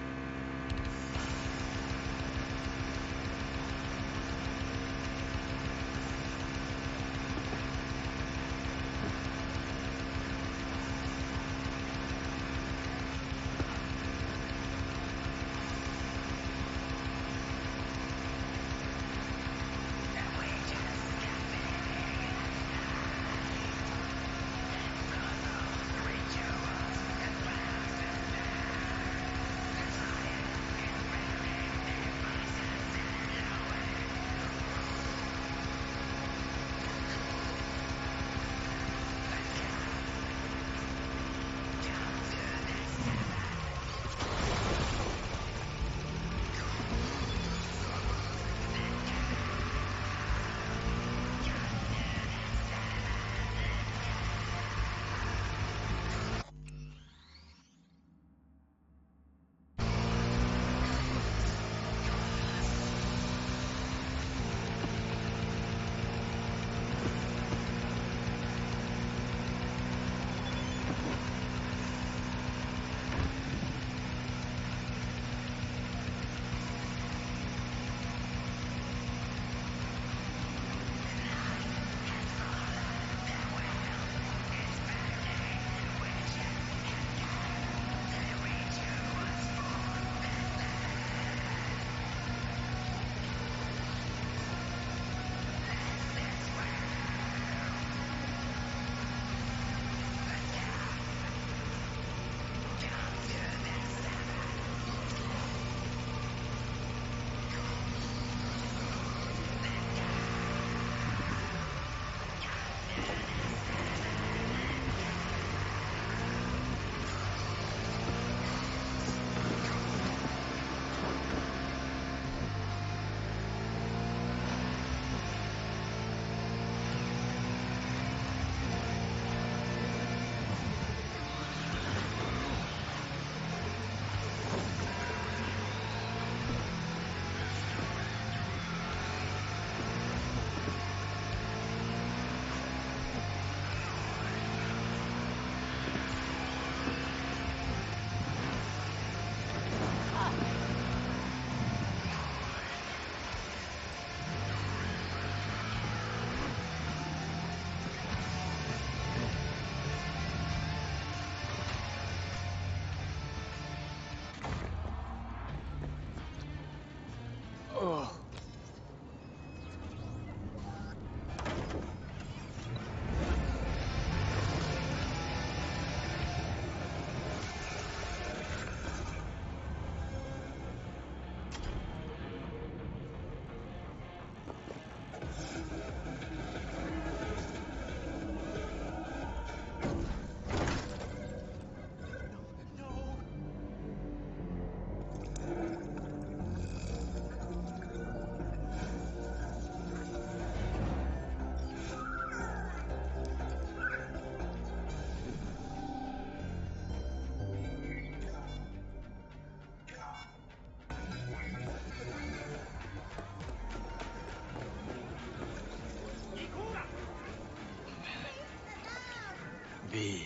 V,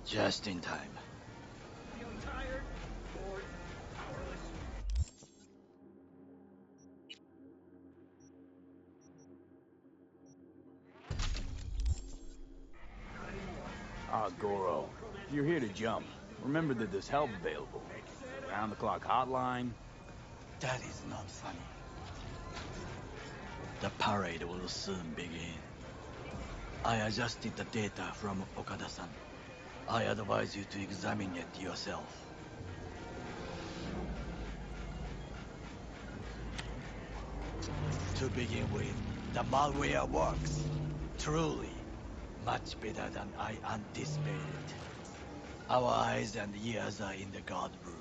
just in time. Feeling tired? Bored? Powerless? Ah, Goro. If you're here to jump, remember that there's help available. Round-the-clock hotline. That is not funny. The parade will soon begin. I adjusted the data from Okada-san. I advise you to examine it yourself. To begin with, the malware works. Truly, much better than I anticipated. Our eyes and ears are in the guard room.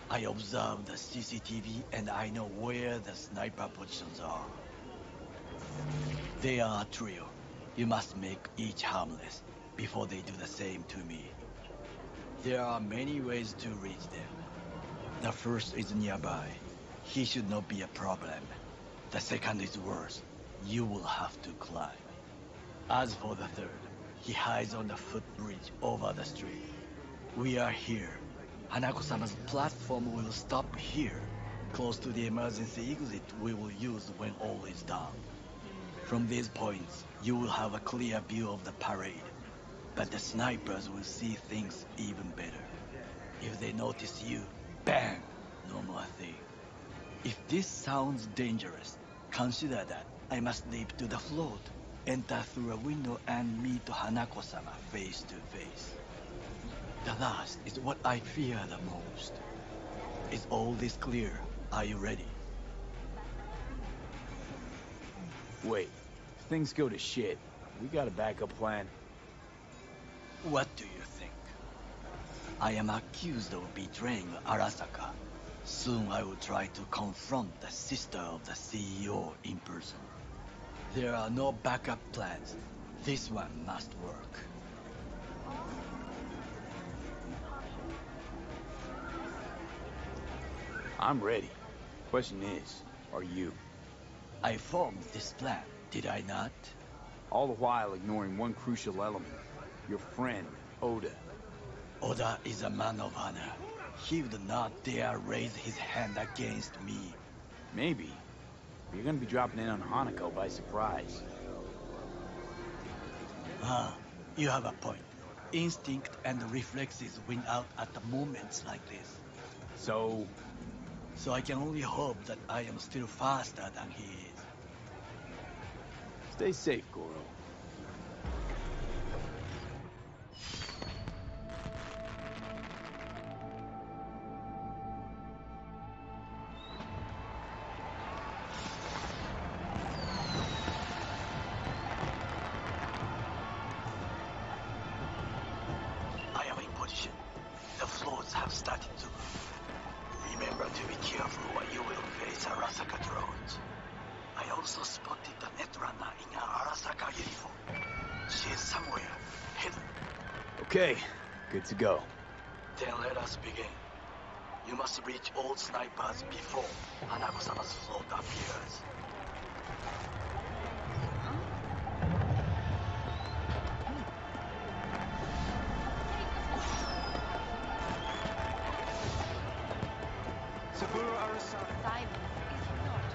I observed the CCTV and I know where the sniper positions are. They are a trio. You must make each harmless before they do the same to me. There are many ways to reach them. The first is nearby. He should not be a problem. The second is worse. You will have to climb. As for the third, he hides on the footbridge over the street. We are here. Hanako-sama's platform will stop here, close to the emergency exit we will use when all is done. From these points, you will have a clear view of the parade, but the snipers will see things even better. If they notice you, bang! No more thing. If this sounds dangerous, consider that I must leap to the float, enter through a window and meet Hanako-sama face to face. The last is what I fear the most. Is all this clear? Are you ready? Wait, if things go to shit, we got a backup plan. What do you think? I am accused of betraying Arasaka. Soon I will try to confront the sister of the CEO in person. There are no backup plans. This one must work. I'm ready. Question is, are you? I formed this plan, did I not? All the while ignoring one crucial element. Your friend, Oda. Oda is a man of honor. He would not dare raise his hand against me. Maybe. But you're gonna be dropping in on Hanako by surprise. You have a point. Instinct and reflexes win out at the moments like this. So I can only hope that I am still faster than he is. Stay safe, Goro. I am in position. The floors have started to move. Remember to be careful or you will face Arasaka drones. I also spotted the netrunner in an Arasaka uniform. She is somewhere, hidden. Okay, good to go. Then let us begin. You must reach all snipers before Hanako-sama's float appears. Saburo Arasaka. Simon is not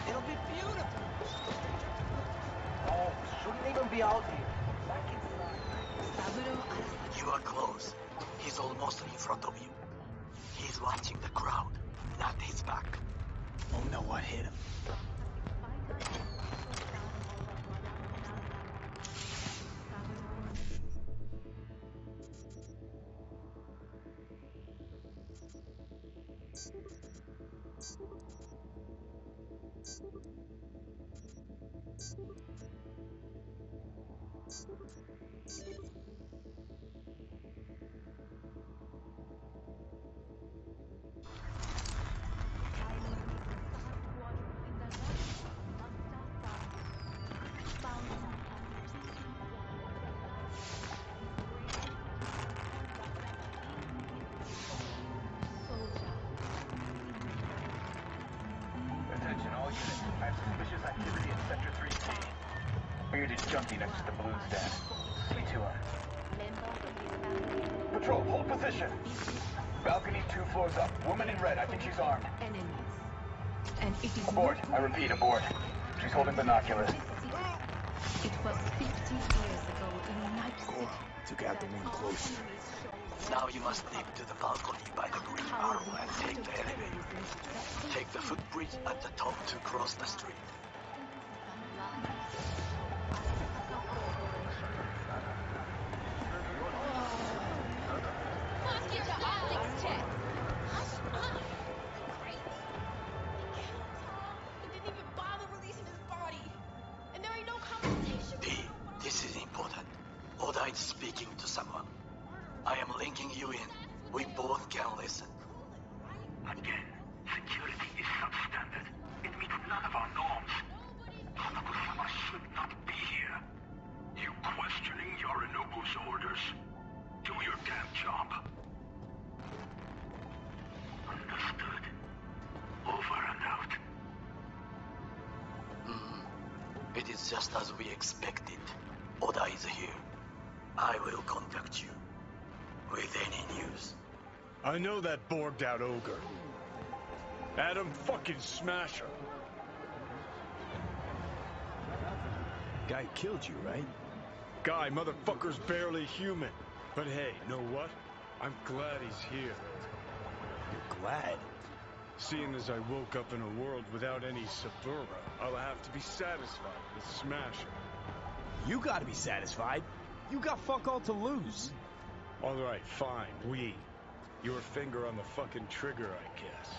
It'll be beautiful. Oh, shouldn't even be out here. Saburo Arasaka. You are close. He's almost in front of you. He's watching the crowd, not his back. Oh no, what hit him? Attention all units. I have suspicious activity in Sector 3C. Bearded junkie next to the blue stand. See to him. Patrol, hold position. Balcony 2 floors up. Woman in red. I think she's armed. Enemies. And it is Aboard. I repeat, aboard. She's holding binoculars. It was 50 years ago in Night City. Took out the one close. Now you must leap to the balcony by the green arrow and take the elevator. Take the footbridge at the top to cross the street. Must get your optics checked. outside speaking to someone. I am linking you in. We both can listen. Again, security is substandard. It meets none of our norms. Hanako-sama should not be here. You questioning Yorinobu's orders? Do your damn job. Understood. Over and out. It is just as we expected. Oda is here. I will contact you with any news. I know that borged out ogre. Adam fucking Smasher. Guy killed you, right? Guy, motherfucker's barely human. But hey, know what? I'm glad he's here. You're glad? Seeing as I woke up in a world without any Sabura, I'll have to be satisfied with Smasher. You gotta be satisfied. You got fuck all to lose. Alright, fine, we. Your finger on the fucking trigger, I guess.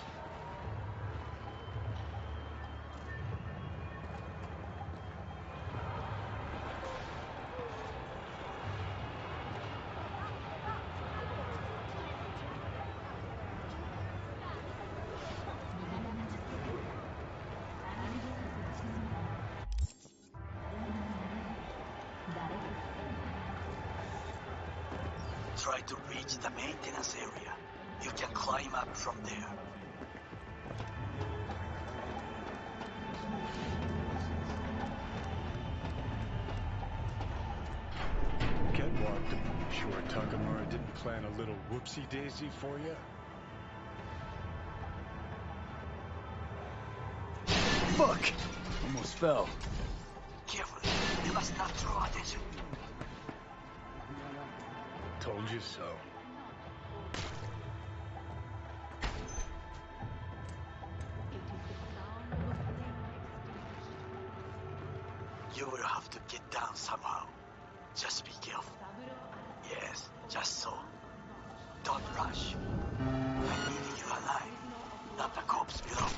Try to reach the maintenance area. You can climb up from there. Get walked. Sure Takamura didn't plan a little whoopsie-daisy for you? Fuck! Almost fell. Careful. You must not draw attention. Told you so. You will have to get down somehow. Just be careful. Yes, just so. Don't rush. I need you alive, not the corpse below.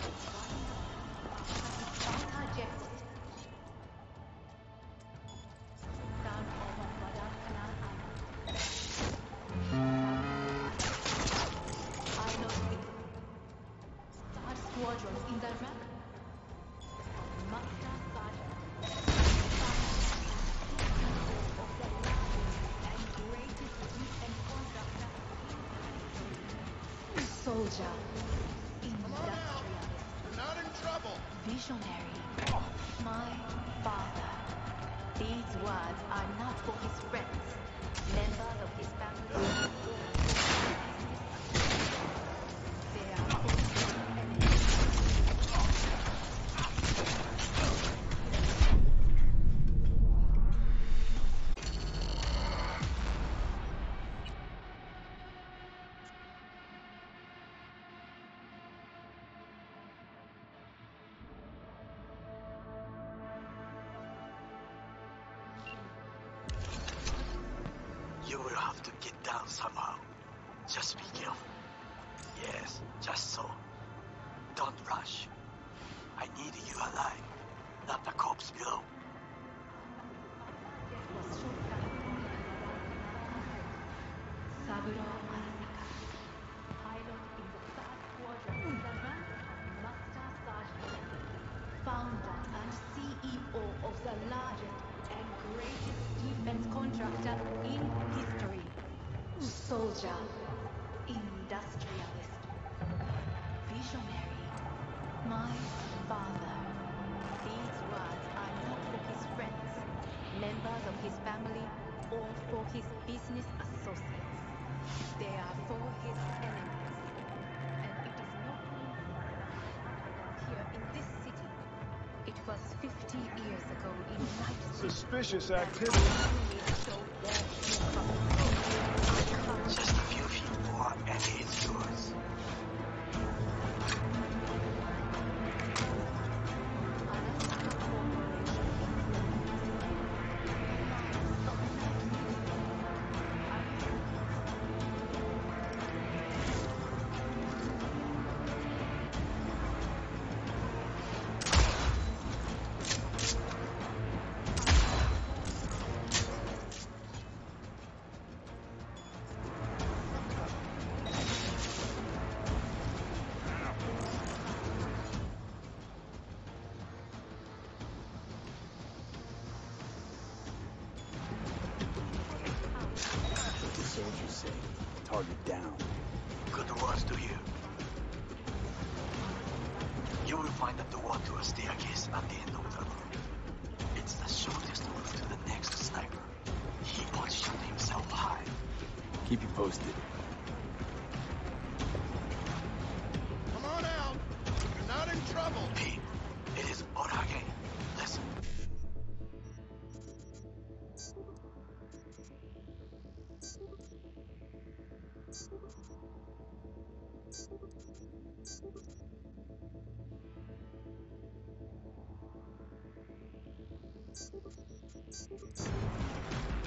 Soldier, industrialist, You're not in trouble. visionary, my father. These words are not for his friends, members of his family. They are for his enemies. You will have to get down somehow. Just be careful. Yes, just so. Don't rush. I need you alive, not the corpse below. Saburo Arasaka, pilot in the 3rd Squadron with the rank of Master Sergeant, founder and CEO of the largest and greatest defense contractor in history. Soldier, industrialist, visionary, my father. These words are not for his friends, members of his family, or for his business associates. They are for his enemies. And it is no coincidence that here in this city, it was 50 years ago in Night City. Suspicious activity. Just a few feet more and it's yours. say. Target down. Good words to hear. You will find the door to a staircase at the end of the room. It's the shortest route to the next sniper. He positioned himself high. Keep you posted. Come on out. You're not in trouble. Pete, it is Orage. Listen.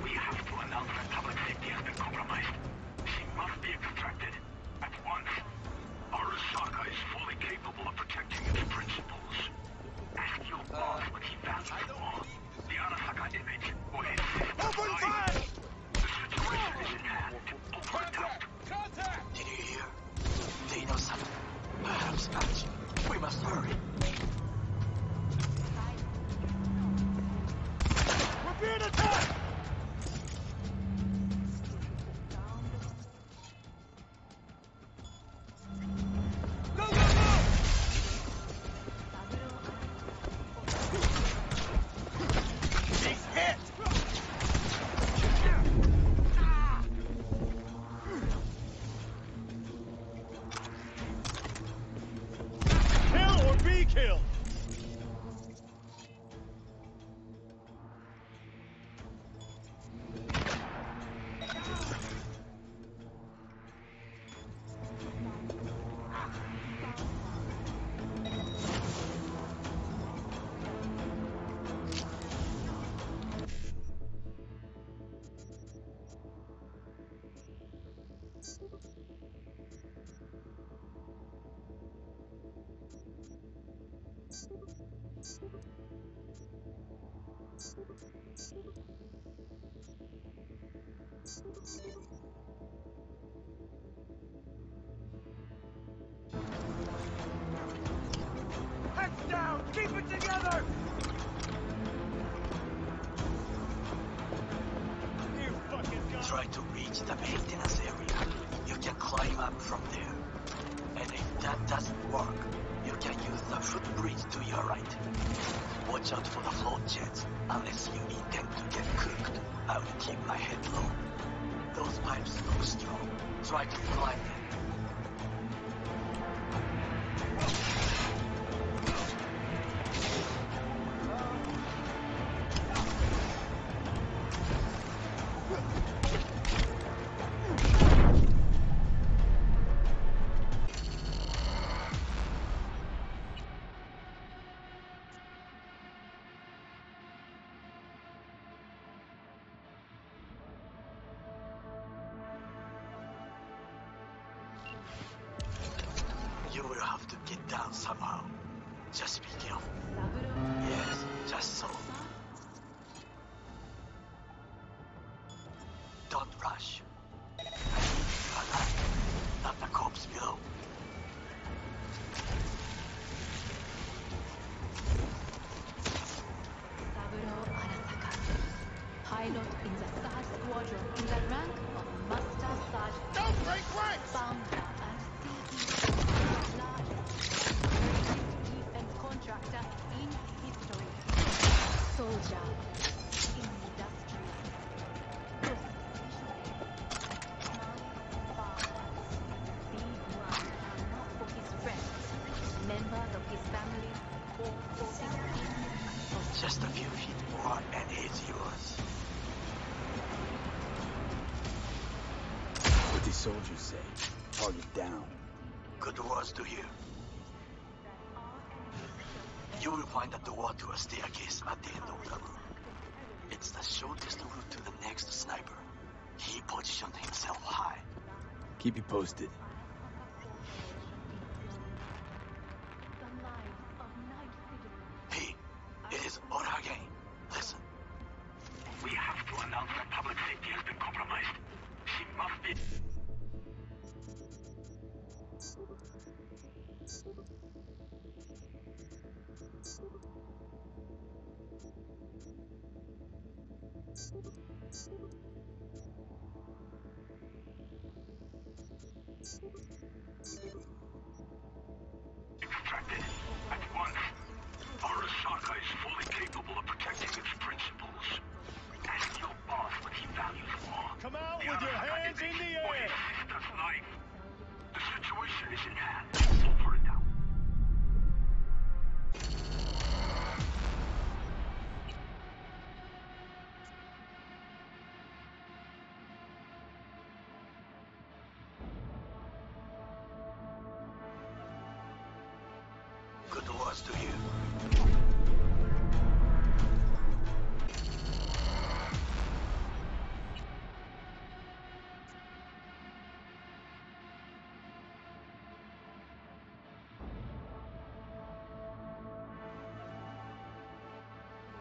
We have to announce that public safety has been compromised. She must be extracted. At once. Arasaka is fully capable of protecting its principles. Ask your boss what he values more. The Arasaka image or his sister's Open life. fire! The situation is in hand. Overdone. Contact! Did you hear? They know something. Perhaps magic. We must hurry. We're being attacked! Go, go, go! He's hit! Kill or be killed! Heads down! Keep it together! You fucking gun! Try to reach the maintenance area. You can climb up from there. And if that doesn't work, you can use the footbridge to your right. Watch out for the float jets, unless you intend to get cooked. I will keep my head low. Those pipes look strong. Try to climb them. You will have to get down somehow. Just be careful. Yes, just so. Don't rush. I need you alive, not the corpse below. Saburo Arasaka, pilot in the 3rd Squadron in the rank of Master Sergeant. Don't break ranks! Founder and CEO, largest defense contractor in history. Soldier, industrious, my father's big ones are not for his friends, members of his family, or for his business. Just a few feet more and it's yours. What these soldiers say. Target down. Good words to hear. You will find the door to a staircase at the end of the room. It's the shortest route to the next sniper. He positioned himself high. Keep you posted. Hey, it is Orage. Listen. We have to announce that public safety has been compromised. She must be... to hear.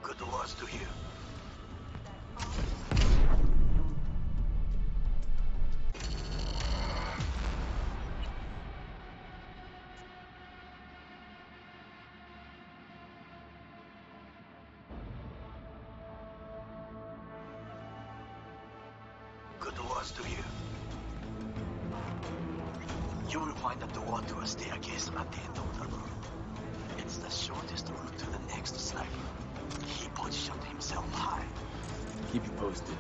Good words to hear. Good words to hear. You will find a door to a staircase at the end of the room. It's the shortest route to the next sniper. He positioned himself high. Keep you posted.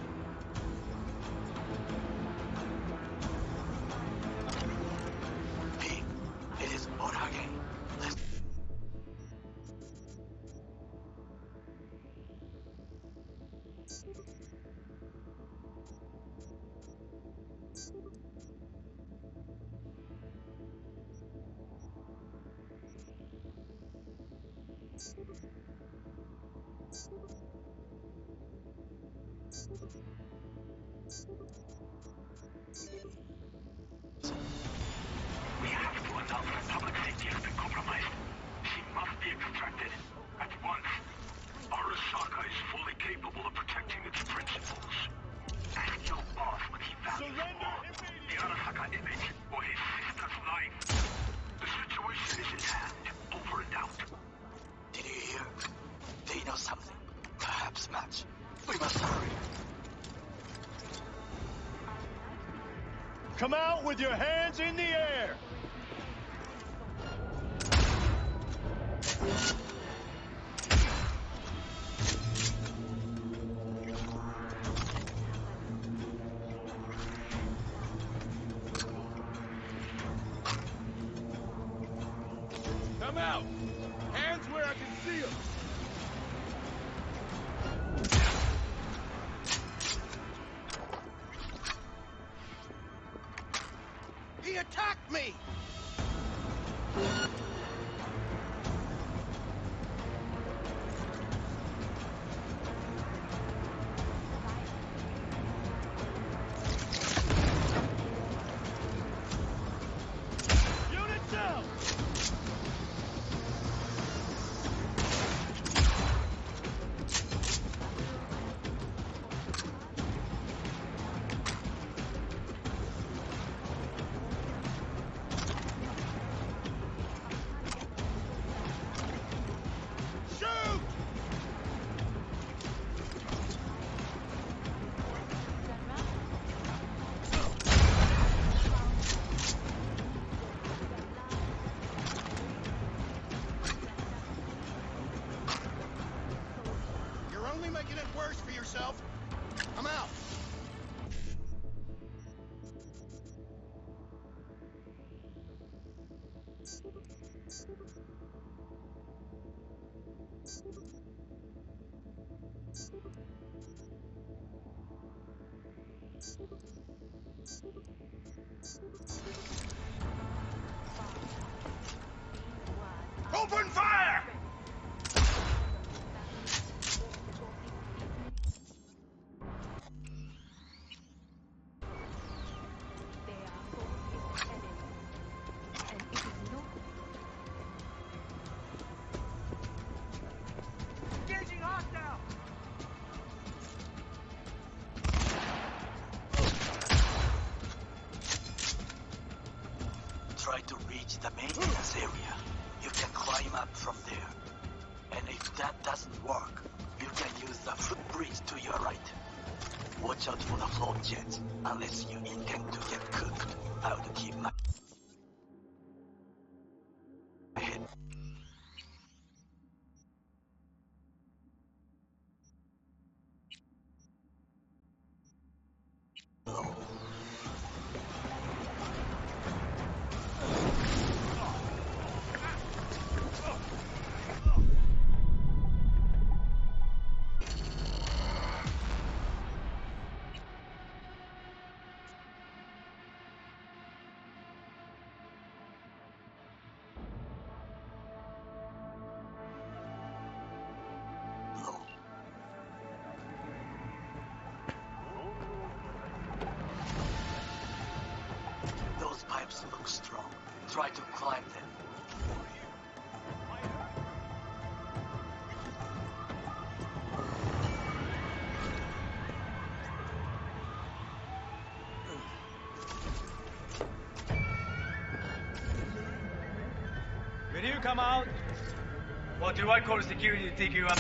P, it is Orage. Let's... We have to announce that public safety has been compromised. She must be extracted at once. Arasaka is fully capable of protecting its principles. Ask your boss what he values more, the Arasaka image or his sister's life. The situation is in hand. Over and out. Did you hear? They know something. Perhaps much. We must hurry. Come out with your hands in the air! Come out! Hands where I can see them! He attacked me! Unit down! Only making it worse for yourself. I'm out. Open fire! Engaging hostile! Try to reach the maintenance area. You can climb up from there. And if that doesn't work, you can use the footbridge to your right. Watch out for the float jets, unless you intend to get cooked. I would keep my head. Low. steps look strong. Try to climb them. Will you come out? Or do I call security to take you up?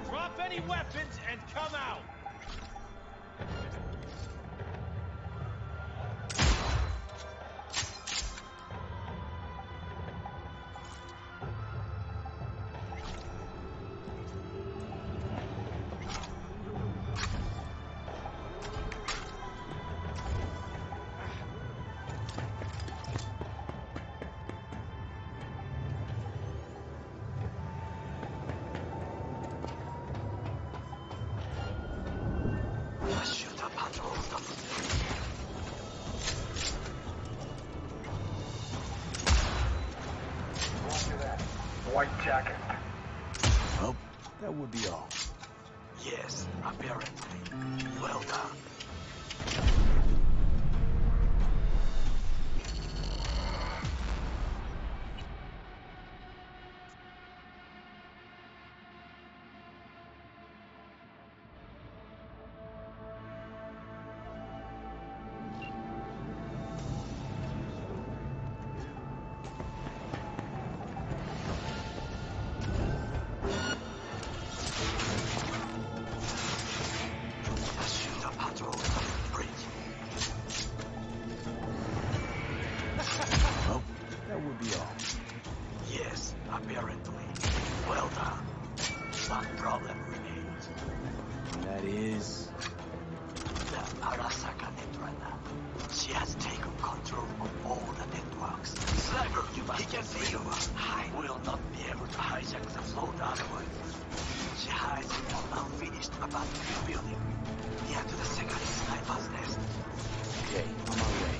Drop any weapons and come out! White jacket. Well, that would be all. Yes, apparently. Well done. Well, that would be all. Yes, apparently. Well done. One problem remains. And that is... The Arasaka Netrunner. She has taken control of all the networks. Sniper, he can see you. I will not be able to hijack the float otherwise. She hides in an unfinished abandoned building near to the second sniper's nest. Okay, on my way.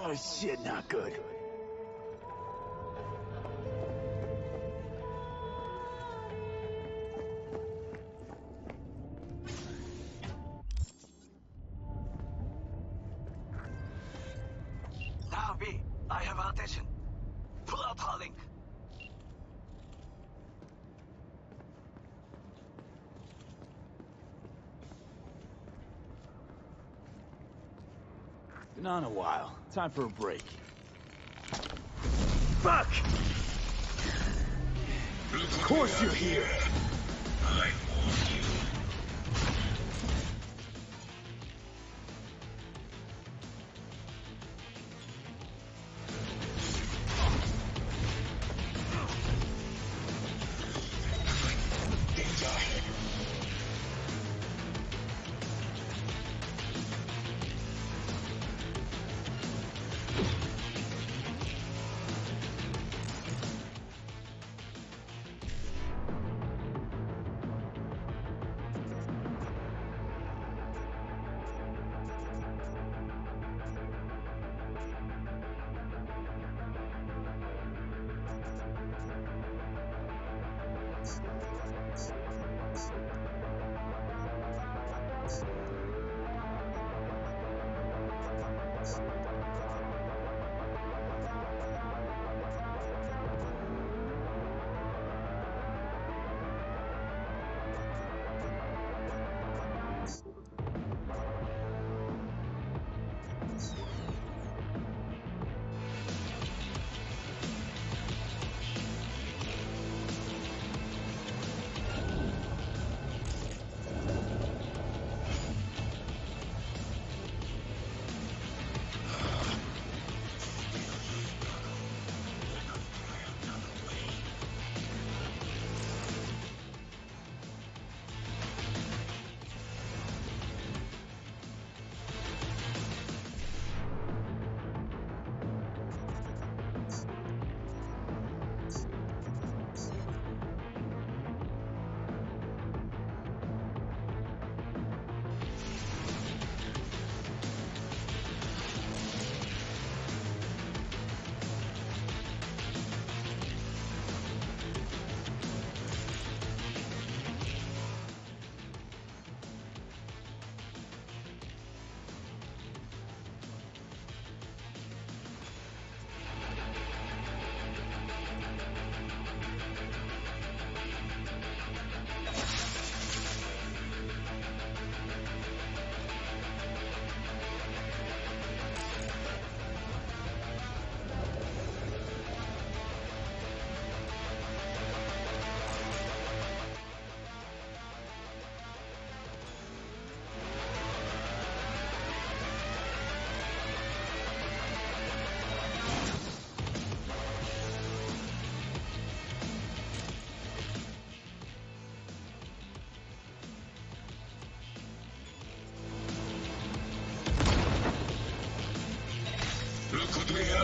Oh shit, not good. Now, B, I have attention. Pull out our link. Been on a while. Time for a break. Fuck! Of course you're here! I warned you.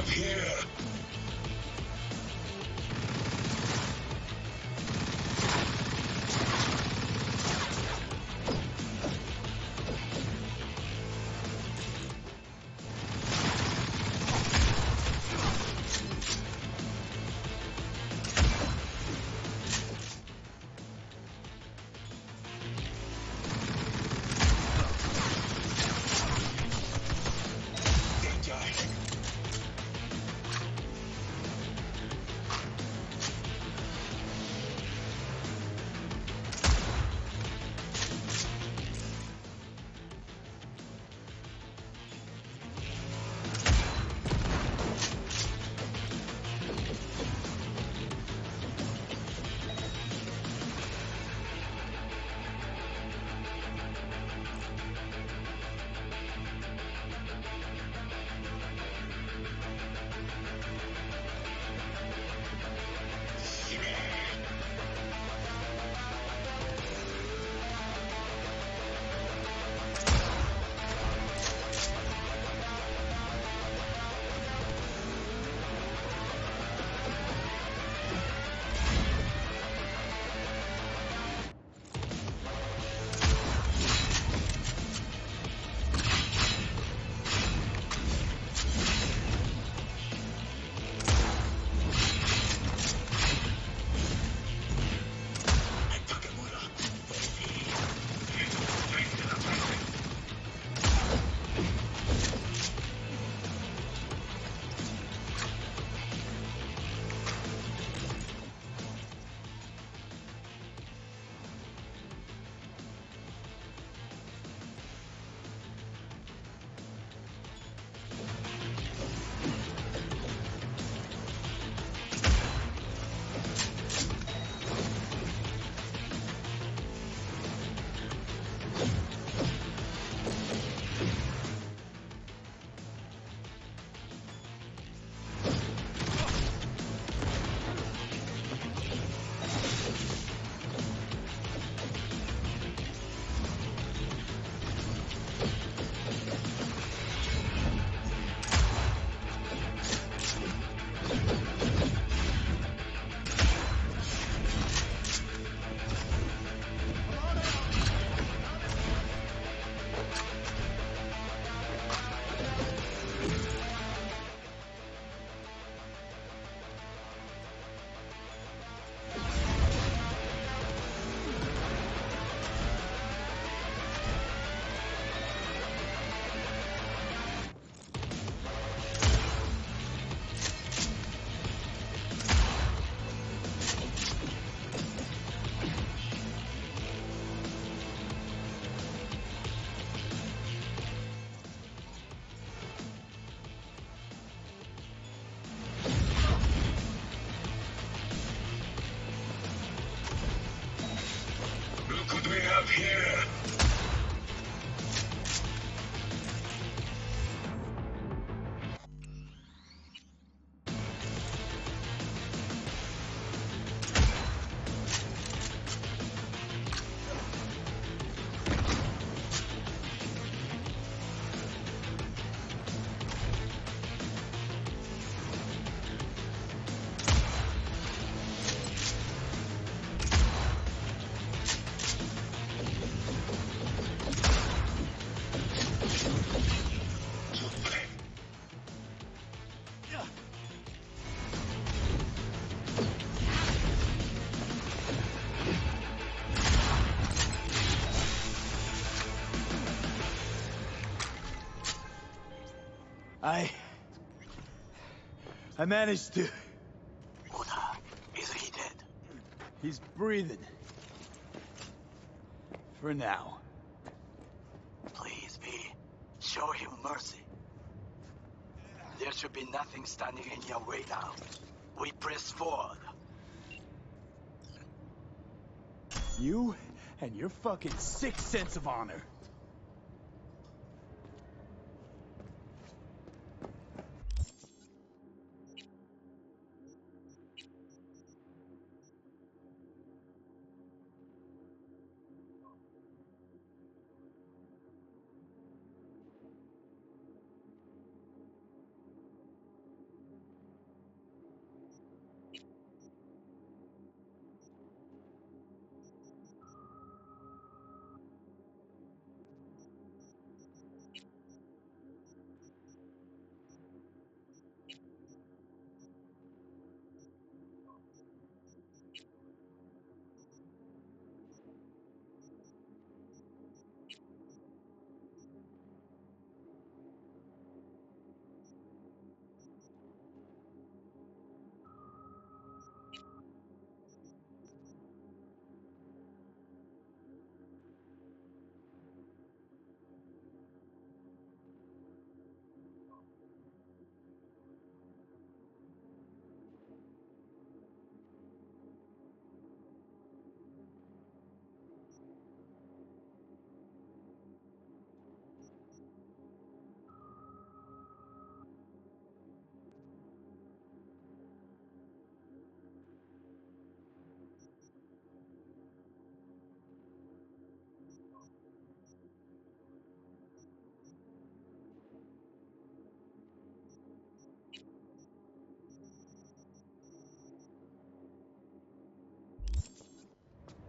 have here? Up here. I managed to... Uda, is he dead? He's breathing. For now. Please, V. Show him mercy. There should be nothing standing in your way now. We press forward. You and your fucking sick sense of honor.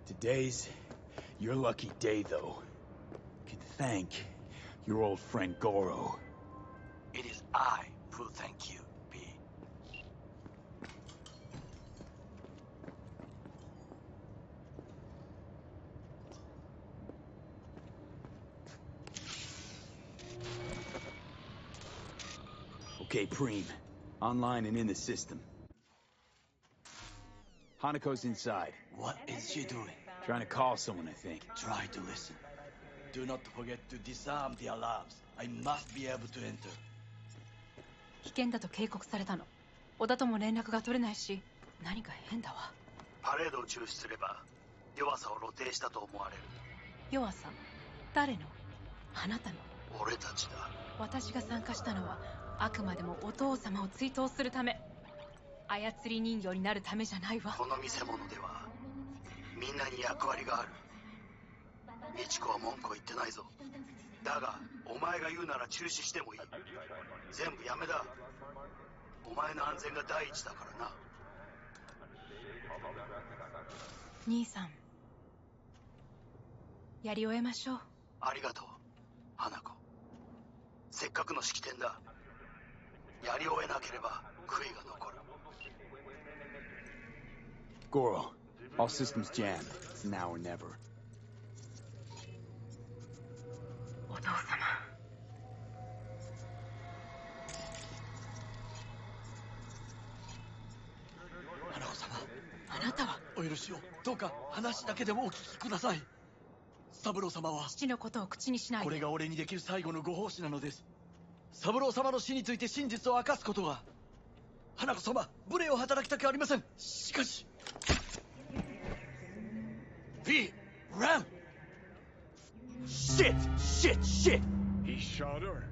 Today's your lucky day, though. You could thank your old friend Goro. It is I who thank you, B. Okay, Preem. Online and in the system. Hanako's inside. What is she doing? Trying to call someone, I think. Try to listen. Do not forget to disarm the alarms. I must be able to enter. 危険だと警告されたの。小田とも連絡が取れないし、何か変だわ。パレードを中止すれば、弱さを露呈したと思われる。弱さ？誰の？あなたの？俺たちだ。私が参加したのは、あくまでもお父様を追悼するため。操り人形になるためじゃないわ。この見せ物では、みんなに役割がある。美智子は文句を言ってないぞ。だが、お前が言うなら中止してもいい。全部やめだ。お前の安全が第一だからな。兄さん、やり終えましょう。ありがとう、花子。せっかくの式典だ。やり終えなければ悔いが残る。Goro, all systems jammed. It's now or never. お父様。花子様。あなたは。お許しを。どうか話だけでもお聞きください。三郎様は。父のことを口にしないで。これが俺にできる最後のご奉仕なのです。三郎様の死について真実を明かすことが。花子様、無礼を働きたくありません。しかし。V, run! Shit! He shot her?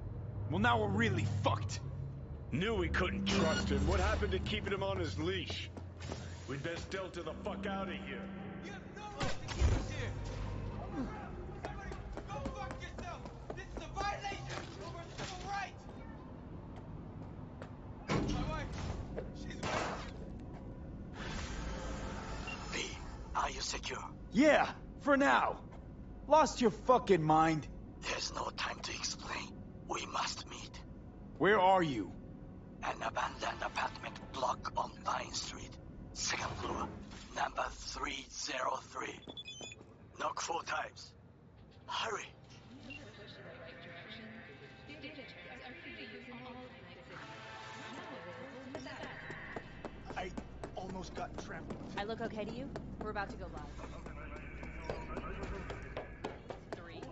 Well, now we're really fucked. Knew we couldn't trust him. What happened to keeping him on his leash? We'd best delta the fuck out of here. You have no right to keep us here! Somebody, go fuck yourself! This is a violation of our civil rights! My wife, she's waiting. V, are you secure? Yeah, for now. Lost your fucking mind? There's no time to explain. We must meet. Where are you? An abandoned apartment block on Vine Street. Second floor, number 303. Knock 4 times. Hurry. I almost got trapped. I look okay to you? We're about to go live. 3, 2, 1.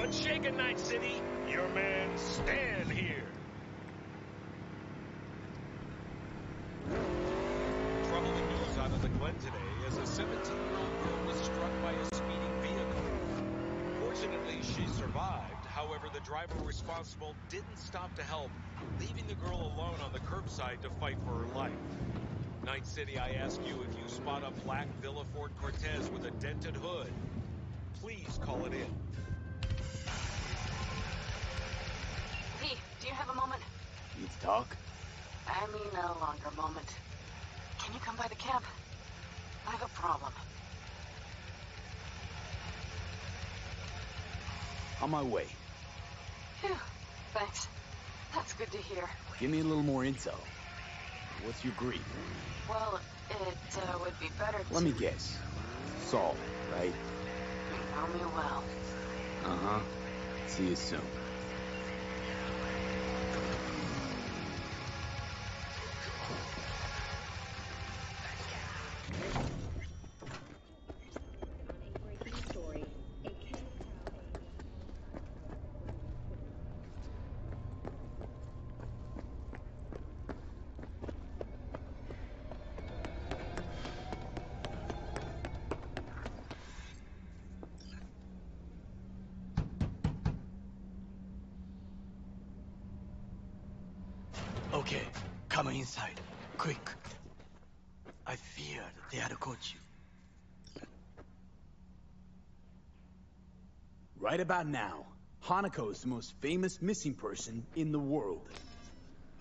Shaken Night City, your man Stan here. Troubling news out of the Glen today as a 17-year-old girl was struck by a speeding vehicle. Fortunately, she survived. However, the driver responsible didn't stop to help, leaving the girl alone on the curbside to fight for her life. Night City, I ask you if you spot a black Villa Fort Cortez with a dented hood. Please call it in. V, do you have a moment? Need to talk? I mean a longer moment. Can you come by the camp? I have a problem. On my way. Phew, thanks. That's good to hear. Give me a little more intel. What's your grief? Well, it would be better to... Let me guess. Saul, right? You know me well. Uh-huh. See you soon. Okay, come inside. Quick. I feared they had caught you. Right about now, Hanako is the most famous missing person in the world.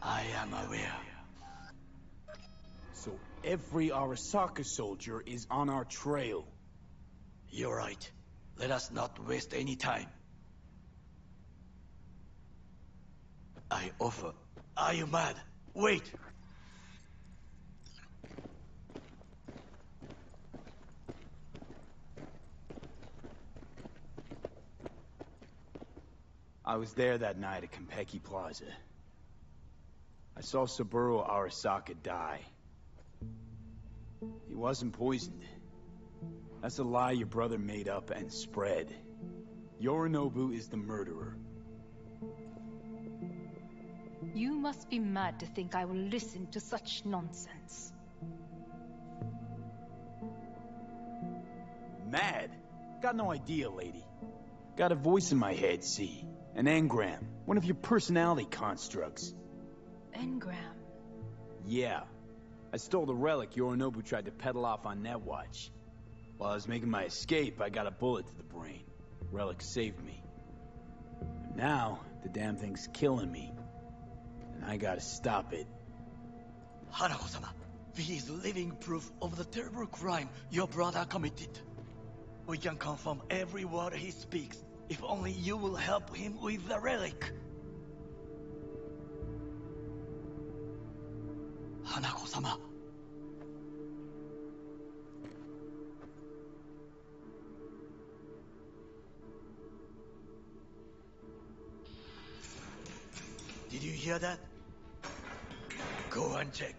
I am aware. So every Arasaka soldier is on our trail. You're right. Let us not waste any time. I offer. Are you mad? Wait! I was there that night at Konpeki Plaza. I saw Saburo Arasaka die. He wasn't poisoned. That's a lie your brother made up and spread. Yorinobu is the murderer. You must be mad to think I will listen to such nonsense. Mad? Got no idea, lady. Got a voice in my head, see? An engram. One of your personality constructs. Engram? Yeah. I stole the relic Yorinobu tried to peddle off on Netwatch. While I was making my escape, I got a bullet to the brain. Relic saved me. But now, the damn thing's killing me. And I gotta stop it. Hanako-sama, V is living proof of the terrible crime your brother committed. We can confirm every word he speaks, if only you will help him with the relic. Hanako-sama. Did you hear that? Go and check.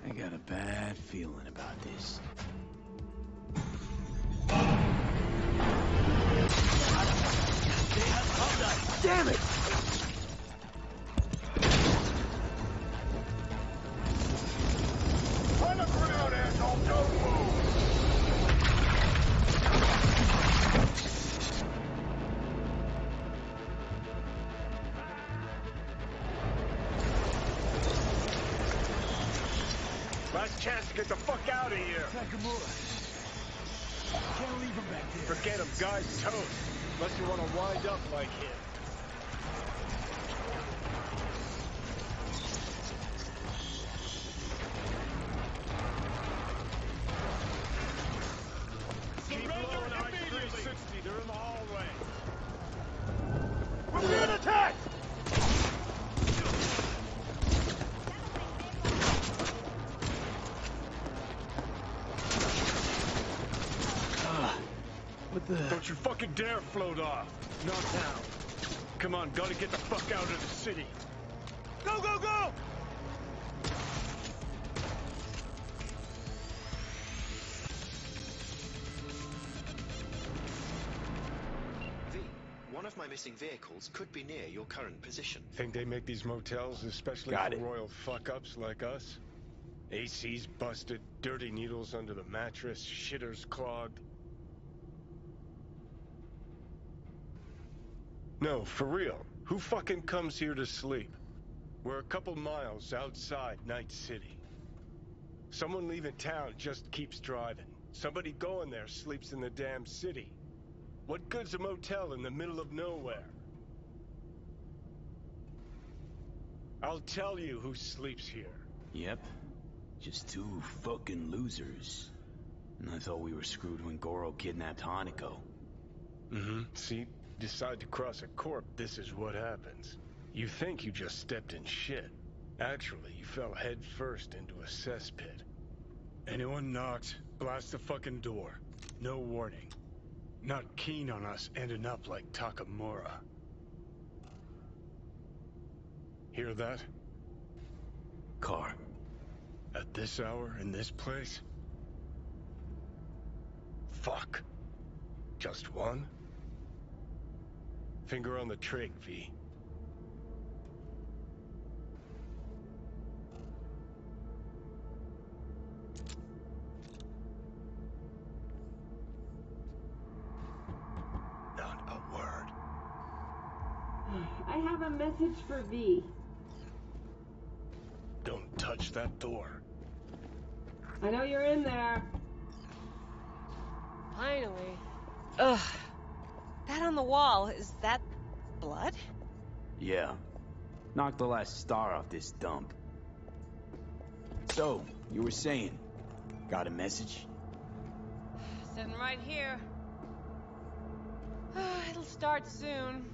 I got a bad feeling about this. Damn it! Run the ground, asshole! Don't move! Last chance to get the fuck out of here. Nakamura. Can't leave him back there. Forget him, guy's toast. Unless you want to wind up like him. Keep blowing I-360. They're in the hallway. We're being attacked! What the... Don't you fucking dare float off. Not now. Come on, gotta get the fuck out of the city. Go, go, go! V, one of my missing vehicles could be near your current position. Think they make these motels especially Got for it. royal fuck-ups like us? AC's busted, dirty needles under the mattress, shitters clogged. No, for real. Who fucking comes here to sleep? We're a couple miles outside Night City. Someone leaving town just keeps driving. Somebody going there sleeps in the damn city. What good's a motel in the middle of nowhere? I'll tell you who sleeps here. Yep. Just two fucking losers. And I thought we were screwed when Goro kidnapped Hanako. See? Decide to cross a corp, this is what happens. You think you just stepped in shit. Actually, you fell head first into a cesspit. Anyone knocked, blast the fucking door. No warning. Not keen on us ending up like Takamura. Hear that? Car. At this hour, in this place? Fuck. Just one? Finger on the trig, V. Not a word. I have a message for V. Don't touch that door. I know you're in there. Finally. Ugh. That on the wall, is that blood? Yeah. Knocked the last star off this dump. So, you were saying, got a message? Sitting right here. It'll start soon.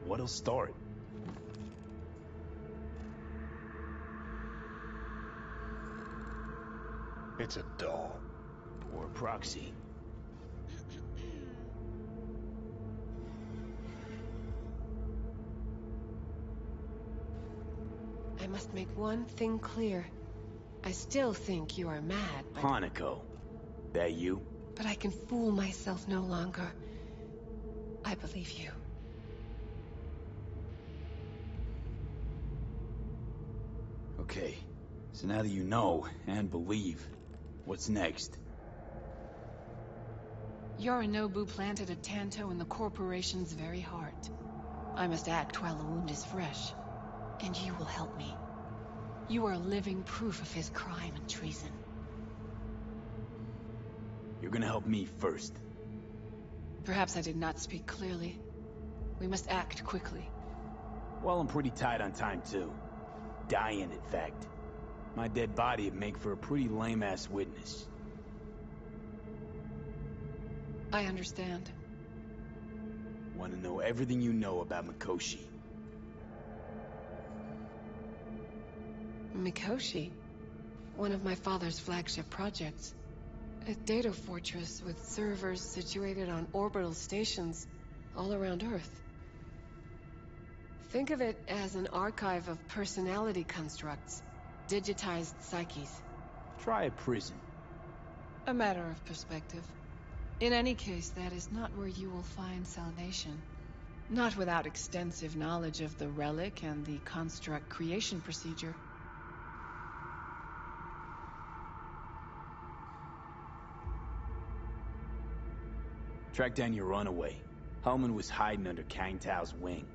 What'll start? It's a doll. Or a proxy. I must make one thing clear. I still think you are mad, but... Hanako. That you? But I can fool myself no longer. I believe you. Okay. So now that you know, and believe, what's next? Yorinobu planted a Tanto in the corporation's very heart. I must act while the wound is fresh. And you will help me. You are living proof of his crime and treason. You're gonna help me first. Perhaps I did not speak clearly. We must act quickly. Well, I'm pretty tight on time, too. Dying, in fact. My dead body would make for a pretty lame-ass witness. I understand. Want to know everything you know about Mikoshi. Mikoshi? One of my father's flagship projects. A data fortress with servers situated on orbital stations all around Earth. Think of it as an archive of personality constructs, digitized psyches. Try a prison. A matter of perspective. In any case, that is not where you will find salvation. Not without extensive knowledge of the relic and the construct creation procedure. Track down your runaway. Hellman was hiding under Kang Tao's wing.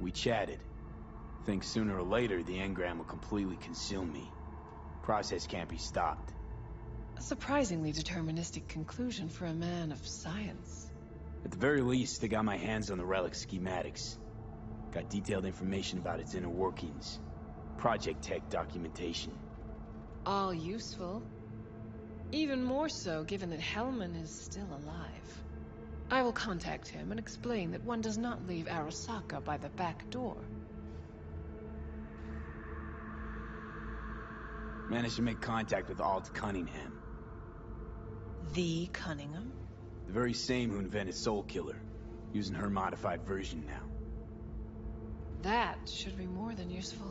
We chatted. Think sooner or later the engram will completely consume me. Process can't be stopped. A surprisingly deterministic conclusion for a man of science. At the very least, I got my hands on the relic schematics. Got detailed information about its inner workings. Project tech documentation. All useful. Even more so given that Hellman is still alive. I will contact him and explain that one does not leave Arasaka by the back door. Managed to make contact with Alt Cunningham. The Cunningham? The very same who invented Soul Killer. Using her modified version now. That should be more than useful.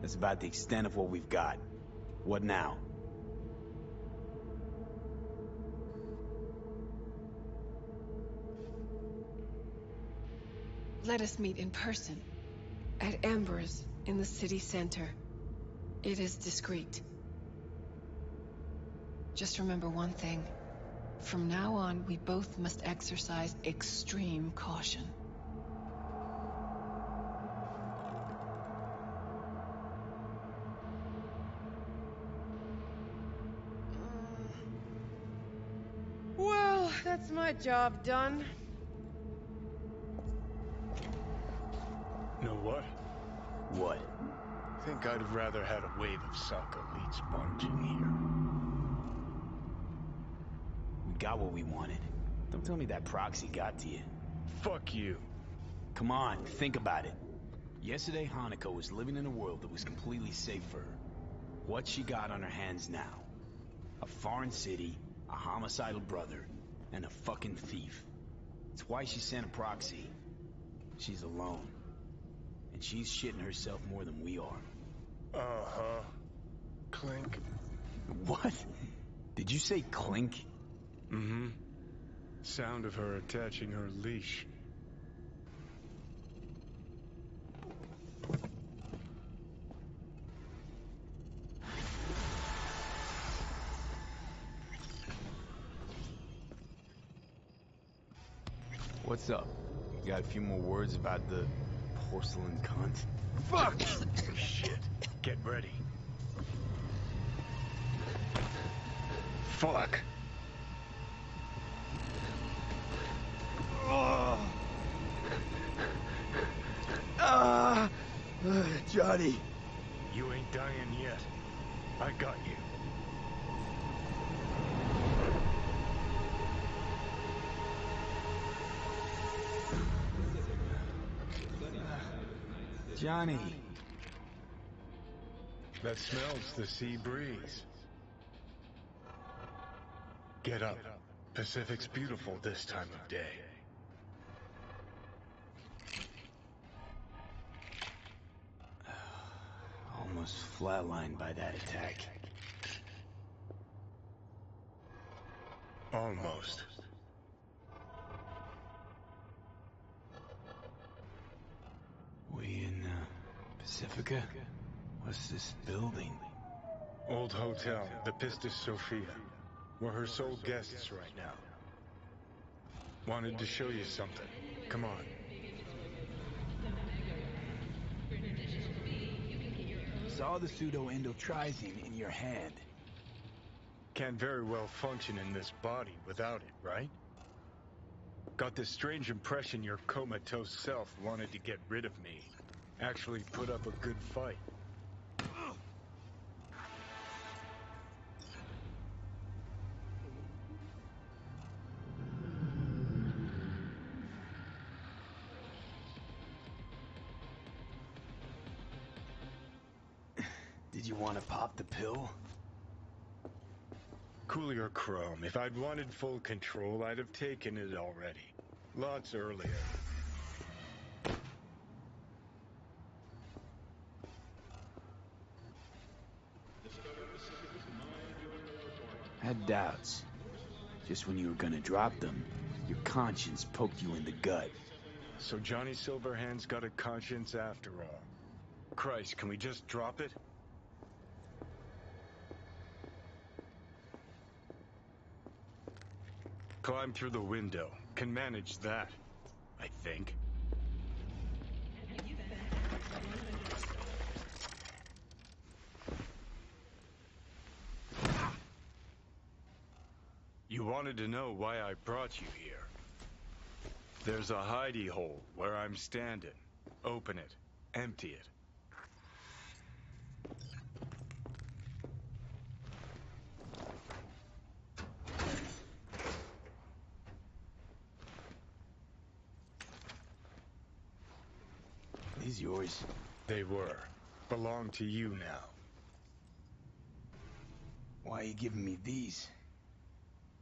That's about the extent of what we've got. What now? Let us meet in person. At Embers, in the city center. It is discreet. Just remember one thing. From now on, we both must exercise extreme caution. Well, that's my job done. Know what? What? Think I'd have rather had a wave of Saka lead sponge in here. We got what we wanted. Don't tell me that proxy got to you. Fuck you. Come on, think about it. Yesterday, Hanako was living in a world that was completely safe for her. What's she got on her hands now? A foreign city, a homicidal brother, and a fucking thief. It's why she sent a proxy. She's alone. And she's shitting herself more than we are. Uh-huh. Clink. What? Did you say clink? Mm-hmm. Sound of her attaching her leash. What's up? You got a few more words about the porcelain cunt? Fuck! Shit. Get ready. Fuck. Johnny. You ain't dying yet. I got you. Johnny. That smells the sea breeze. Get up. Pacific's beautiful this time of day. Almost flatlined by that attack. Almost. We in, Pacifica? What's this building? Old hotel, the Pistis Sophia. We're her sole guests right now. Wanted to show you something. Come on. Saw the pseudo-endotrizine in your hand. Can't very well function in this body without it, right? Got this strange impression your comatose self wanted to get rid of me. Actually put up a good fight. Did you want to pop the pill? Cool your chrome. If I'd wanted full control, I'd have taken it already. Lots earlier. Had doubts. Just when you were gonna drop them, your conscience poked you in the gut. So Johnny Silverhand's got a conscience after all. Christ, can we just drop it? Climb through the window. Can manage that, I think. You wanted to know why I brought you here. There's a hidey hole where I'm standing. Open it. Empty it. These yours? They were. Belong to you now. Why are you giving me these?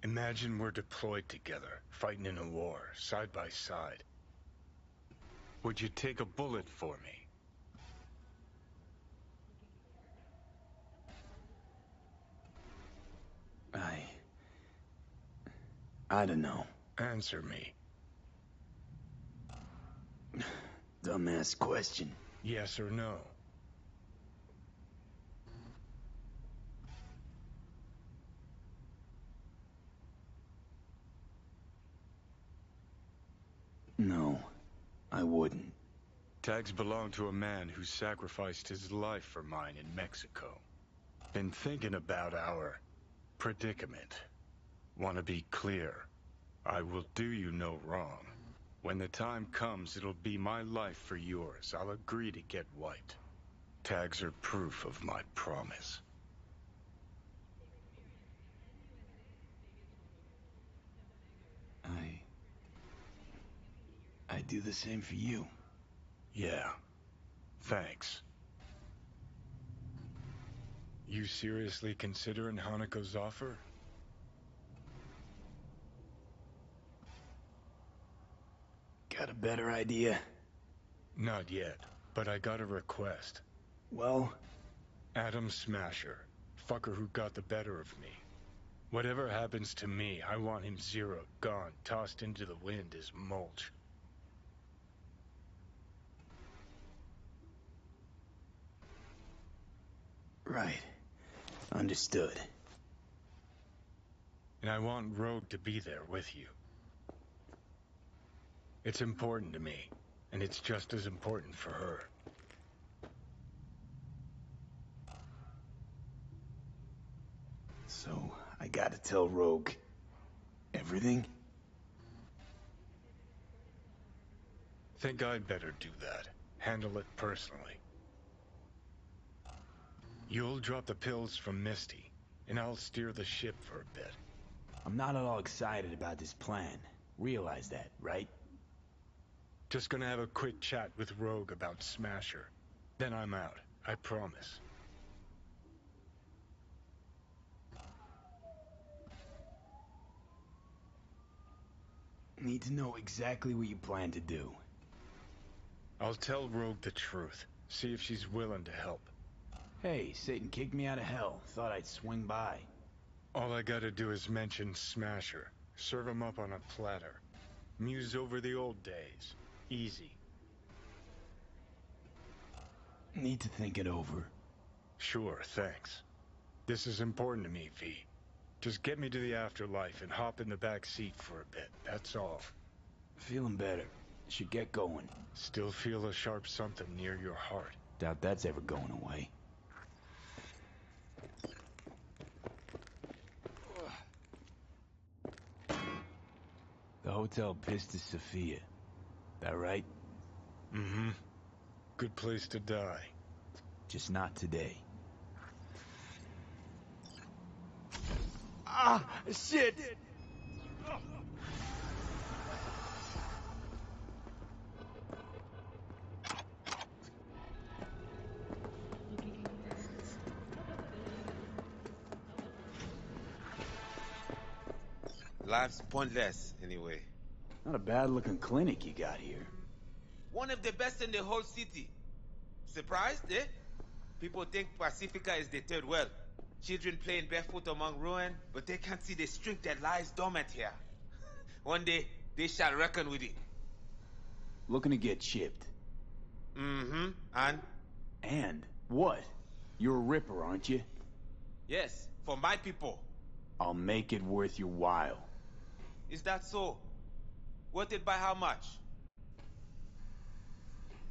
Imagine we're deployed together, fighting in a war, side by side. Would you take a bullet for me? I don't know. Answer me. Dumbass question. Yes or no? I wouldn't. Tags belong to a man who sacrificed his life for mine in Mexico. Been thinking about our predicament. Want to be clear. I will do you no wrong. When the time comes, it'll be my life for yours. I'll agree to get wiped. Tags are proof of my promise. I do the same for you. Yeah. Thanks. You seriously considering Hanako's offer? Got a better idea? Not yet, but I got a request. Well? Adam Smasher. Fucker who got the better of me. Whatever happens to me, I want him zeroed, gone, tossed into the wind as mulch. Right. Understood. And I want Rogue to be there with you. It's important to me, and it's just as important for her. So, I gotta tell Rogue everything? Think I'd better do that. Handle it personally. You'll drop the pills from Misty, and I'll steer the ship for a bit. I'm not at all excited about this plan. Realize that, right? Just gonna have a quick chat with Rogue about Smasher. Then I'm out, I promise. Need to know exactly what you plan to do. I'll tell Rogue the truth. See if she's willing to help. Hey, Satan kicked me out of hell. Thought I'd swing by. All I gotta do is mention Smasher. Serve him up on a platter. Muse over the old days. Easy. Need to think it over. Sure, thanks. This is important to me, V. Just get me to the afterlife and hop in the back seat for a bit, that's all. Feeling better. Should get going. Still feel a sharp something near your heart. Doubt that's ever going away. The Hotel Pista Sofia. That right? Mm-hmm. Good place to die. Just not today. Ah, shit! Life's pointless, anyway. Not a bad-looking clinic you got here. One of the best in the whole city. Surprised, eh? People think Pacifica is the third world. Children playing barefoot among ruin, but they can't see the strength that lies dormant here. One day, they shall reckon with it. Looking to get chipped. Mm-hmm. And? And? What? You're a ripper, aren't you? Yes, for my people. I'll make it worth your while. Is that so? Worth it by how much?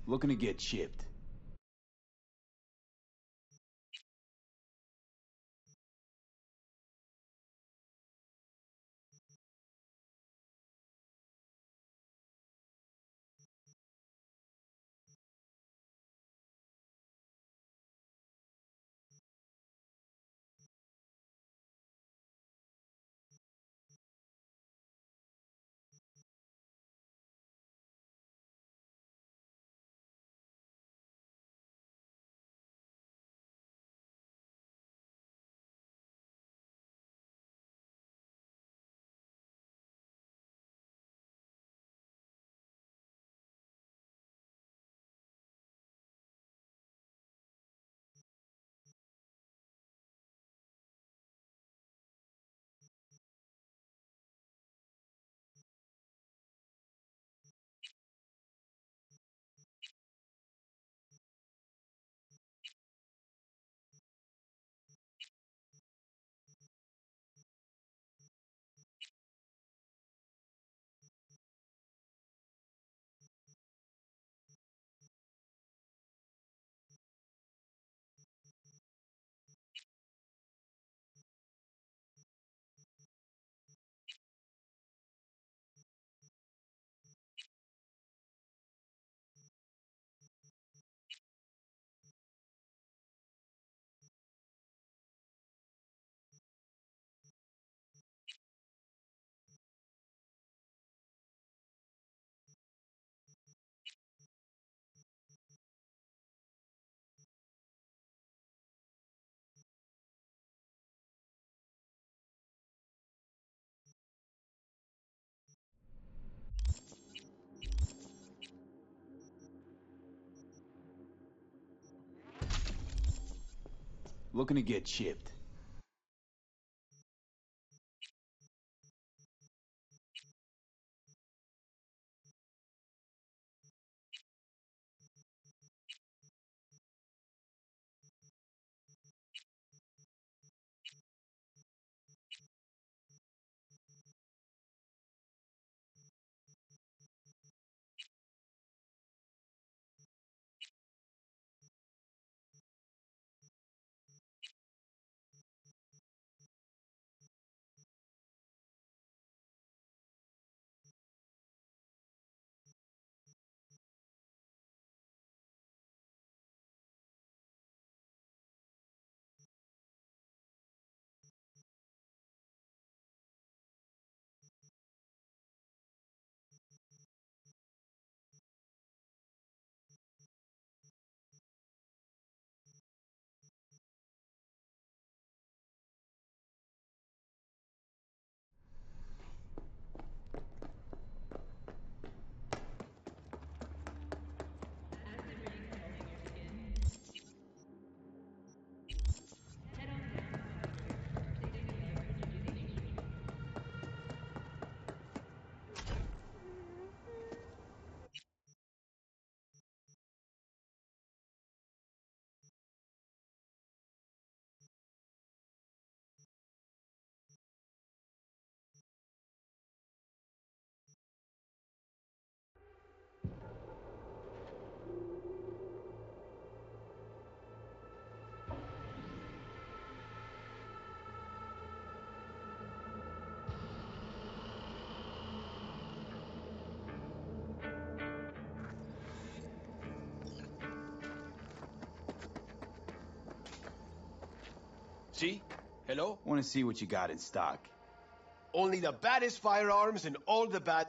Looking to get chipped. Looking to get chipped. See? Hello? Want to see what you got in stock. Only the baddest firearms and all the bad...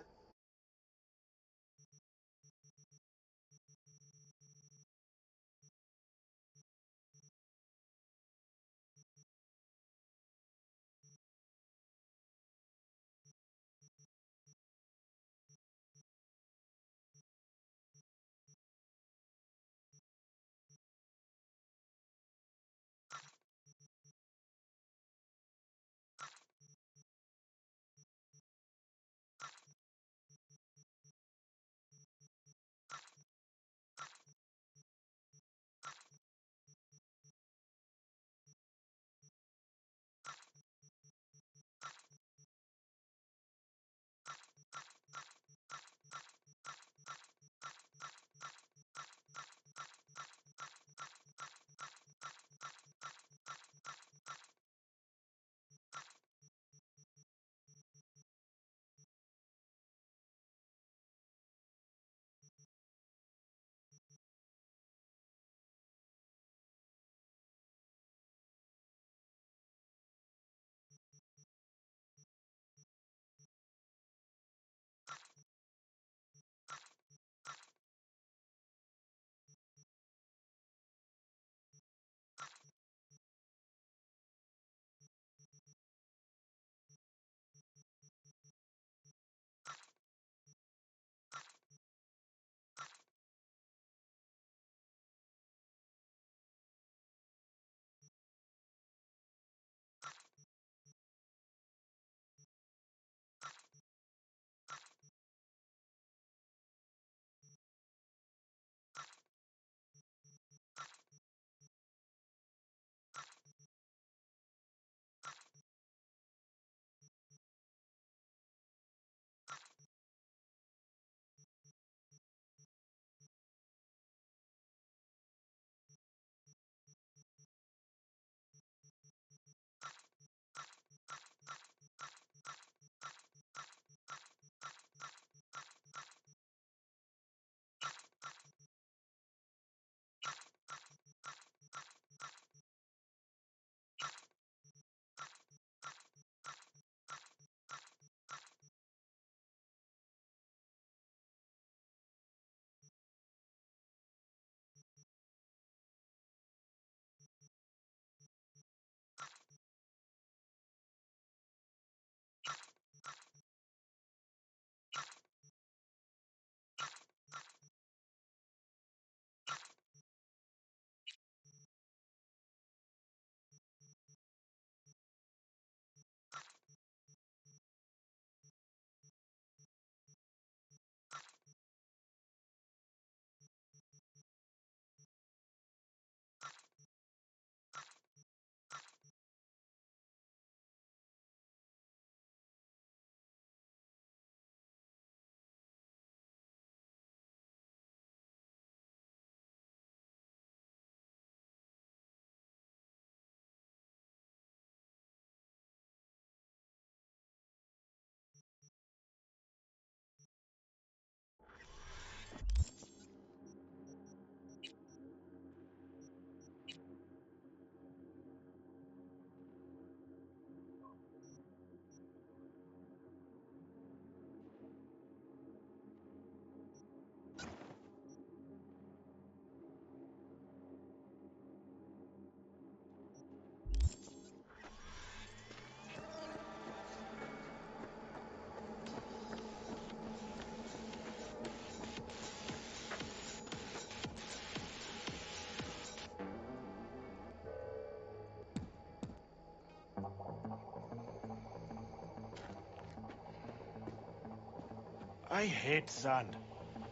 I hate sand.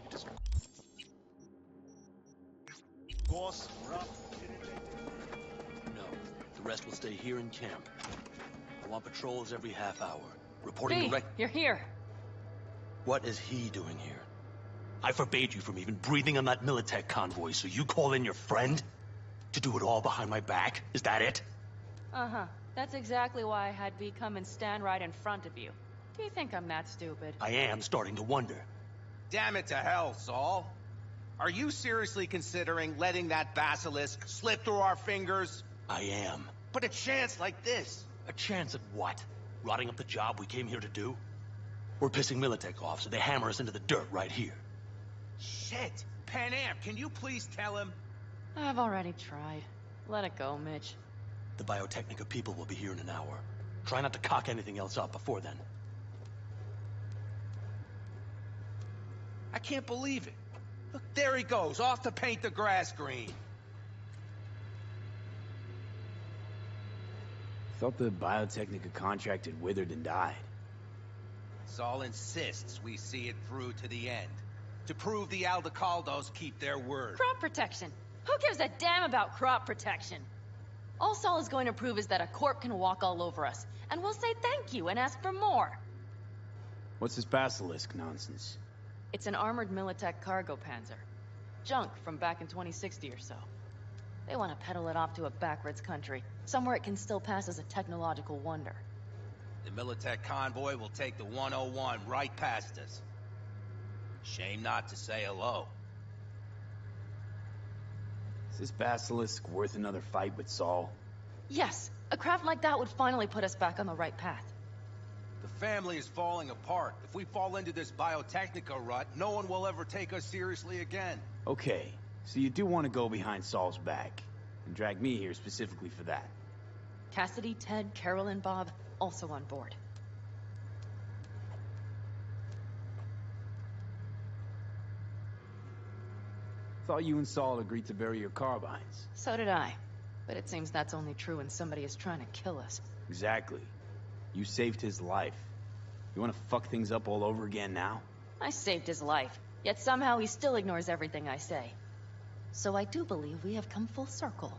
It is... Boss, rough. No, the rest will stay here in camp. I want patrols every half hour. Reporting direct... You're here. What is he doing here? I forbade you from even breathing on that Militech convoy, so you call in your friend? To do it all behind my back? Is that it? Uh-huh. That's exactly why I had V come and stand right in front of you. Do you think I'm that stupid? I am starting to wonder. Damn it to hell, Saul. Are you seriously considering letting that basilisk slip through our fingers? I am. But a chance like this... A chance at what? Rotting up the job we came here to do? We're pissing Militech off, so they hammer us into the dirt right here. Shit! Pan Am, can you please tell him? I've already tried. Let it go, Mitch. The Biotechnica people will be here in an hour. Try not to cock anything else up before then. I can't believe it. Look, there he goes, off to paint the grass green. Thought the Biotechnica contract had withered and died. Saul insists we see it through to the end. To prove the Aldecaldos keep their word. Crop protection! Who gives a damn about crop protection? All Saul is going to prove is that a corp can walk all over us, and we'll say thank you and ask for more. What's this basilisk nonsense? It's an armored Militech cargo panzer. Junk from back in 2060 or so. They want to peddle it off to a backwards country, somewhere it can still pass as a technological wonder. The Militech convoy will take the 101 right past us. Shame not to say hello. Is this basilisk worth another fight with Saul? Yes, a craft like that would finally put us back on the right path. The family is falling apart. If we fall into this Biotechnica rut, no one will ever take us seriously again. Okay, so you do want to go behind Saul's back, and drag me here specifically for that. Cassidy, Ted, Carol, and Bob, also on board. Thought you and Saul agreed to bury your carbines. So did I. But it seems that's only true when somebody is trying to kill us. Exactly. You saved his life. You want to fuck things up all over again now? I saved his life, yet somehow he still ignores everything I say. So I do believe we have come full circle.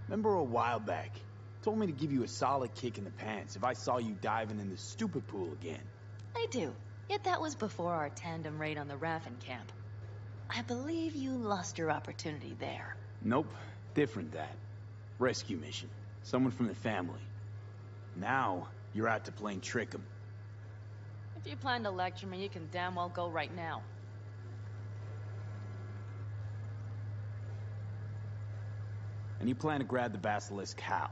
Remember a while back, told me to give you a solid kick in the pants if I saw you diving in the stupid pool again. I do. Yet that was before our tandem raid on the Raffen camp. I believe you lost your opportunity there. Nope. Different that. Rescue mission. Someone from the family. Now, you're out to plain trick 'em. If you plan to lecture me, you can damn well go right now. And you plan to grab the basilisk how?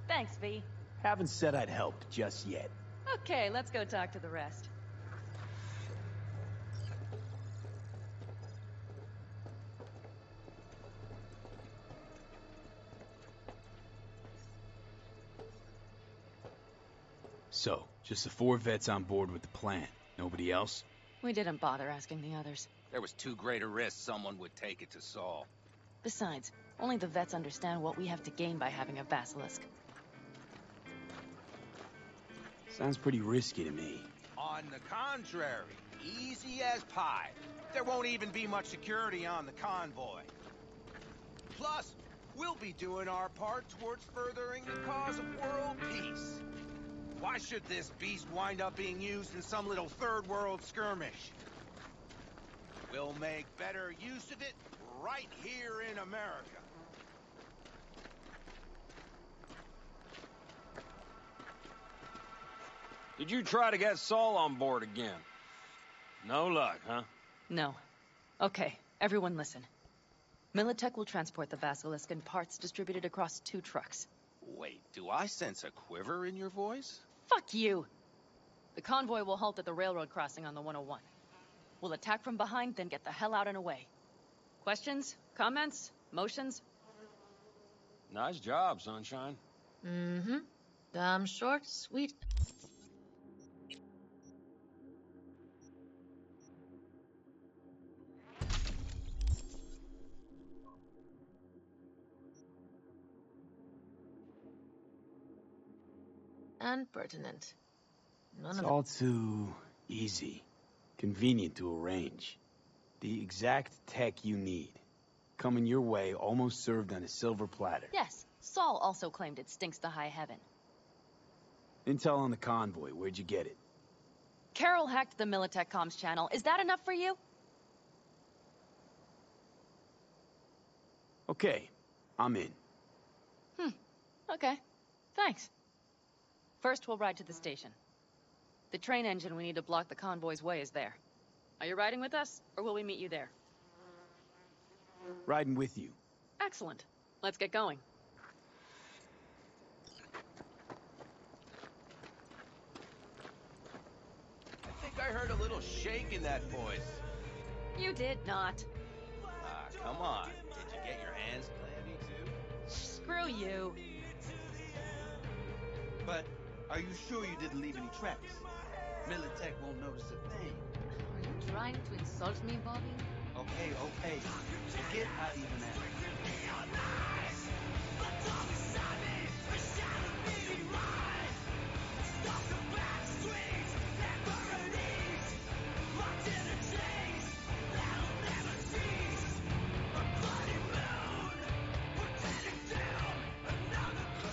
Thanks, V. Haven't said I'd help just yet. Okay, let's go talk to the rest. So, just the 4 vets on board with the plan. Nobody else? We didn't bother asking the others. There was too great a risk someone would take it to Saul. Besides, only the vets understand what we have to gain by having a basilisk. Sounds pretty risky to me. On the contrary, easy as pie. There won't even be much security on the convoy. Plus, we'll be doing our part towards furthering the cause of world peace. Why should this beast wind up being used in some little third world skirmish? We'll make better use of it right here in America. Did you try to get Saul on board again? No luck, huh? No. Okay, everyone listen. Militech will transport the basilisk in parts distributed across 2 trucks. Wait, do I sense a quiver in your voice? Fuck you! The convoy will halt at the railroad crossing on the 101. We'll attack from behind, then get the hell out and away. Questions? Comments? Motions? Nice job, Sunshine. Mm-hmm. Damn short, sweet. And pertinent. None It's of all too easy. Convenient to arrange. The exact tech you need. Coming your way, almost served on a silver platter. Yes, Saul also claimed it stinks to high heaven. Intel on the convoy, where'd you get it? Carol hacked the Militech comms channel. Is that enough for you? Okay, I'm in. Okay. Thanks. First, we'll ride to the station. The train engine we need to block the convoy's way is there. Are you riding with us, or will we meet you there? Riding with you. Excellent. Let's get going. I think I heard a little shake in that voice. You did not. Ah, come on. Did you get your hands clammy too? Screw you. But are you sure you didn't leave any tracks? Militech won't notice a thing. Are you trying to insult me, Bobby? Okay. Forget I even asked.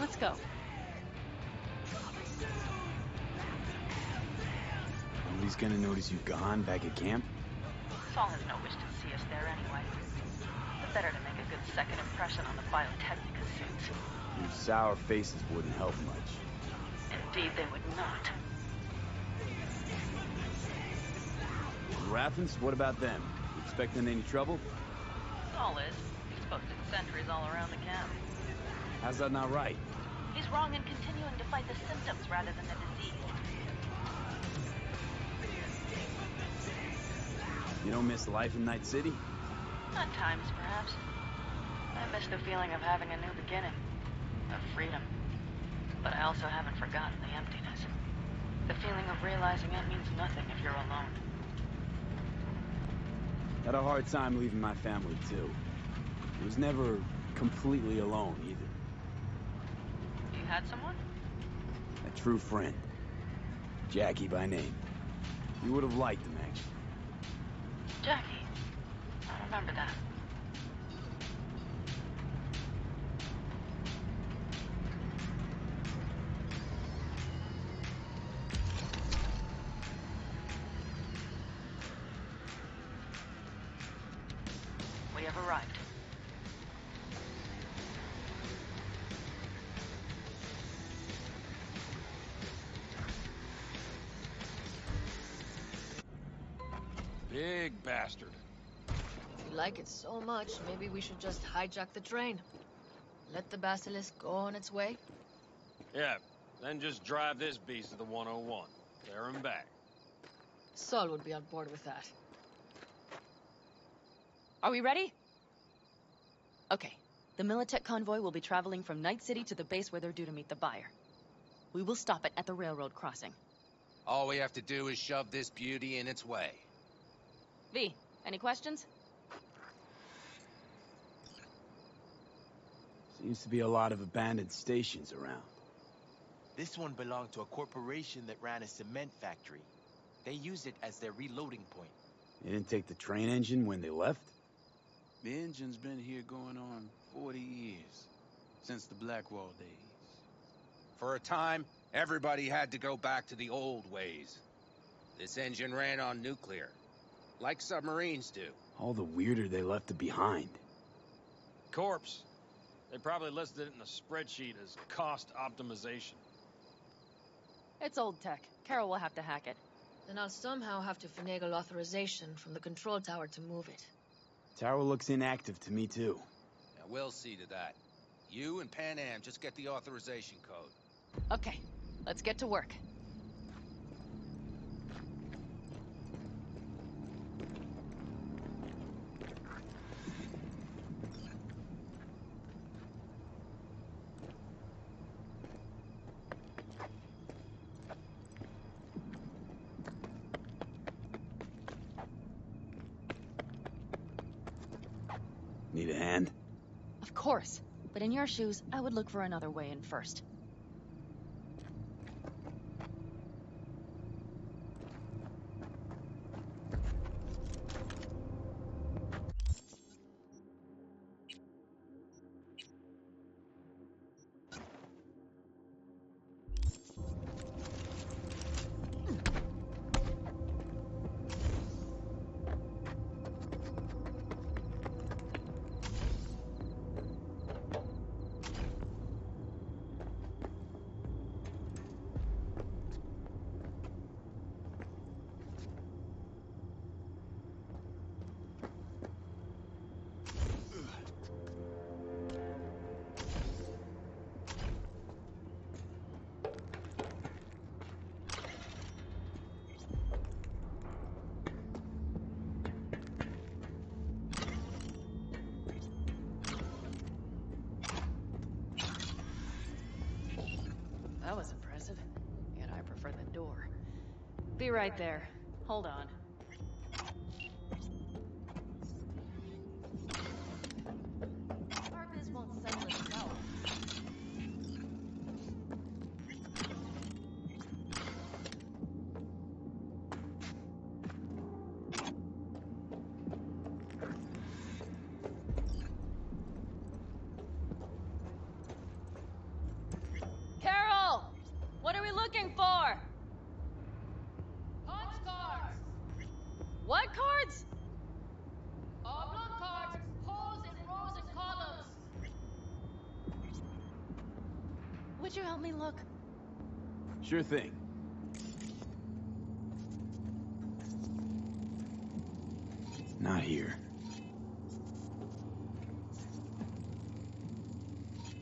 Let's go. Nobody's gonna notice you gone back at camp? Saul has no wish to see us there anyway. But better to make a good second impression on the Biotechnica suits. Your sour faces wouldn't help much. Indeed, they would not. Raffens, what about them? You expecting any trouble? Saul is. He's posted sentries all around the camp. How's that not right? He's wrong in continuing to fight the symptoms rather than the disease. You don't miss life in Night City? At times, perhaps. I miss the feeling of having a new beginning. Of freedom. But I also haven't forgotten the emptiness. The feeling of realizing it means nothing if you're alone. Had a hard time leaving my family, too. I was never completely alone, either. You had someone? A true friend. Jackie by name. You would have liked him, actually. Jackie. I remember that. We have arrived. Big bastard. If you like it so much, maybe we should just hijack the train. Let the Basilisk go on its way. Yeah, then just drive this beast to the 101. There and back. Saul would be on board with that. Are we ready? Okay. The Militech convoy will be traveling from Night City to the base where they're due to meet the buyer. We will stop it at the railroad crossing. All we have to do is shove this beauty in its way. V, any questions? Seems to be a lot of abandoned stations around. This one belonged to a corporation that ran a cement factory. They used it as their reloading point. They didn't take the train engine when they left? The engine's been here going on 40 years. Since the Blackwall days. For a time, everybody had to go back to the old ways. This engine ran on nuclear. Like submarines do. All the weirder they left it behind. Corpse. They probably listed it in a spreadsheet as cost optimization. It's old tech. Carol will have to hack it. Then I'll somehow have to finagle authorization from the control tower to move it. Tower looks inactive to me, too. Yeah, we'll see to that. You and Pan Am just get the authorization code. Okay, let's get to work. Need a hand? Of course. But in your shoes, I would look for another way in first. That was impressive. Yet I prefer the door. Be right there. Hold on. Our biz won't settle itself. Carol! What are we looking for? Punch cards! What cards? Oblong cards, holes in rows and columns. Would you help me look? Sure thing. Not here.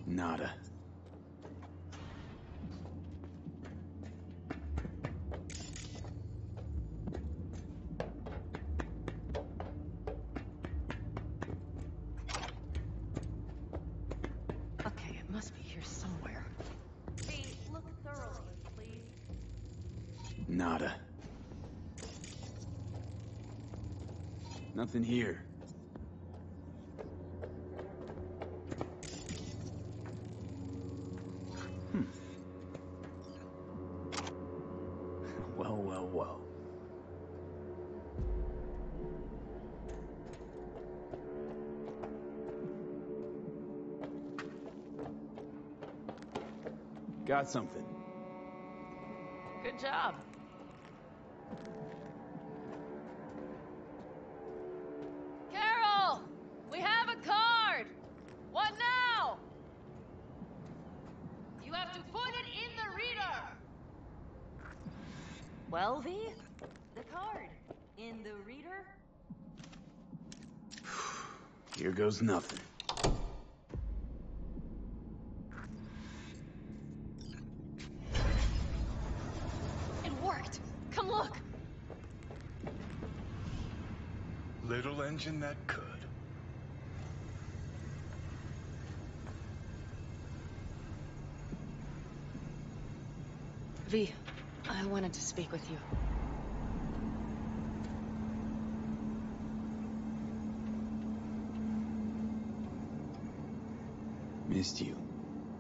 Nada. Okay, it must be here somewhere. Hey, look thoroughly, please. Nada. Nothing here. Well. Got something. Good job. Carol! We have a card! What now? You have to put it in the reader. Well, V? The card. In the reader? Here goes nothing. It worked! Come look! Little engine that could. V, I wanted to speak with you. Missed you.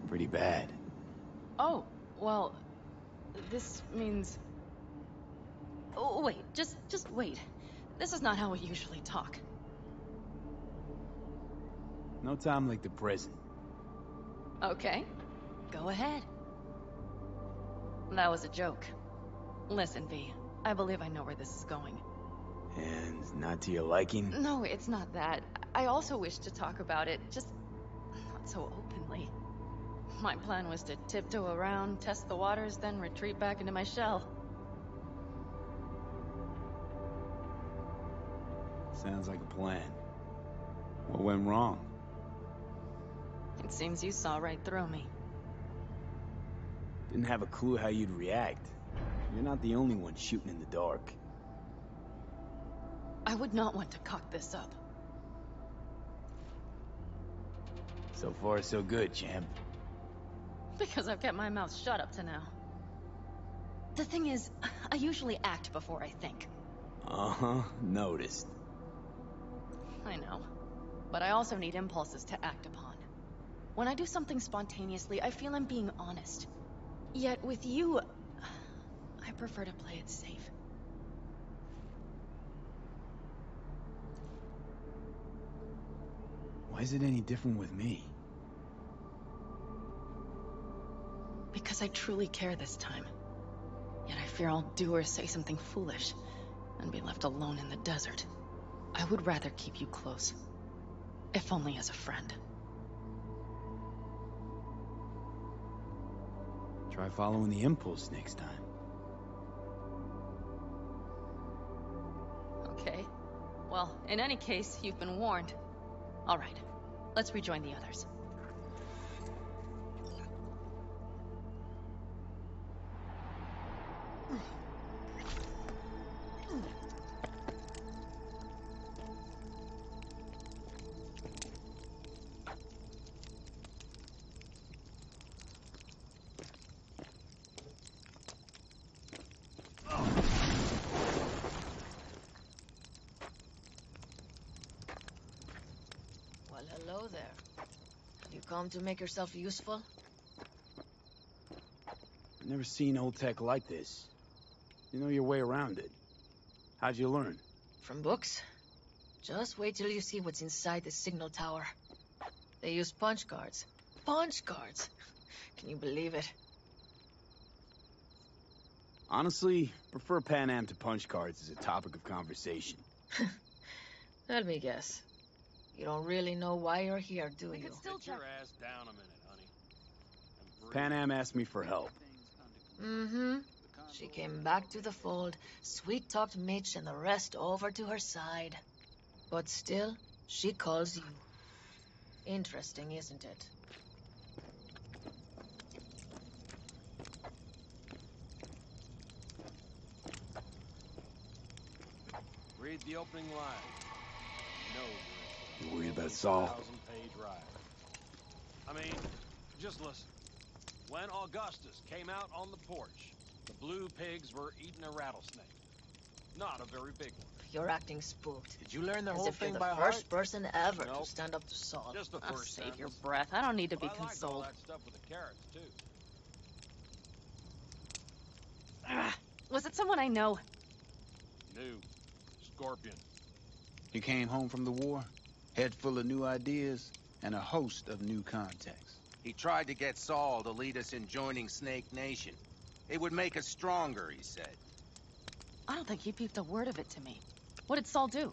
Pretty bad. Oh, well, this means... Oh, wait, just wait. This is not how we usually talk. No time like the present. Okay, go ahead. That was a joke. Listen, V, I believe I know where this is going. And not to your liking? No, it's not that. I also wish to talk about it, just not so openly. My plan was to tiptoe around, test the waters, then retreat back into my shell. Sounds like a plan. What went wrong? It seems you saw right through me. Didn't have a clue how you'd react. You're not the only one shooting in the dark. I would not want to cock this up. So far, so good, champ. Because I've kept my mouth shut up to now. The thing is, I usually act before I think. Uh-huh, noticed. I know. But I also need impulses to act upon. When I do something spontaneously, I feel I'm being honest. Yet with you, I prefer to play it safe. Why is it any different with me? Because I truly care this time. Yet I fear I'll do or say something foolish and be left alone in the desert. I would rather keep you close, if only as a friend. Try following the impulse next time. Okay. Well, in any case, you've been warned. All right, let's rejoin the others. Well, hello there. Have you come to make yourself useful? I've never seen old tech like this. You know your way around it. How'd you learn? From books? Just wait till you see what's inside the signal tower. They use punch cards. Punch cards! Can you believe it? Honestly, prefer Pan Am to punch cards as a topic of conversation. Let me guess. You don't really know why you're here, do you? Sit your ass down a minute, honey. And breathe. Pan Am asked me for help. Mm-hmm. She came back to the fold, sweet-talked Mitch and the rest over to her side. But still, she calls you. Interesting, isn't it? Read the opening line. No, You worried about Saul? 1,000-page ride. I mean, just listen. When Augustus came out on the porch, the blue pigs were eating a rattlesnake. Not a very big one. You're acting spooked. Did you learn the As whole if you're thing the by first heart? person ever Nope. to stand up to Saul. Just the Oh, first save your sentence. breath. I don't need to be But I liked all consoled. that stuff with the carrots, too. Was it someone I know? New. Scorpion. He came home from the war, head full of new ideas, and a host of new contacts. He tried to get Saul to lead us in joining Snake Nation. It would make us stronger, he said. I don't think he peeped a word of it to me. What did Saul do?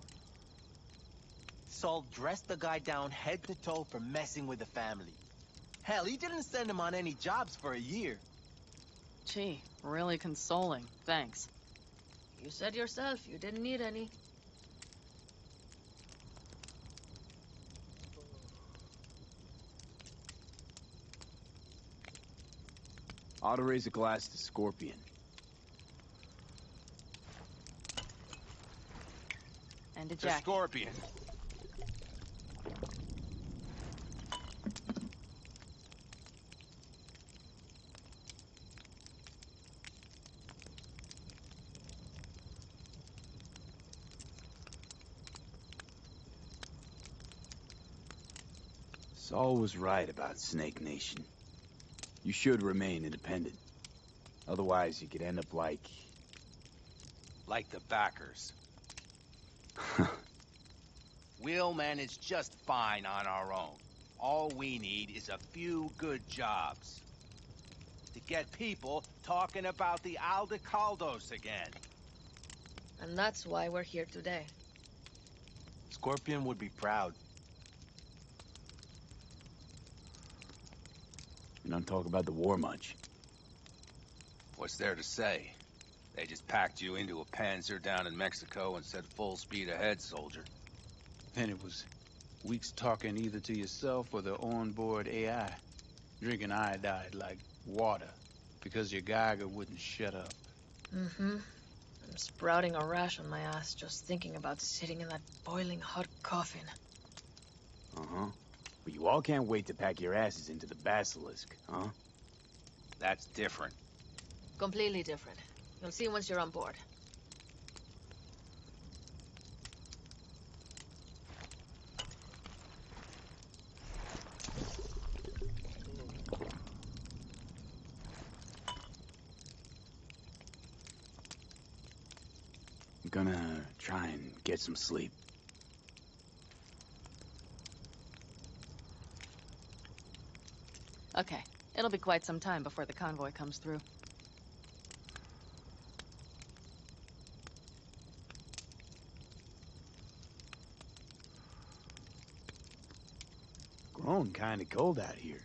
Saul dressed the guy down head to toe for messing with the family. Hell, he didn't send him on any jobs for a year. Gee, really consoling. Thanks. You said yourself you didn't need any. Ought to raise a glass to Scorpion. And a To jacket. Scorpion. Saul was right about Snake Nation. You should remain independent. Otherwise, you could end up like... Like the backers. We'll manage just fine on our own. All we need is a few good jobs. To get people talking about the Aldecaldos again. And that's why we're here today. Scorpion would be proud. You don't talk about the war much. What's there to say? They just packed you into a Panzer down in Mexico and said full speed ahead, soldier. Then it was weeks talking either to yourself or the onboard AI. Drinking iodide like water, because your Geiger wouldn't shut up. Mm-hmm. I'm sprouting a rash on my ass just thinking about sitting in that boiling hot coffin. Uh-huh. But you all can't wait to pack your asses into the Basilisk, huh? That's different. Completely different. You'll see once you're on board. I'm gonna try and get some sleep. Okay, it'll be quite some time before the convoy comes through. Grown kinda cold out here.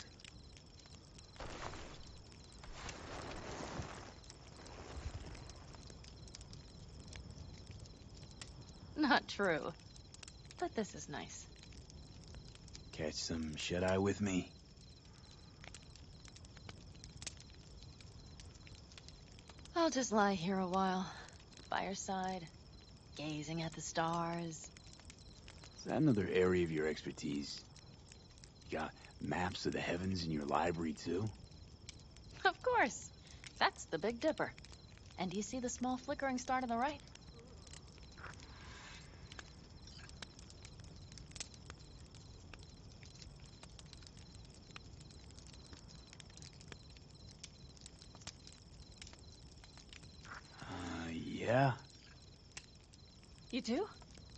Not true. But this is nice. Catch some shut-eye with me? I'll just lie here a while, by your side, gazing at the stars. Is that another area of your expertise? You got maps of the heavens in your library, too? Of course. That's the Big Dipper. And do you see the small flickering star to the right? Yeah? You do?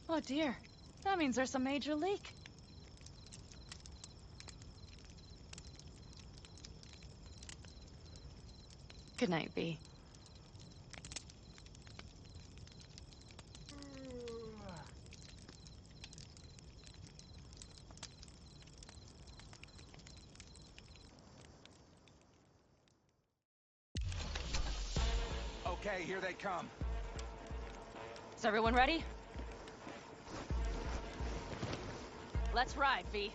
Oh dear. That means there's a major leak. Good night, V. Okay, here they come. Is everyone ready? Let's ride, V.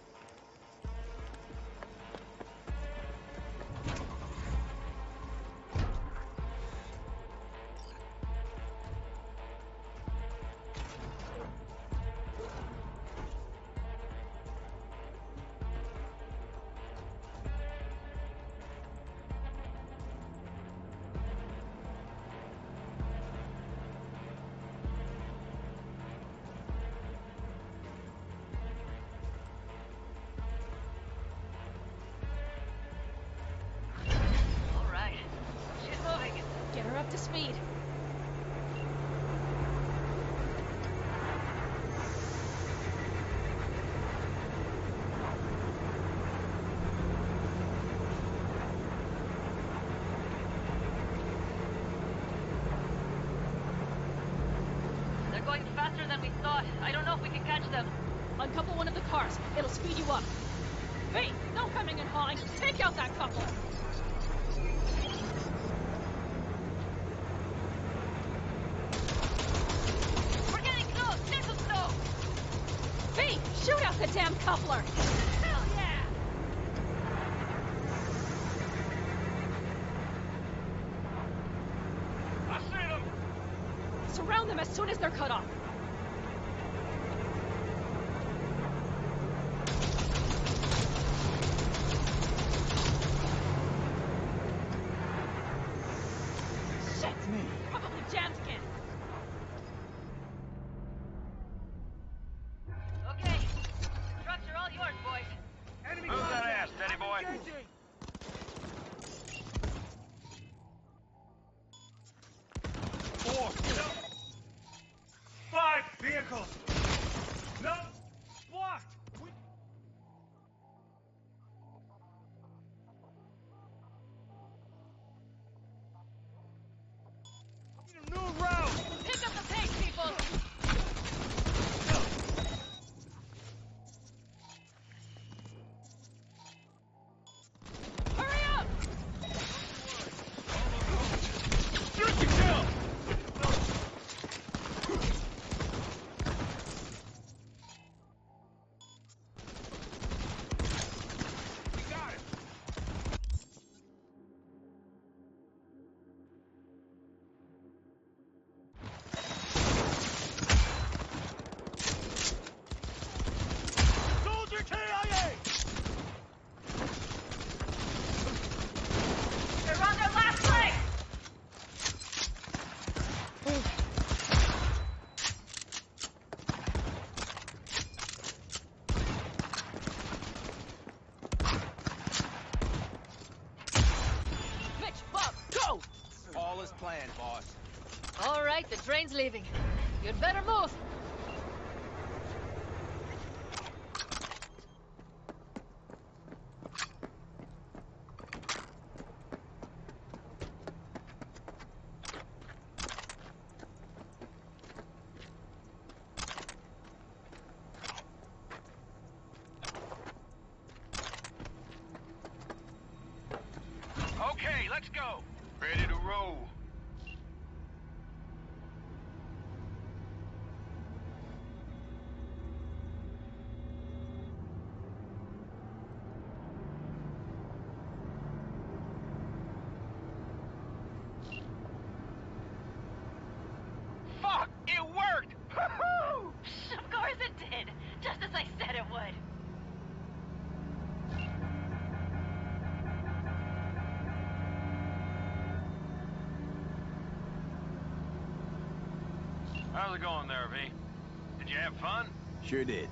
Get her up to speed. They're going faster than we thought. I don't know if we can catch them. Uncouple one of the cars. It'll speed you up. Hey, no hemming and hawing. Take out that coupler. We're getting close. Gentle slow. Hey, shoot out the damn coupler. Hell yeah! I see them. Surround them as soon as they're cut off. Probably jammed again. Okay. Trucks are all yours, boys. Move that ass, steady boy. Four. No. 5 vehicles. No. Blocked. Need a new route. Pick up the pace, people. Hurry up! Shoot to kill. We got it. Soldier KIA! They're on their last leg! Mitch, Bob, go! All is planned, boss. All right, the train's leaving. You'd better move. Okay, let's go. Ready to roll. Fuck! It worked! Woohoo! Of course it did, just as I said it would. How's it going there, V? Did you have fun? Sure did.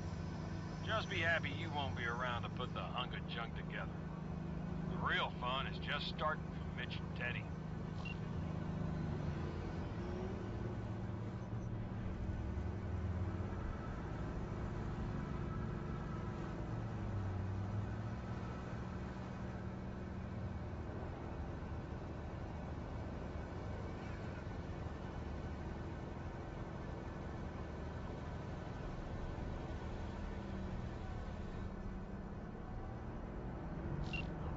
Just be happy you won't be around to put the hunk of junk together. The real fun is just starting for Mitch and Teddy.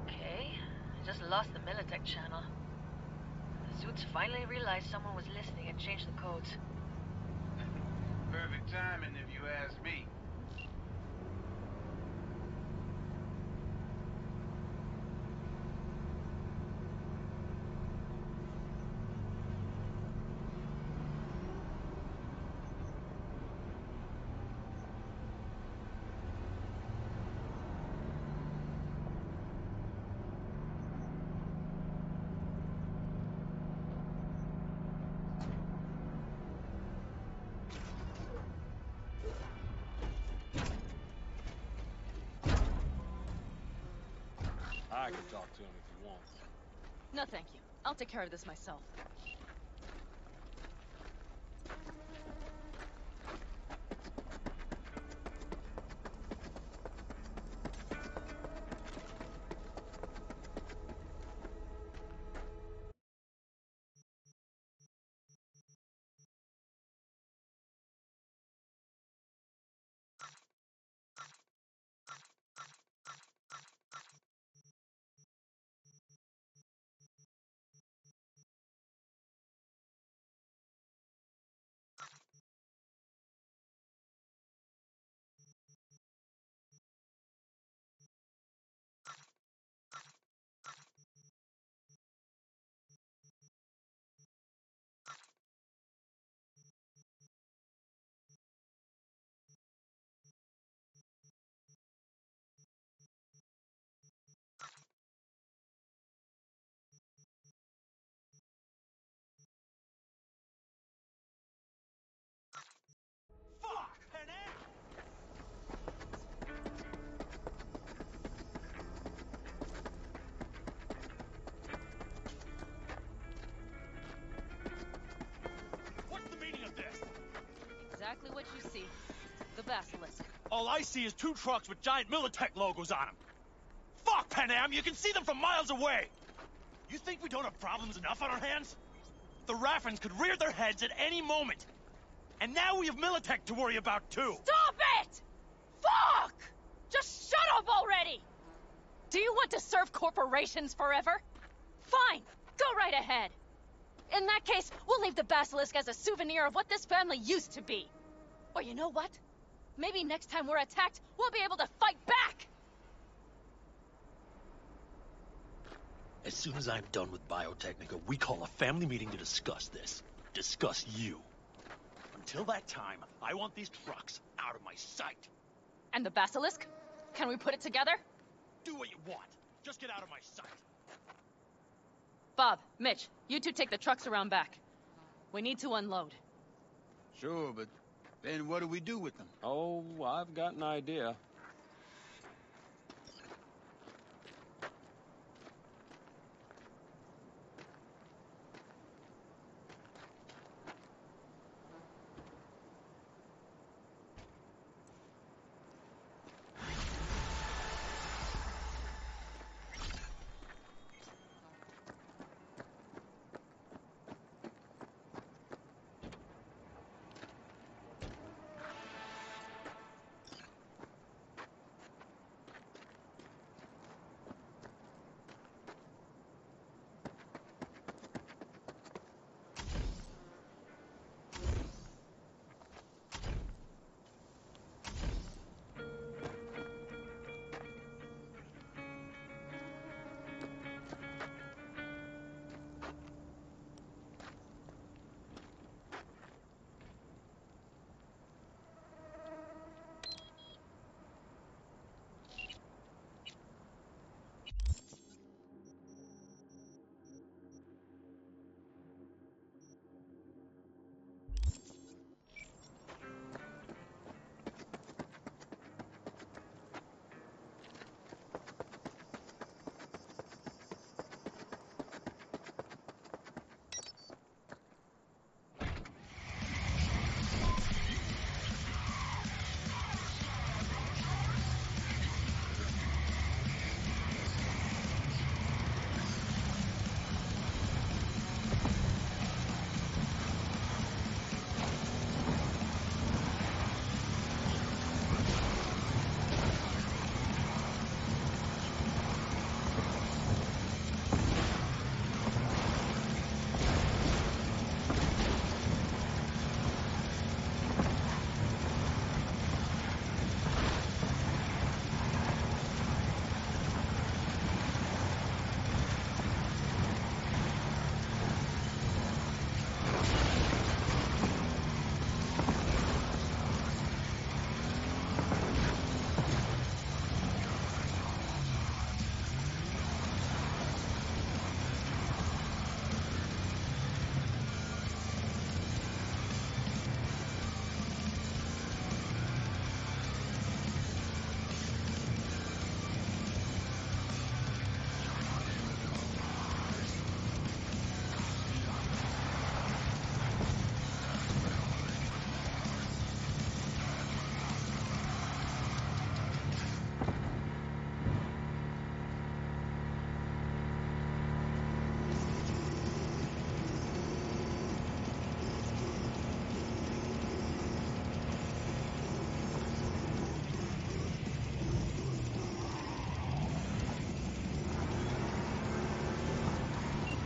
Okay, I just lost the Militech channel. The suits finally realized someone was listening and changed the codes. Perfect timing, if you ask me. I can talk to him if you want. No, thank you. I'll take care of this myself. What's the meaning of this? Exactly what you see. The Basilisk. All I see is 2 trucks with giant Militech logos on them. Fuck, Panam! You can see them from miles away! You think we don't have problems enough on our hands? The Raffens could rear their heads at any moment. And now we have Militech to worry about, too. Stop it! Fuck! Just shut up already! Do you want to serve corporations forever? Fine, go right ahead. In that case, we'll leave the Basilisk as a souvenir of what this family used to be. Or you know what? Maybe next time we're attacked, we'll be able to fight back! As soon as I'm done with Biotechnica, we call a family meeting to discuss this. Discuss you. Until that time, I want these trucks out of my sight. And the Basilisk? Can we put it together? Do what you want. Just get out of my sight. Bob, Mitch, you two take the trucks around back. We need to unload. Sure, but then what do we do with them? Oh, I've got an idea.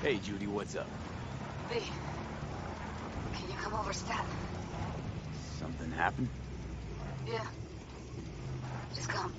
Hey, Judy, what's up? V, can you come over stat? Something happened? Yeah. Just come.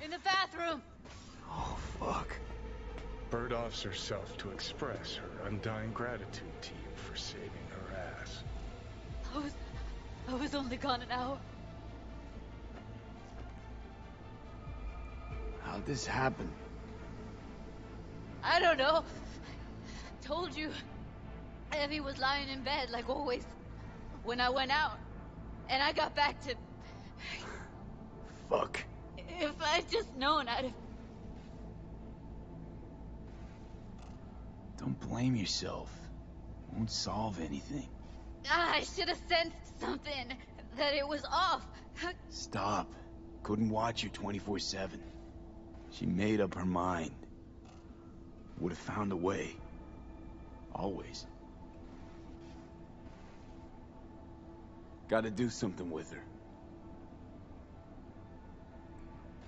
In the bathroom! Oh, fuck. Bird offs herself to express her undying gratitude to you for saving her ass. I was only gone an hour. How'd this happen? I don't know. Told you. Evie was lying in bed like always. When I went out. And I got back to... Fuck. If I'd just known, I'd have... Don't blame yourself. Won't solve anything. I should have sensed something. That it was off. Stop. Couldn't watch you 24/7. She made up her mind. Would have found a way. Always. Gotta do something with her.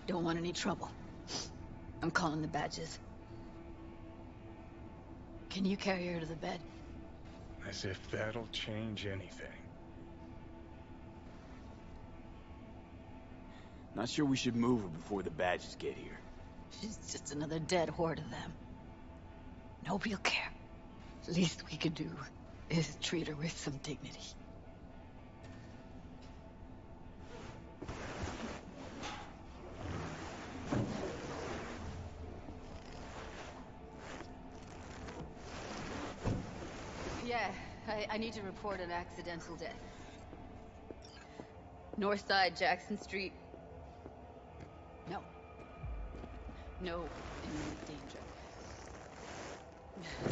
Don't want any trouble. I'm calling the badges. Can you carry her to the bed? As if that'll change anything. Not sure we should move her before the badges get here. She's just another dead whore to them. Nobody'll care. Least we can do is treat her with some dignity. Yeah, I need to report an accidental death. North side, Jackson Street. No. No imminent danger.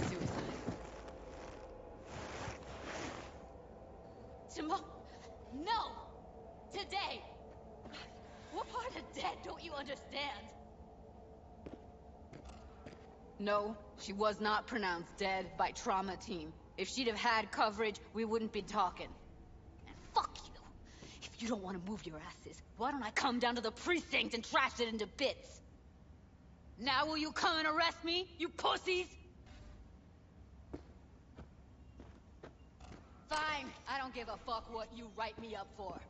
Suicide. Timbo, no! Today! What part of dead don't you understand? No, she was not pronounced dead by trauma team. If she'd have had coverage, we wouldn't be talking. And fuck you! If you don't want to move your asses, why don't I come down to the precinct and trash it into bits? Now will you come and arrest me, you pussies? Fine, I don't give a fuck what you write me up for.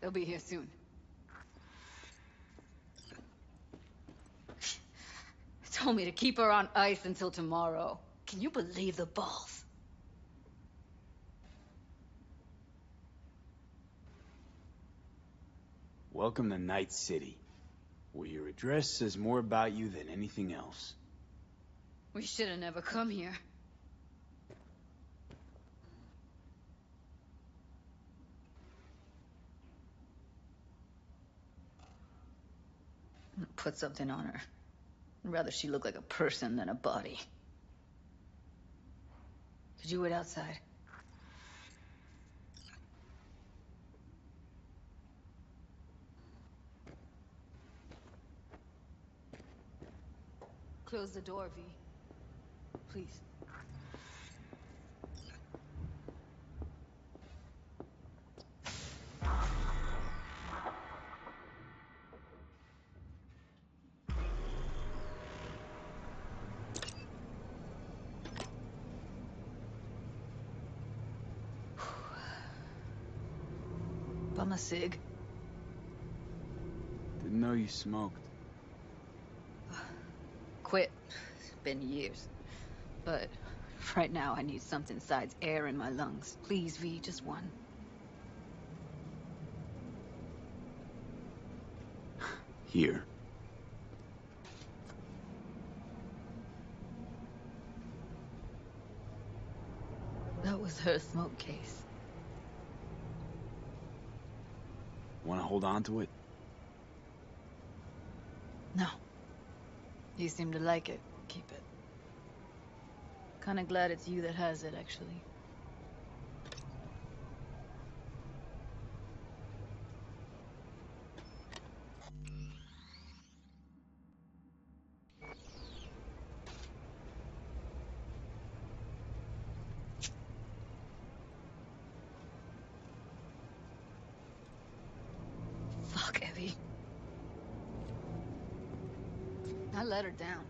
They'll be here soon. Told me to keep her on ice until tomorrow. Can you believe the balls? Welcome to Night City, where your address says more about you than anything else. We should have never come here. Put something on her. I'd rather she look like a person than a body. Could you wait outside? Close the door, V. Please. Bum a cig. Didn't know you smoked. Quit. It's been years. But right now I need something besides air in my lungs. Please, V, just one. Here. That was her smoke case. Want to hold on to it? No. You seem to like it. Keep it. Kinda glad it's you that has it, actually. Fuck, Evie. I let her down.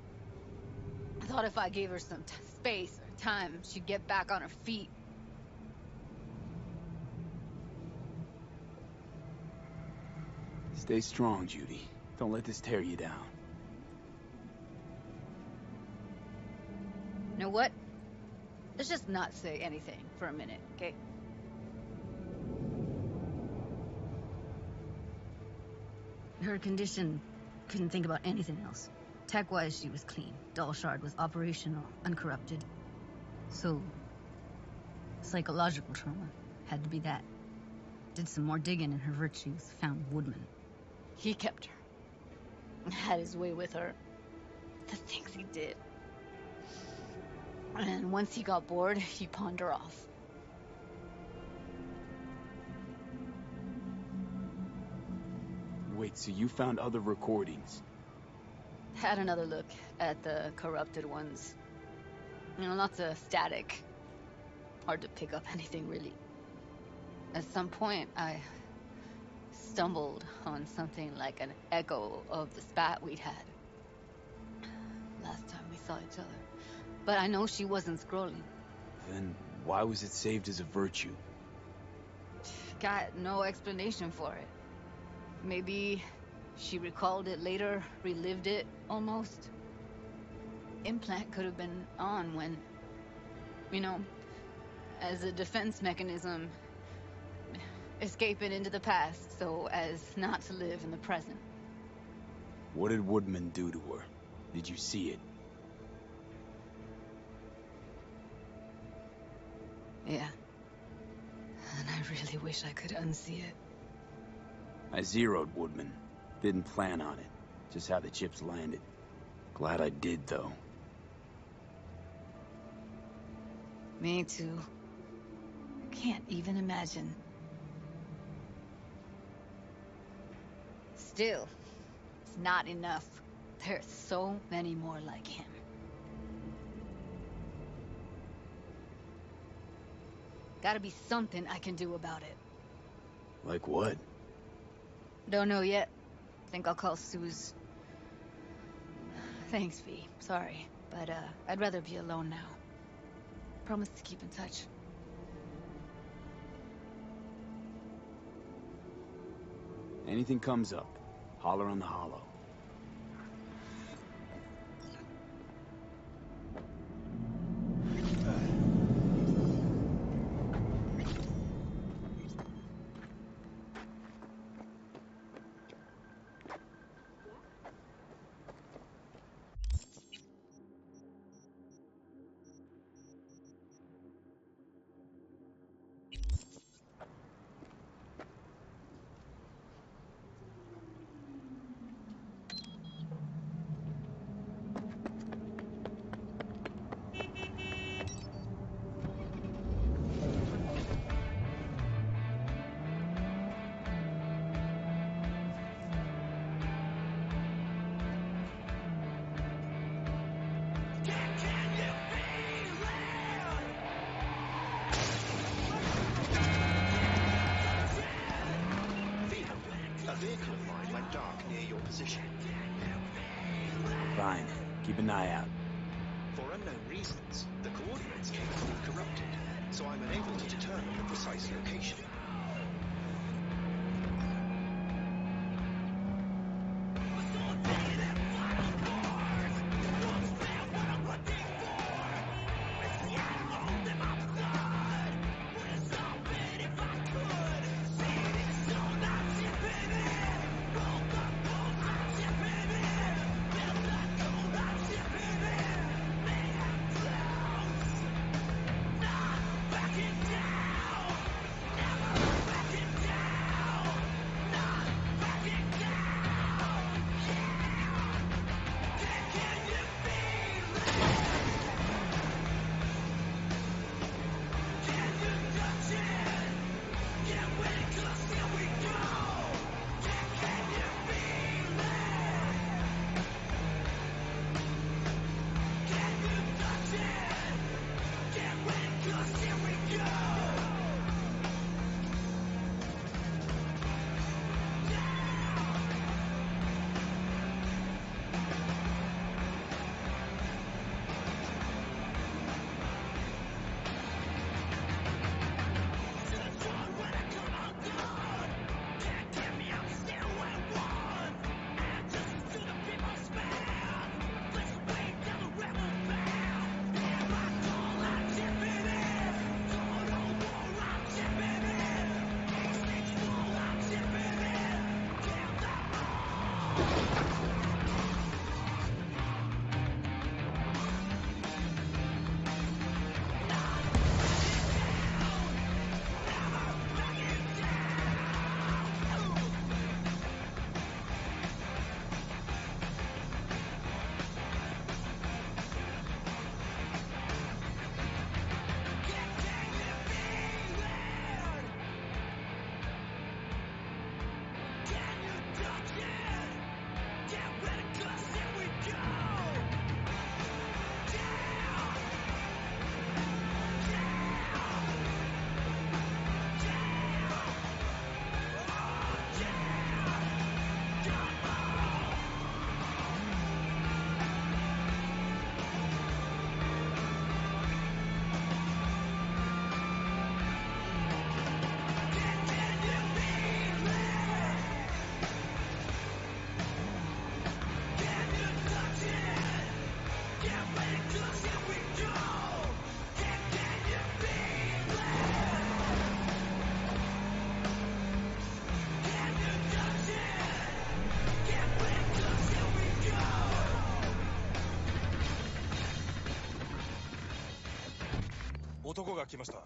I thought if I gave her some space or time, she'd get back on her feet. Stay strong, Judy. Don't let this tear you down. You know what? Let's just not say anything for a minute, okay? Her condition, couldn't think about anything else. Tech-wise, she was clean. Doll Shard was operational, uncorrupted. So, psychological trauma had to be that. Did some more digging in her virtues, found Woodman. He kept her. Had his way with her. The things he did. And once he got bored, he pawned her off. Wait, so you found other recordings? Had another look at the corrupted ones. You know, lots of static. Hard to pick up anything, really. At some point, I stumbled on something like an echo of the spat we'd had. Last time we saw each other. But I know she wasn't scrolling. Then why was it saved as a virtue? Got no explanation for it. Maybe she recalled it later, relived it, almost. Implant could have been on when, you know, as a defense mechanism, escaping into the past so as not to live in the present. What did Woodman do to her? Did you see it? Yeah. And I really wish I could unsee it. I zeroed Woodman. Didn't plan on it. Just how the chips landed. Glad I did, though. Me too. I can't even imagine. Still, it's not enough. There's so many more like him. Gotta be something I can do about it. Like what? Don't know yet. Think I'll call Suze. Thanks, V. Sorry, but I'd rather be alone now. Promise to keep in touch. Anything comes up, holler on the holo. Fine. Keep an eye out. For unknown reasons, the coordinates came to be corrupted, so I'm unable to determine the precise location. 男が来ました。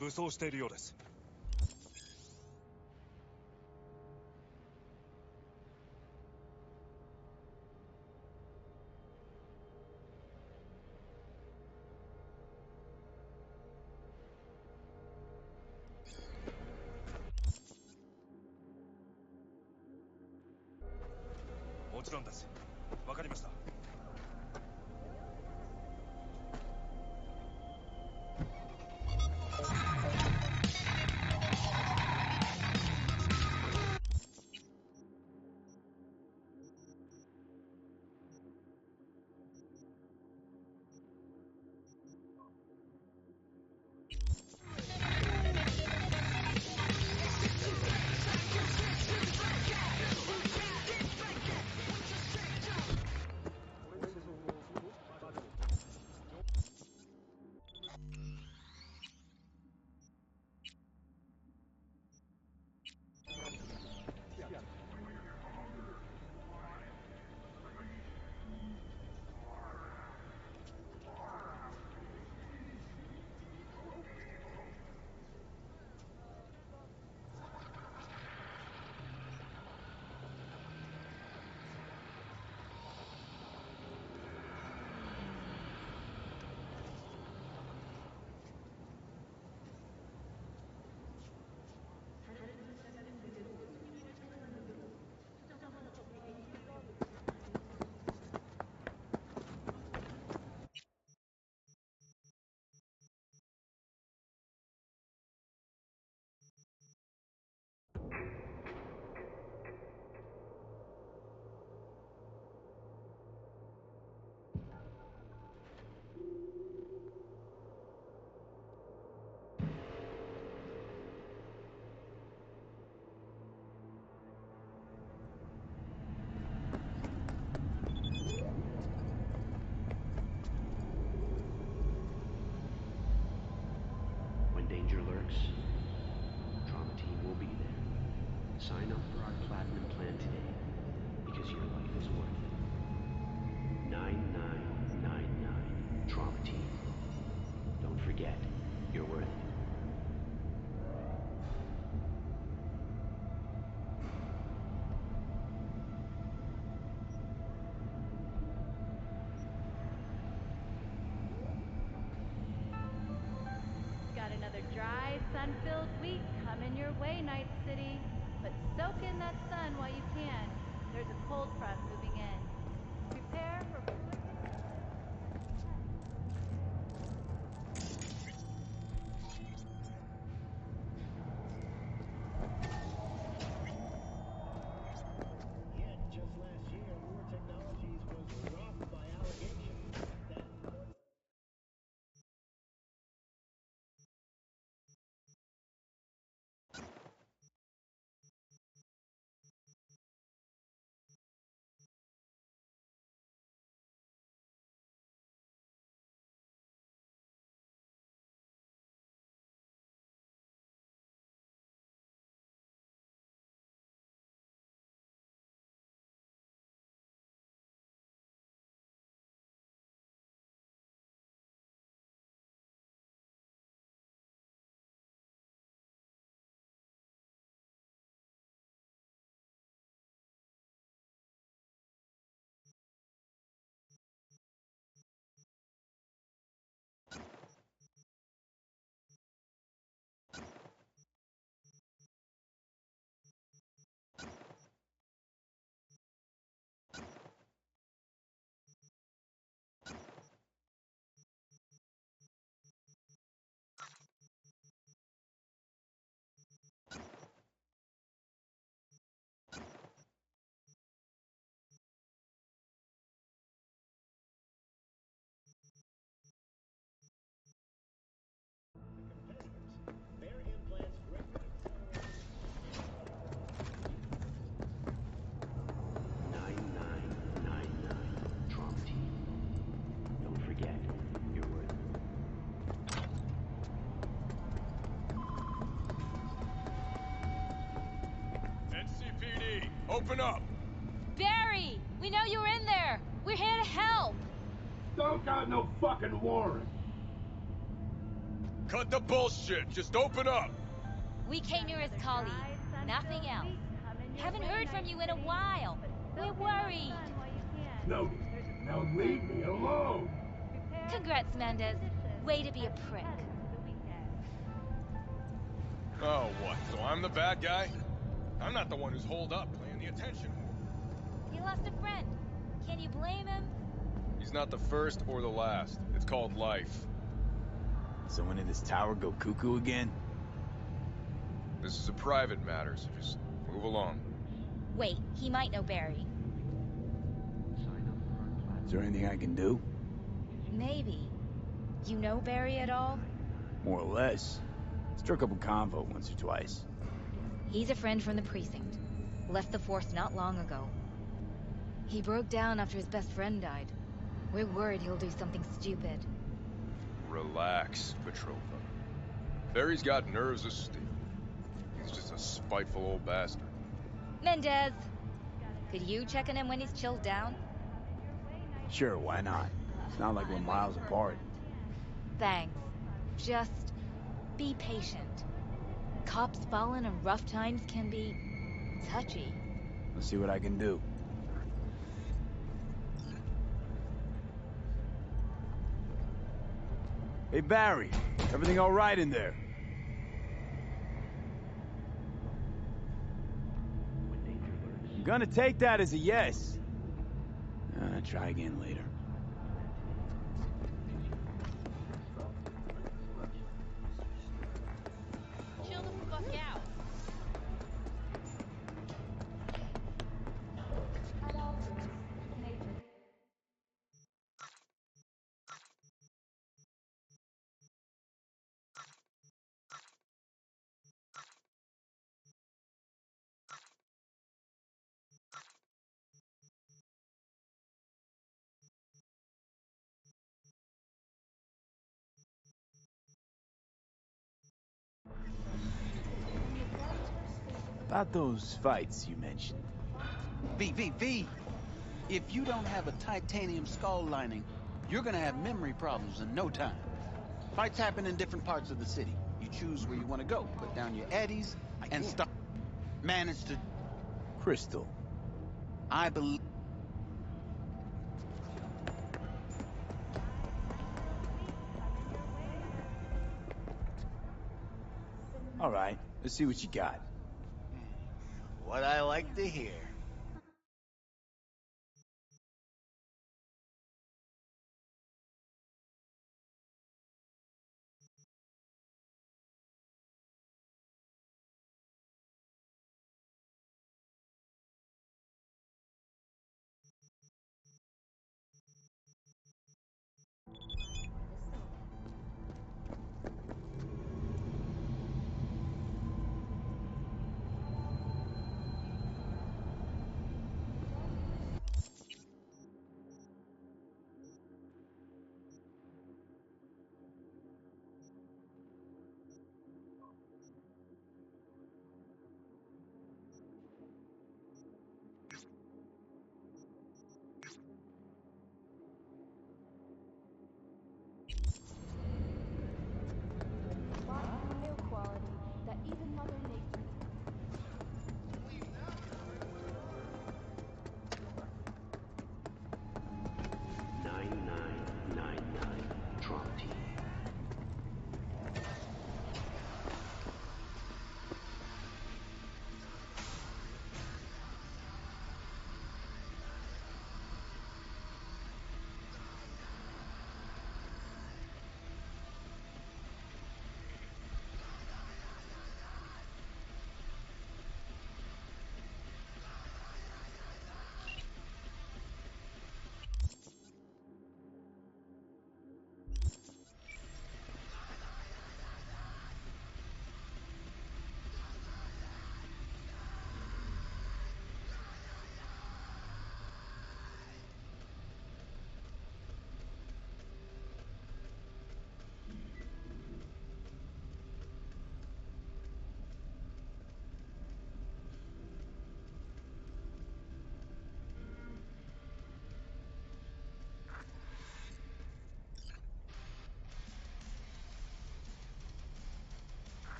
武装しているようです。もちろんです。わかりました。Danger lurks, Trauma Team will be there. Sign up for our Platinum plan today, because your life is worth it. 9999 Trauma Team. Don't forget, you're worth it. Got another dry, sun-filled week coming your way, Night City. But soak in that sun while you can. There's a cold front moving in. Prepare for... Yet, just last year, Moore Technologies was robbed by allegations that... Their implants greatly accelerate... 9999 Trauma Team. Don't forget, you're worth it. NCPD, open up! Barry! We know you're in there! We're here to help! Don't got no fucking warrant! Cut the bullshit. Just open up. We came here as colleagues, nothing else. Haven't heard from you in a while. We're worried. No, now leave me alone. Congrats, Mendez. Way to be a prick. Oh, what? So I'm the bad guy? I'm not the one who's holed up playing the attention whore. He lost a friend. Can you blame him? He's not the first or the last. It's called life. Someone in this tower go cuckoo again? This is a private matter, so just move along. Wait, he might know Barry. Is there anything I can do? Maybe. You know Barry at all? More or less. Struck up a convo once or twice. He's a friend from the precinct. Left the force not long ago. He broke down after his best friend died. We're worried he'll do something stupid. Relax, Petrova. Barry's got nerves of steel. He's just a spiteful old bastard. Mendez! Could you check on him when he's chilled down? Sure, why not? It's not like we're miles apart. Thanks. Just be patient. Cops falling in rough times can be touchy. Let's see what I can do. Hey, Barry. Everything all right in there? I'm gonna take that as a yes. Try again later. Chill the fuck out. About those fights you mentioned. V. If you don't have a titanium skull lining, you're gonna have memory problems in no time. Fights happen in different parts of the city. You choose where you want to go, put down your eddies, and start. Manage to... Crystal. I believe... All right, let's see what you got. What I like to hear.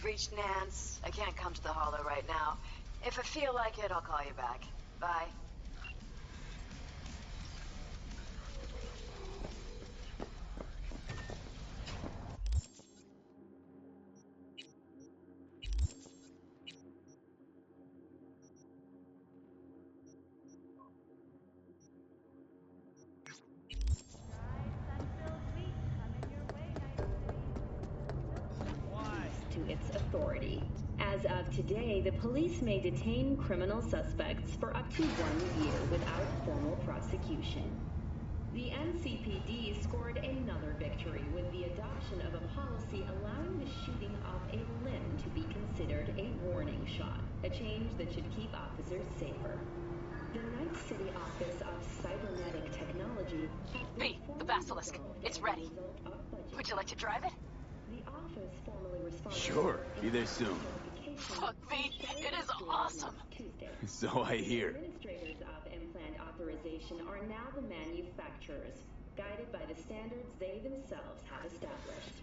reached Nance. I can't come to the Hollow right now. If I feel like it, I'll call you back. Bye. To its authority. As of today, the police may detain criminal suspects for up to 1 year without formal prosecution. The NCPD scored another victory with the adoption of a policy allowing the shooting off a limb to be considered a warning shot, a change that should keep officers safer. The Night City Office of Cybernetic Technology has been The Basilisk. It's ready. Would you like to drive it? The office formally responded. Sure, be there soon. Fuck me, it is awesome. So I hear. Administrators of implant authorization are now the manufacturers, guided by the standards they themselves have established.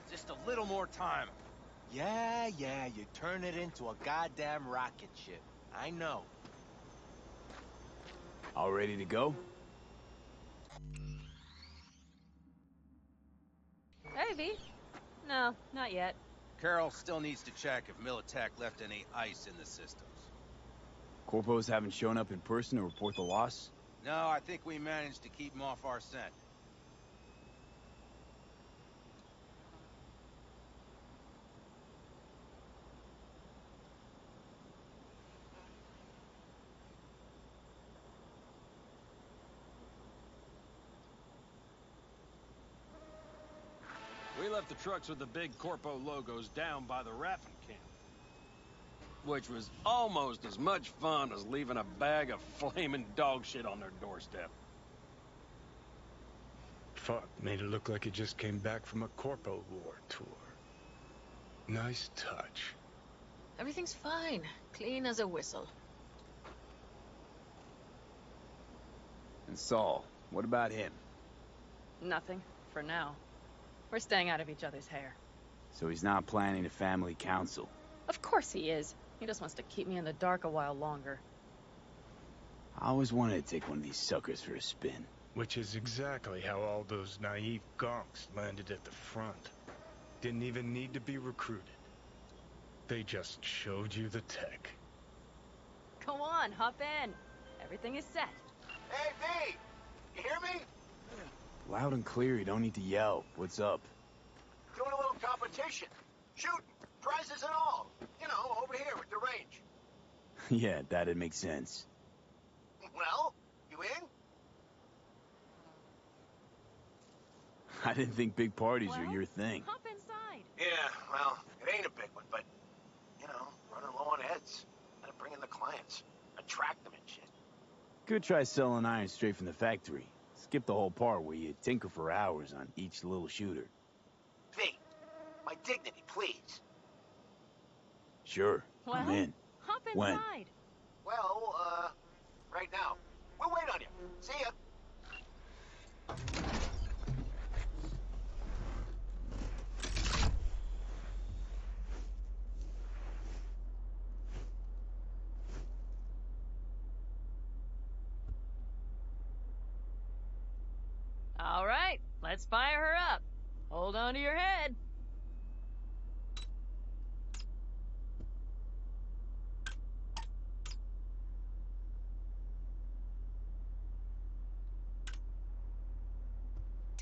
Just a little more time. Yeah, you turn it into a goddamn rocket ship. I know. All ready to go? Hey, V. No, not yet. Carol still needs to check if Militech left any ice in the systems. Corpos haven't shown up in person to report the loss? No, I think we managed to keep them off our scent. We left the trucks with the big Corpo logos down by the Raffin camp. Which was almost as much fun as leaving a bag of flaming dog shit on their doorstep. Fuck, made it look like it just came back from a Corpo War tour. Nice touch. Everything's fine. Clean as a whistle. And Saul, what about him? Nothing, for now. We're staying out of each other's hair. So he's not planning a family council? Of course he is. He just wants to keep me in the dark a while longer. I always wanted to take one of these suckers for a spin. Which is exactly how all those naive gonks landed at the front. Didn't even need to be recruited. They just showed you the tech. Go on, hop in. Everything is set. Hey, V! You hear me? Loud and clear, you don't need to yell. What's up? Doing a little competition. Shooting. Prizes and all. You know, over here with the range. Yeah, that'd make sense. Well, you in? I didn't think big parties are your thing. Hop inside. Yeah, well, it ain't a big one, but, you know, running low on heads. Gotta bring in the clients. Attract them and shit. Could try selling iron straight from the factory. Skip the whole part where you tinker for hours on each little shooter. V, my dignity, please. Sure, Well, I'm in. Hop inside. When? Well, right now. We'll wait on you. See ya. All right, let's fire her up. Hold on to your head.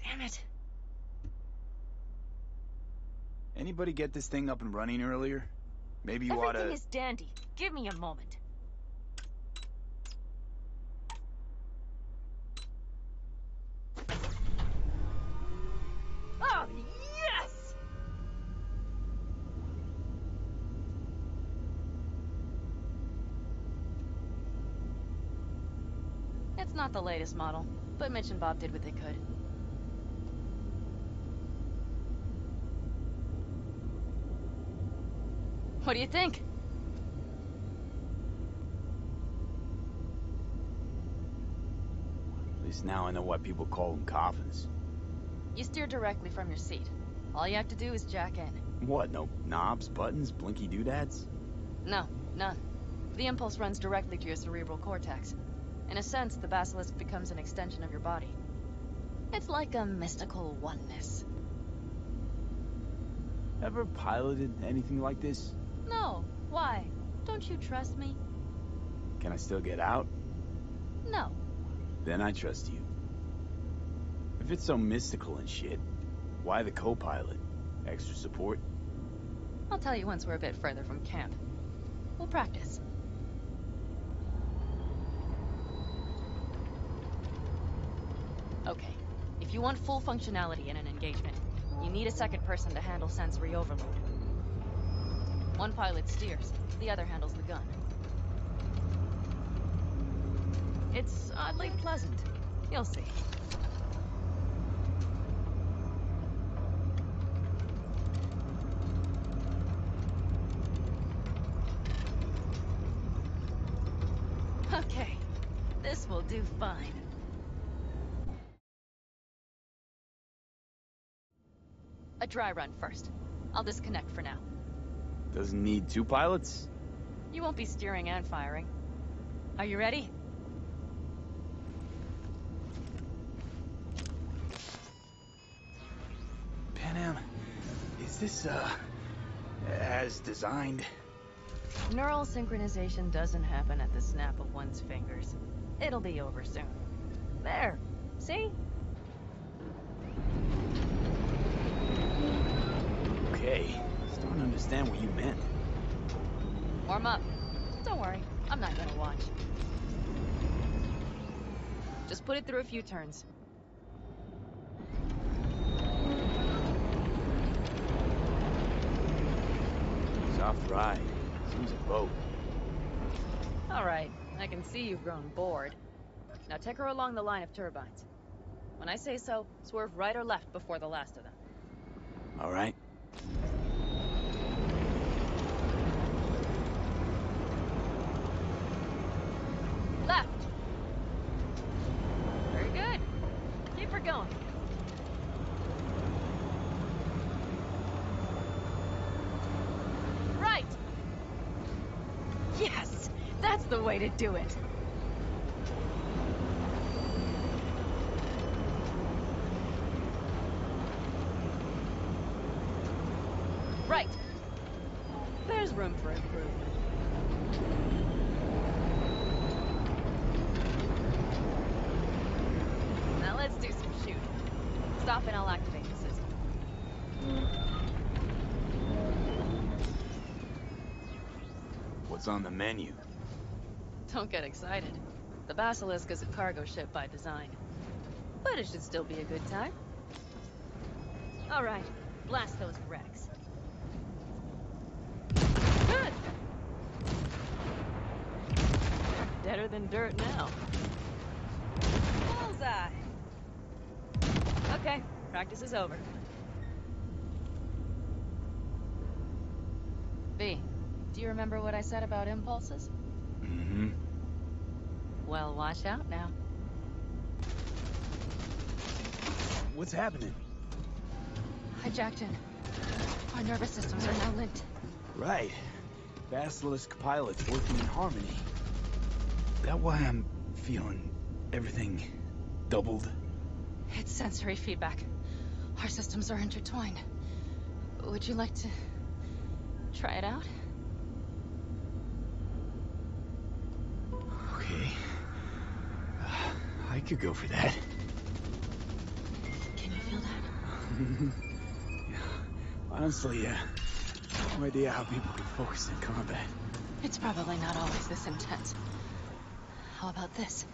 Damn it. Anybody get this thing up and running earlier? Maybe you oughta... Everything is dandy. Give me a moment. Oh, yes! It's not the latest model, but Mitch and Bob did what they could. What do you think? At least now I know why people call them coffins. You steer directly from your seat. All you have to do is jack in. What, no knobs, buttons, blinky doodads? No, none. The impulse runs directly to your cerebral cortex. In a sense, the basilisk becomes an extension of your body. It's like a mystical oneness. Ever piloted anything like this? No. Why? Don't you trust me? Can I still get out? No. Then I trust you. If it's so mystical and shit, why the co-pilot? Extra support? I'll tell you once we're a bit further from camp. We'll practice. Okay. If you want full functionality in an engagement, you need a second person to handle sensory overload. One pilot steers, the other handles the gun. It's oddly pleasant. You'll see. Okay, this will do fine. A dry run first. I'll disconnect for now. Doesn't need two pilots? You won't be steering and firing. Are you ready? Panam, is this, as designed? Neural synchronization doesn't happen at the snap of one's fingers. It'll be over soon. There. See? Okay, starting to understand what you meant. Warm up. Don't worry, I'm not gonna watch. Just put it through a few turns. Soft ride. Seems a boat. Alright, I can see you've grown bored. Now take her along the line of turbines. When I say so, swerve right or left before the last of them. All right. Left! Very good. Keep her going. Right! Yes! That's the way to do it! Right! There's room for improvement. Now let's do some shooting. Stop and I'll activate the system. What's on the menu? Don't get excited. The Basilisk is a cargo ship by design. But it should still be a good time. Alright, blast those wrecks. Good! Deader than dirt now. Bullseye! Okay, practice is over. V, do you remember what I said about impulses? Mm-hmm. Well, watch out now. What's happening? I jacked in. Our nervous systems are now linked. Right. Basilisk pilots working in harmony. That why I'm feeling everything doubled? It's sensory feedback. Our systems are intertwined. Would you like to try it out? Okay. I could go for that. Can you feel that? Yeah. Honestly, no idea how people can focus in combat. It's probably not always this intense. How about this?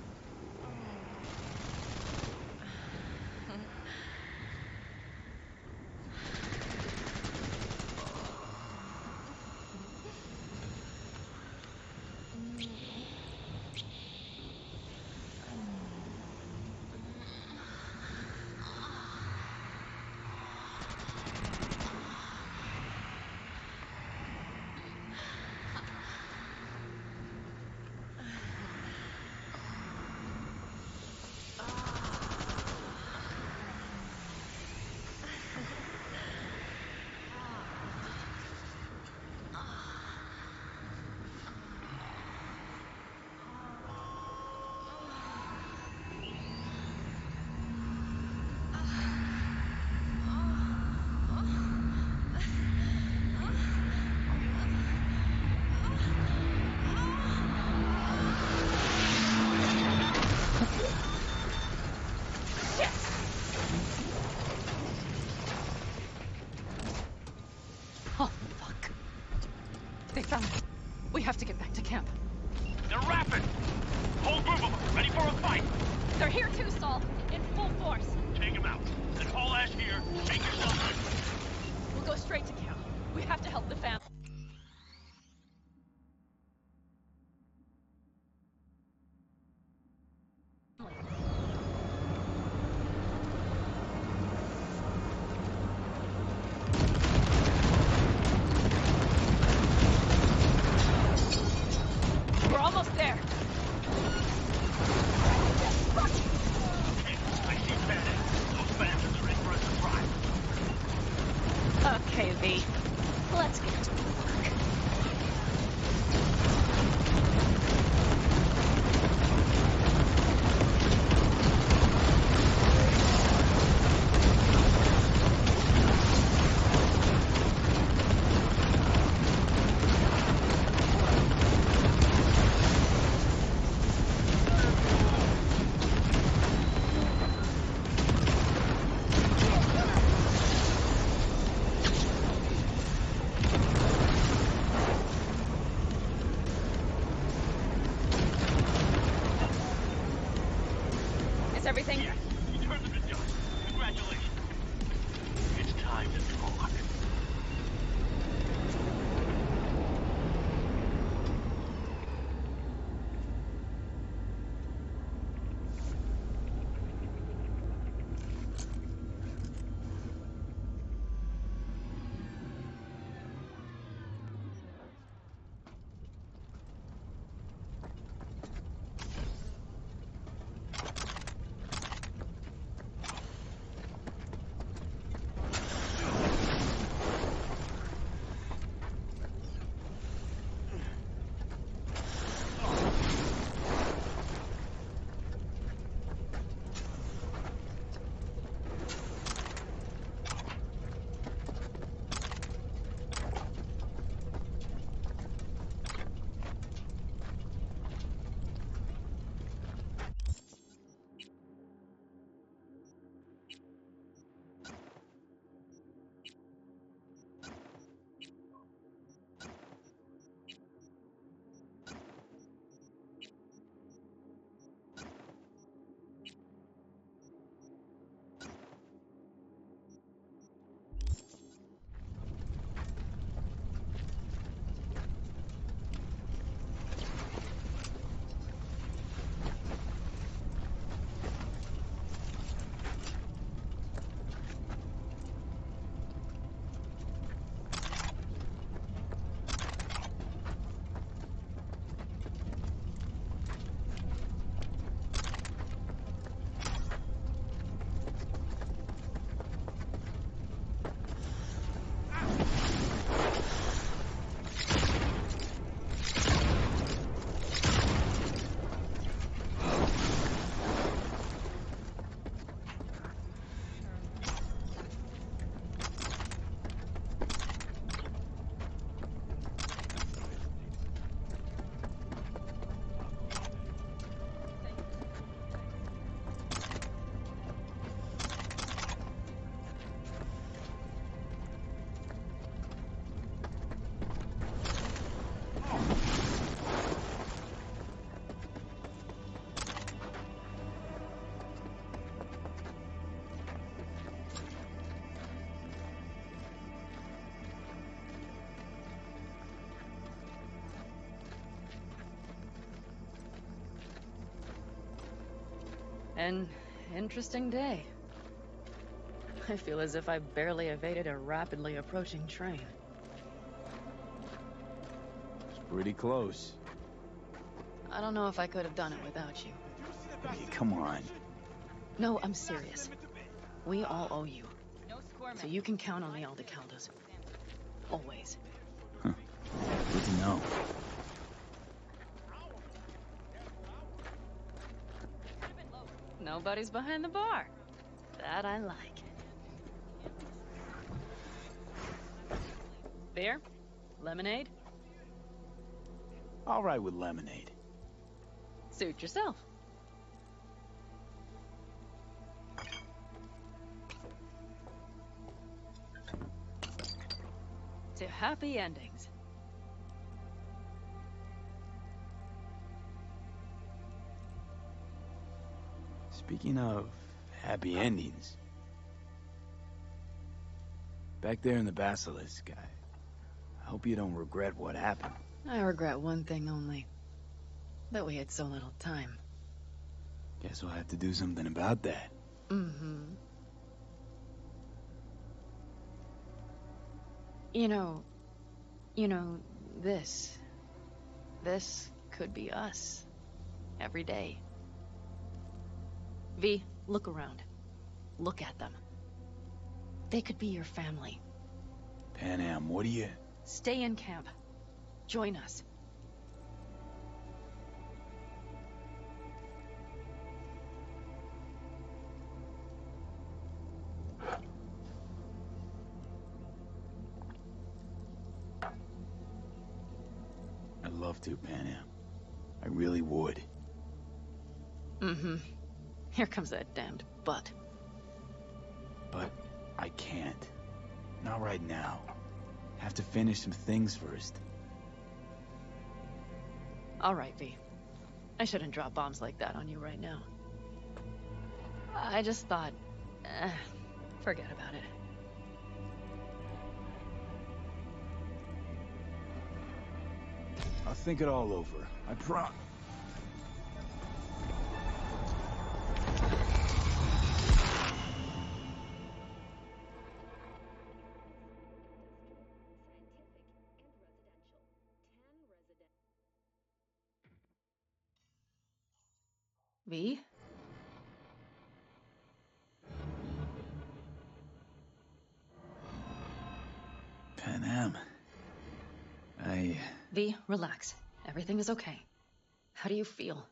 They found it. We have to get back to camp. They're rapid! Whole group of them, ready for a fight! They're here too, Saul. In full force. Take them out. Then haul ass here. Make yourself ready. We'll go straight to camp. We have to help the family. We're almost there. I see bandits. Those bastards are in for a surprise. Okay, V. Let's get to work. Everything? Yes, you turned them to dust. Congratulations. It's time to talk. An interesting day. I feel as if I barely evaded a rapidly approaching train. It's pretty close. I don't know if I could have done it without you. Hey, come on. No, I'm serious. We all owe you. So you can count on the Aldecaldos. Always. Huh. Good to know. Nobody's behind the bar. That I like. Beer? Lemonade? All right with lemonade. Suit yourself. To happy endings. Speaking of happy endings, back there in the Basilisk, I hope you don't regret what happened. I regret one thing only. That we had so little time. Guess we'll have to do something about that. Mm-hmm. You know, this could be us. Every day. V, look around. Look at them. They could be your family. Panam, what do you... Stay in camp. Join us. I'd love to, Panam. I really would. Mm-hmm. Here comes that damned butt. But I can't. Not right now. Have to finish some things first. All right, V. I shouldn't drop bombs like that on you right now. I just thought... forget about it. I'll think it all over. I promise. V? Panam. V, relax. Everything is okay. How do you feel?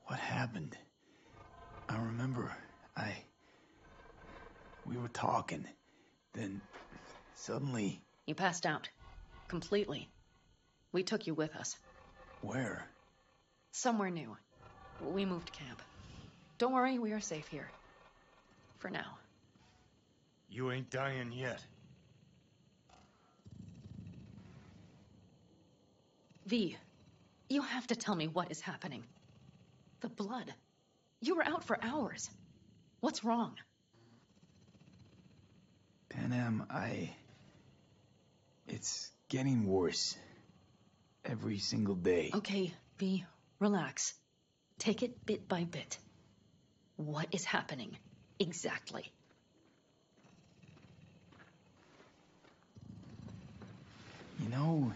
What happened? I remember, we were talking, then suddenly... You passed out. Completely. We took you with us. Where? Somewhere new. We moved camp. Don't worry, we are safe here. For now. You ain't dying yet. V, you have to tell me what is happening. The blood. You were out for hours. What's wrong? Panam, it's getting worse. Every single day. Okay, V, relax. Take it bit by bit. What is happening? Exactly. You know,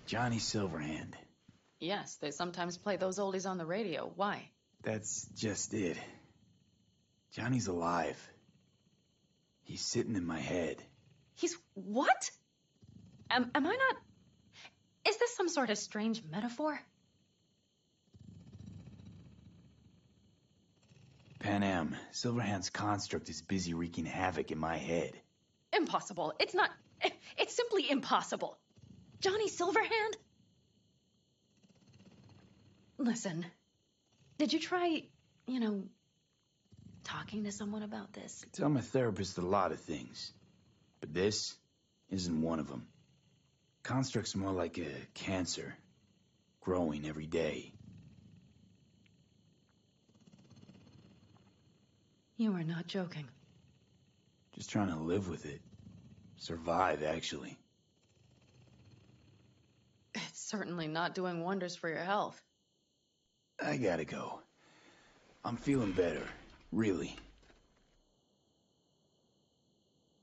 Johnny Silverhand. Yes, they sometimes play those oldies on the radio. Why? That's just it. Johnny's alive. He's sitting in my head. He's what? Am I not... Is this some sort of strange metaphor? Panam, Silverhand's construct is busy wreaking havoc in my head. Impossible. It's not... It's simply impossible. Johnny Silverhand? Listen, did you try, talking to someone about this? I tell my therapist a lot of things, but this isn't one of them. Construct's more like a cancer, growing every day. You are not joking. Just trying to live with it. Survive, actually. It's certainly not doing wonders for your health. I gotta go. I'm feeling better. Really.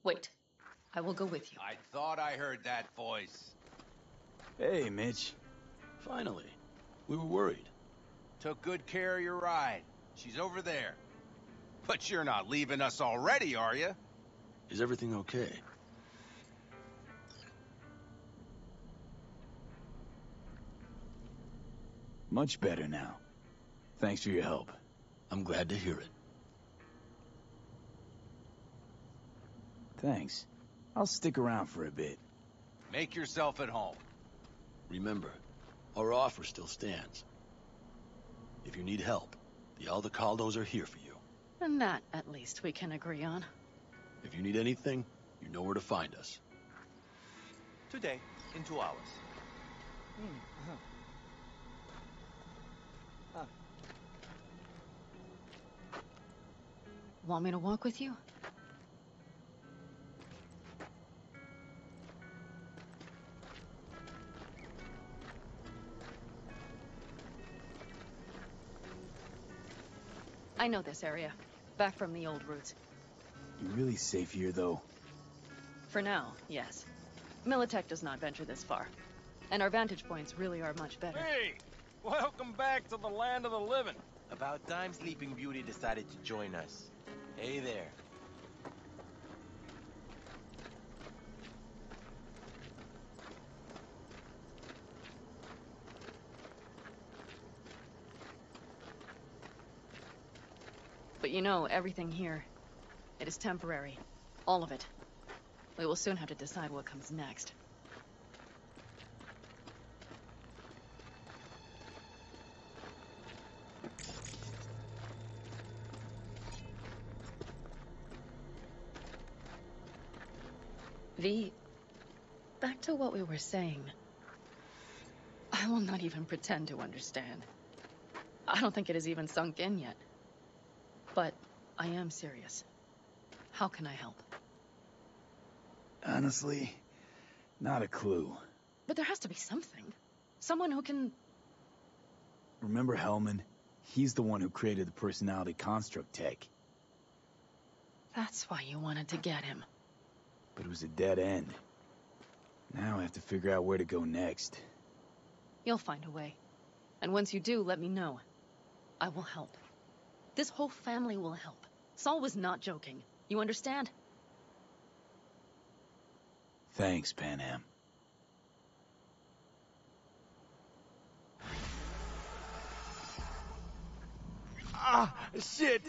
Wait. I will go with you. I thought I heard that voice. Hey, Mitch. Finally. We were worried. Took good care of your ride. She's over there. But you're not leaving us already, are you? Is everything okay? Much better now. Thanks for your help. I'm glad to hear it. Thanks. I'll stick around for a bit. Make yourself at home. Remember, our offer still stands. If you need help, the Aldecaldos are here for you. And that, at least, we can agree on. If you need anything, you know where to find us. Today, in 2 hours. Want me to walk with you? I know this area. Back from the old routes. You really safe here, though? For now, yes. Militech does not venture this far. And our vantage points really are much better. Hey! Welcome back to the land of the living. About time Sleeping Beauty decided to join us. Hey there. But you know, everything here, it is temporary. All of it. We will soon have to decide what comes next. V, back to what we were saying. I will not even pretend to understand. I don't think it has even sunk in yet. But I am serious. How can I help? Honestly, not a clue. But there has to be something. Someone who can... Remember Hellman? He's the one who created the personality construct tech. That's why you wanted to get him. But it was a dead end. Now I have to figure out where to go next. You'll find a way. And once you do, let me know. I will help. This whole family will help. Saul was not joking. You understand? Thanks, Pan Am. Ah, shit!